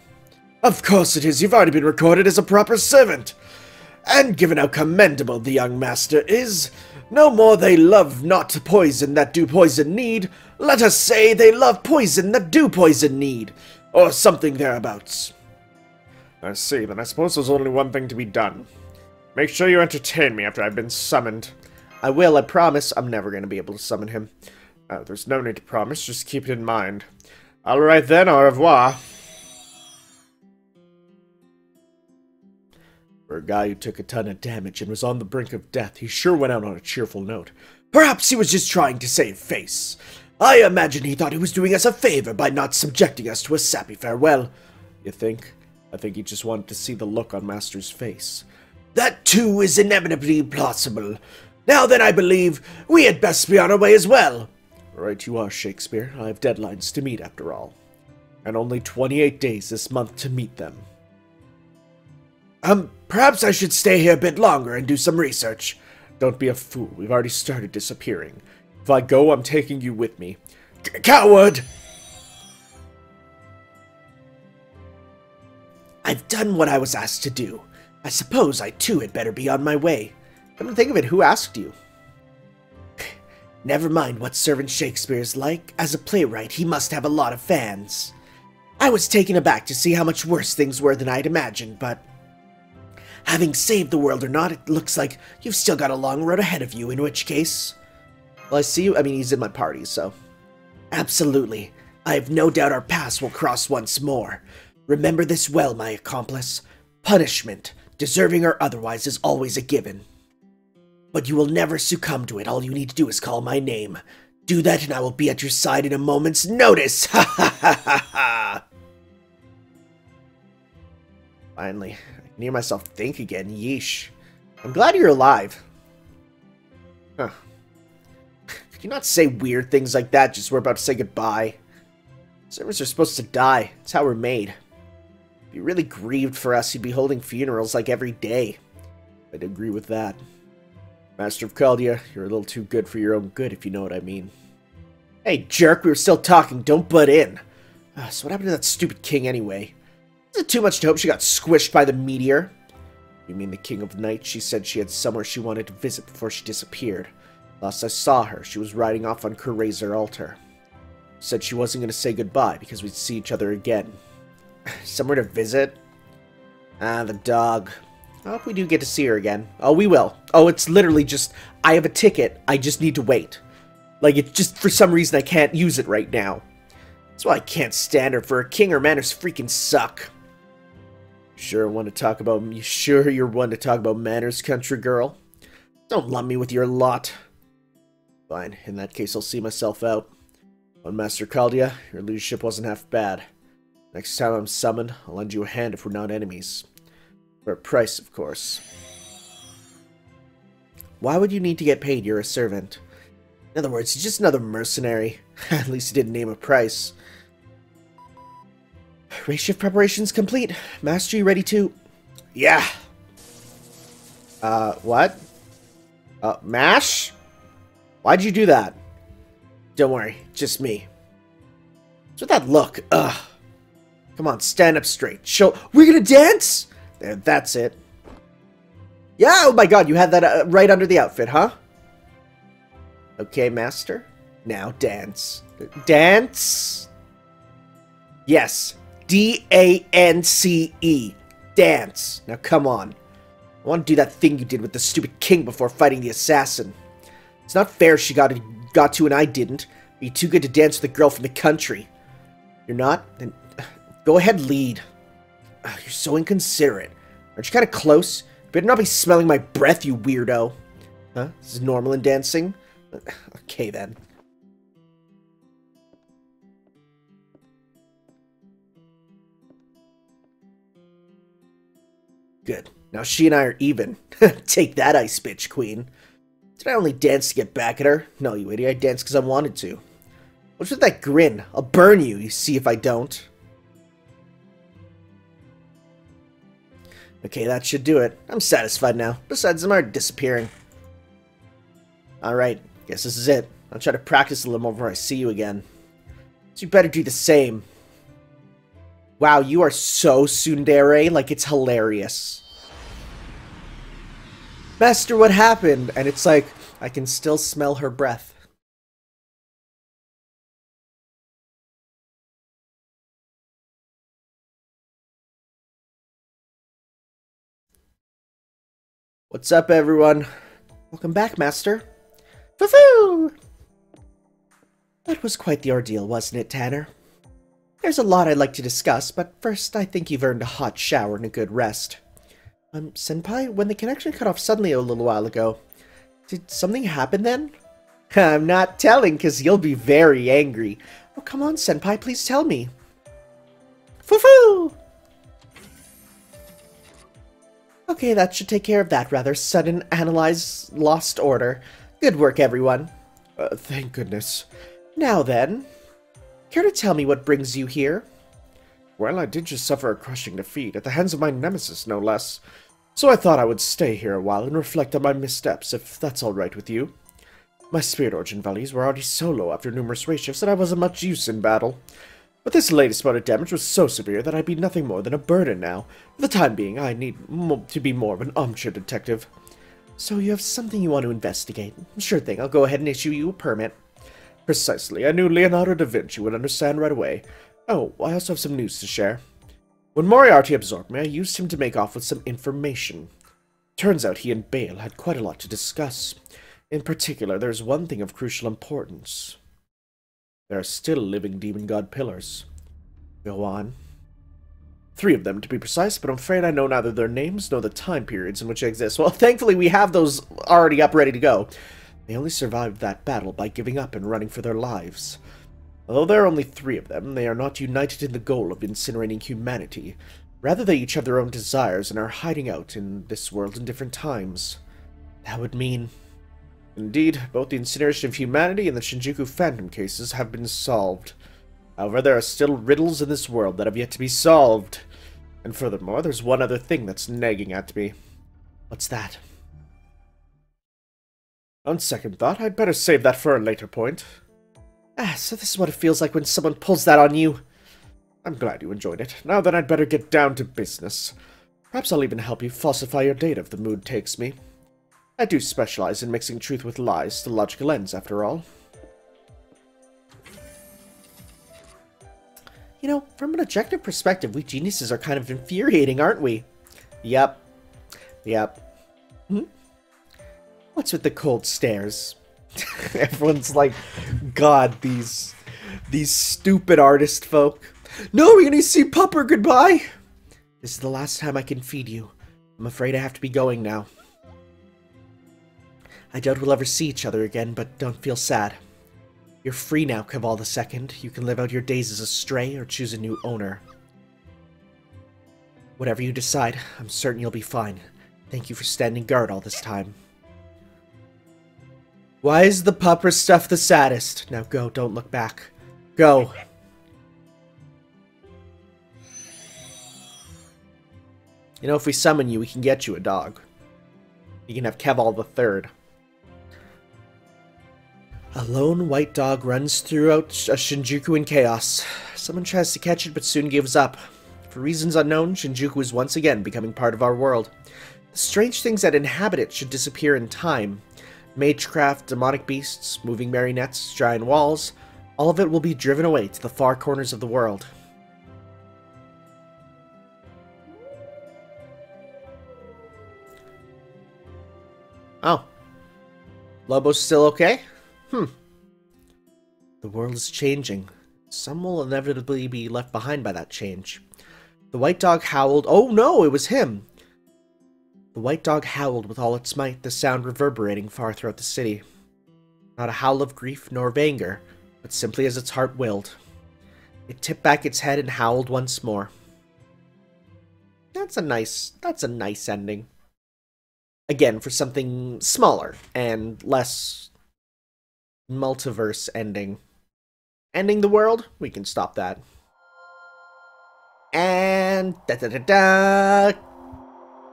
Of course it is. You've already been recorded as a proper servant. And given how commendable the young master is, no more they love not poison that do poison need, let us say they love poison that do poison need, or something thereabouts. I see, then I suppose there's only one thing to be done. Make sure you entertain me after I've been summoned. I will, I promise. I'm never going to be able to summon him. There's no need to promise, just keep it in mind. Alright then, au revoir. For a guy who took a ton of damage and was on the brink of death, he sure went out on a cheerful note. Perhaps he was just trying to save face. I imagine he thought he was doing us a favor by not subjecting us to a sappy farewell. You think? I think he just wanted to see the look on Master's face. That too is inevitably plausible. Now then, I believe we had best be on our way as well. Right you are, Shakespeare. I have deadlines to meet after all. And only 28 days this month to meet them. Perhaps I should stay here a bit longer and do some research. Don't be a fool. We've already started disappearing. If I go, I'm taking you with me. Coward! I've done what I was asked to do. I suppose I too had better be on my way. Come to think of it, who asked you? Never mind what Servant Shakespeare is like. As a playwright, he must have a lot of fans. I was taken aback to see how much worse things were than I'd imagined, but having saved the world or not, it looks like you've still got a long road ahead of you, in which case... Well, I see you. I mean, he's in my party, so... Absolutely. I have no doubt our paths will cross once more. Remember this well, my accomplice. Punishment, deserving or otherwise, is always a given. But you will never succumb to it. All you need to do is call my name. Do that and I will be at your side in a moment's notice. Ha ha ha ha ha! Finally, I can hear myself think again. Yeesh. I'm glad you're alive. Huh. Could you not say weird things like that just we're about to say goodbye? Servants are supposed to die. It's how we're made. If you really grieved for us, you'd be holding funerals like every day. I'd agree with that. Master of Chaldea, you're a little too good for your own good, if you know what I mean. Hey, jerk, we were still talking. Don't butt in. So what happened to that stupid king anyway? Is it too much to hope she got squished by the meteor? You mean the King of Night? She said she had somewhere she wanted to visit before she disappeared. Last I saw her, she was riding off on Kurazir Altar. Said she wasn't going to say goodbye because we'd see each other again. Somewhere to visit? Ah, the dog. I hope we do get to see her again. Oh, we will. Oh, it's literally just, I have a ticket, I just need to wait. Like, it's just, for some reason, I can't use it right now. That's why I can't stand her. For a king, her manners freaking suck. You sure you're one to talk about manners, country girl? Don't lump me with your lot. Fine, in that case, I'll see myself out. On Master Chaldea, your leadership wasn't half bad. Next time I'm summoned, I'll lend you a hand if we're not enemies. For a price, of course. Why would you need to get paid? You're a servant. In other words, he's just another mercenary. At least he didn't name a price. Race shift preparations complete. Master, you ready to... Yeah. What? Mash? Why'd you do that? Don't worry, just me. What's with that look? Ugh. Come on, stand up straight. We're gonna dance? There, that's it. Yeah, oh my god, you had that right under the outfit, huh? Okay, master. Now dance. Dance? Yes. D-A-N-C-E. Dance. Now come on. I want to do that thing you did with the stupid king before fighting the assassin. It's not fair she got to and I didn't. You're too good to dance with a girl from the country. You're not? Then go ahead, lead. You're so inconsiderate. Aren't you kind of close? You better not be smelling my breath, you weirdo. Huh? This is normal in dancing? Okay, then. Good. Now she and I are even. Take that, ice bitch queen. Did I only dance to get back at her? No, you idiot. I danced because I wanted to. What's with that grin? I'll burn you, you see if I don't. Okay, that should do it. I'm satisfied now. Besides, I'm already disappearing. Alright, guess this is it. I'll try to practice a little more before I see you again. So you better do the same. Wow, you are so tsundere, like it's hilarious. Master, what happened? And it's like, I can still smell her breath. What's up, everyone? Welcome back, Master. Foo-foo! That was quite the ordeal, wasn't it, Tanner? There's a lot I'd like to discuss, but first I think you've earned a hot shower and a good rest. Senpai, when the connection cut off suddenly a little while ago, did something happen then? I'm not telling, because you'll be very angry. Oh, come on, Senpai, please tell me. Foo-foo! Okay, that should take care of that rather sudden analyze lost order. Good work, everyone. Thank goodness. Now then, care to tell me what brings you here? Well, I did just suffer a crushing defeat, at the hands of my nemesis, no less. So I thought I would stay here a while and reflect on my missteps, if that's alright with you. My spirit origin values were already so low after numerous race shifts that I wasn't much use in battle. But this latest bout of damage was so severe that I'd be nothing more than a burden now. For the time being, I need to be more of an armchair detective. So you have something you want to investigate? Sure thing, I'll go ahead and issue you a permit. Precisely, I knew Leonardo da Vinci would understand right away. Oh, I also have some news to share. When Moriarty absorbed me, I used him to make off with some information. Turns out he and Bale had quite a lot to discuss. In particular, there's one thing of crucial importance. There are still living demon god pillars. Go on. 3 of them, to be precise, but I'm afraid I know neither their names nor the time periods in which they exist. Well, thankfully we have those already up ready to go. They only survived that battle by giving up and running for their lives. Although there are only 3 of them, they are not united in the goal of incinerating humanity. Rather, they each have their own desires and are hiding out in this world in different times. That would mean... Indeed, both the incineration of humanity and the Shinjuku Phantom cases have been solved. However, there are still riddles in this world that have yet to be solved. And furthermore, there's one other thing that's nagging at me. What's that? On second thought, I'd better save that for a later point. So this is what it feels like when someone pulls that on you. I'm glad you enjoyed it. Now then, I'd better get down to business. Perhaps I'll even help you falsify your data if the mood takes me. I do specialize in mixing truth with lies to logical ends, after all. You know, from an objective perspective, we geniuses are kind of infuriating, aren't we? Yep. What's with the cold stares? Everyone's like, God, these stupid artist folk. No, we're gonna see Pupper, goodbye! This is the last time I can feed you. I'm afraid I have to be going now. I doubt we'll ever see each other again, but don't feel sad. You're free now, Cavall II. You can live out your days as a stray or choose a new owner. Whatever you decide, I'm certain you'll be fine. Thank you for standing guard all this time. Why is the pupper stuff the saddest? Now go, don't look back. Go. You know, if we summon you, we can get you a dog. You can have Cavall III. A lone white dog runs throughout Shinjuku in chaos. Someone tries to catch it, but soon gives up. For reasons unknown, Shinjuku is once again becoming part of our world. The strange things that inhabit it should disappear in time. Magecraft, demonic beasts, moving marionettes, giant walls, all of it will be driven away to the far corners of the world. Oh. Lobo's still okay? The world is changing. Some will inevitably be left behind by that change. The white dog howled. Oh no, it was him! The white dog howled with all its might, the sound reverberating far throughout the city. Not a howl of grief nor of anger, but simply as its heart willed. It tipped back its head and howled once more. That's a nice ending. Again, for something smaller and less multiverse ending. Ending the world? We can stop that. And da-da-da-da!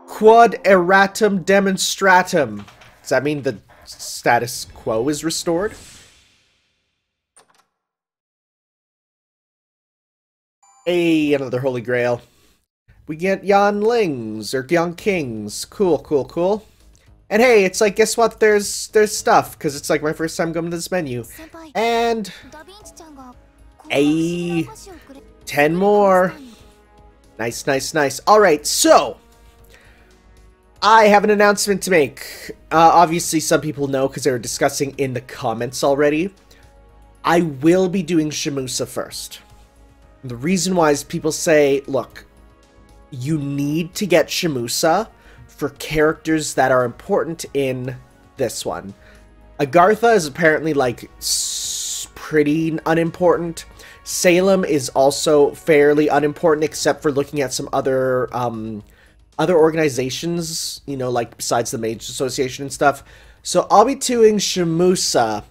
Quod erratum demonstratum. Does that mean the status quo is restored? Hey, another Holy Grail. We get Yanlings, or Yonkings. Cool, cool, cool. And hey, it's like, guess what? There's stuff, because it's like my first time going to this menu. And 10 more. Nice, nice, nice. Alright, so I have an announcement to make. Obviously, some people know because they were discussing in the comments already. I will be doing Shimusa first. And the reason why is people say, look, you need to get Shimusa for characters that are important in this one. Agartha is apparently, like, pretty unimportant. Salem is also fairly unimportant, except for looking at some other organizations, you know, like, besides the Mage Association and stuff. So I'll be doing Shimusa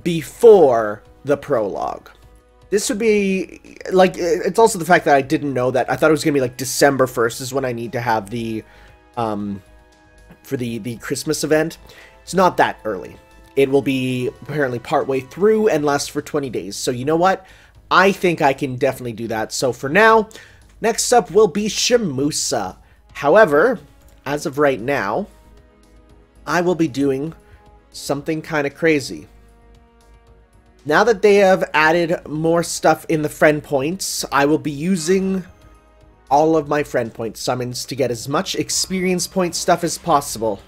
before the prologue. This would be, like, it's also the fact that I didn't know that. I thought it was going to be, like, December 1st is when I need to have the, for the Christmas event. It's not that early. It will be apparently partway through and last for 20 days. So you know what? I think I can definitely do that. So for now, next up will be Shimusa. However, as of right now, I will be doing something kind of crazy. Now that they have added more stuff in the friend points, I will be using all of my friend point summons to get as much experience point stuff as possible.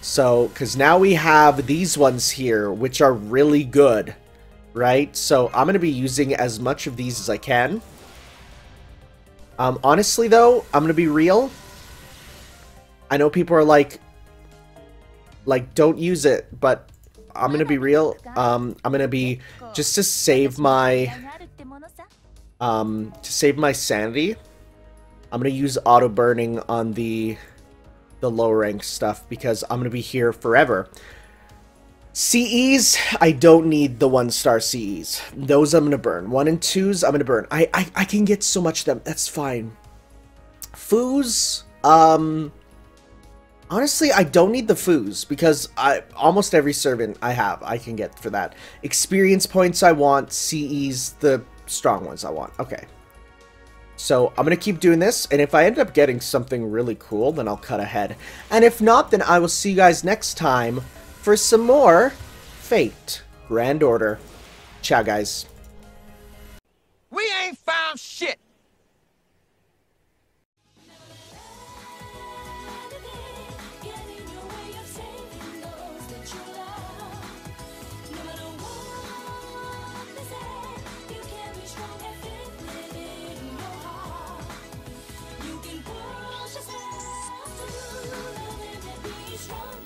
So, because now we have these ones here, which are really good, right? So, I'm going to be using as much of these as I can. Honestly, though, I'm going to be real. I know people are like, don't use it, but I'm going to be real. I'm going to be, just to save my, sanity, I'm going to use auto burning on the low rank stuff because I'm going to be here forever. CEs, I don't need the 1-star CEs. Those I'm going to burn. 1 and 2s, I'm going to burn. I can get so much of them. That's fine. Foos, honestly, I don't need the foos because almost every servant I can get for that. Experience points I want, CEs, the strong ones I want. Okay. So I'm going to keep doing this, and if I end up getting something really cool, then I'll cut ahead. And if not, then I will see you guys next time for some more Fate Grand Order. Ciao, guys. We ain't found shit! Strong.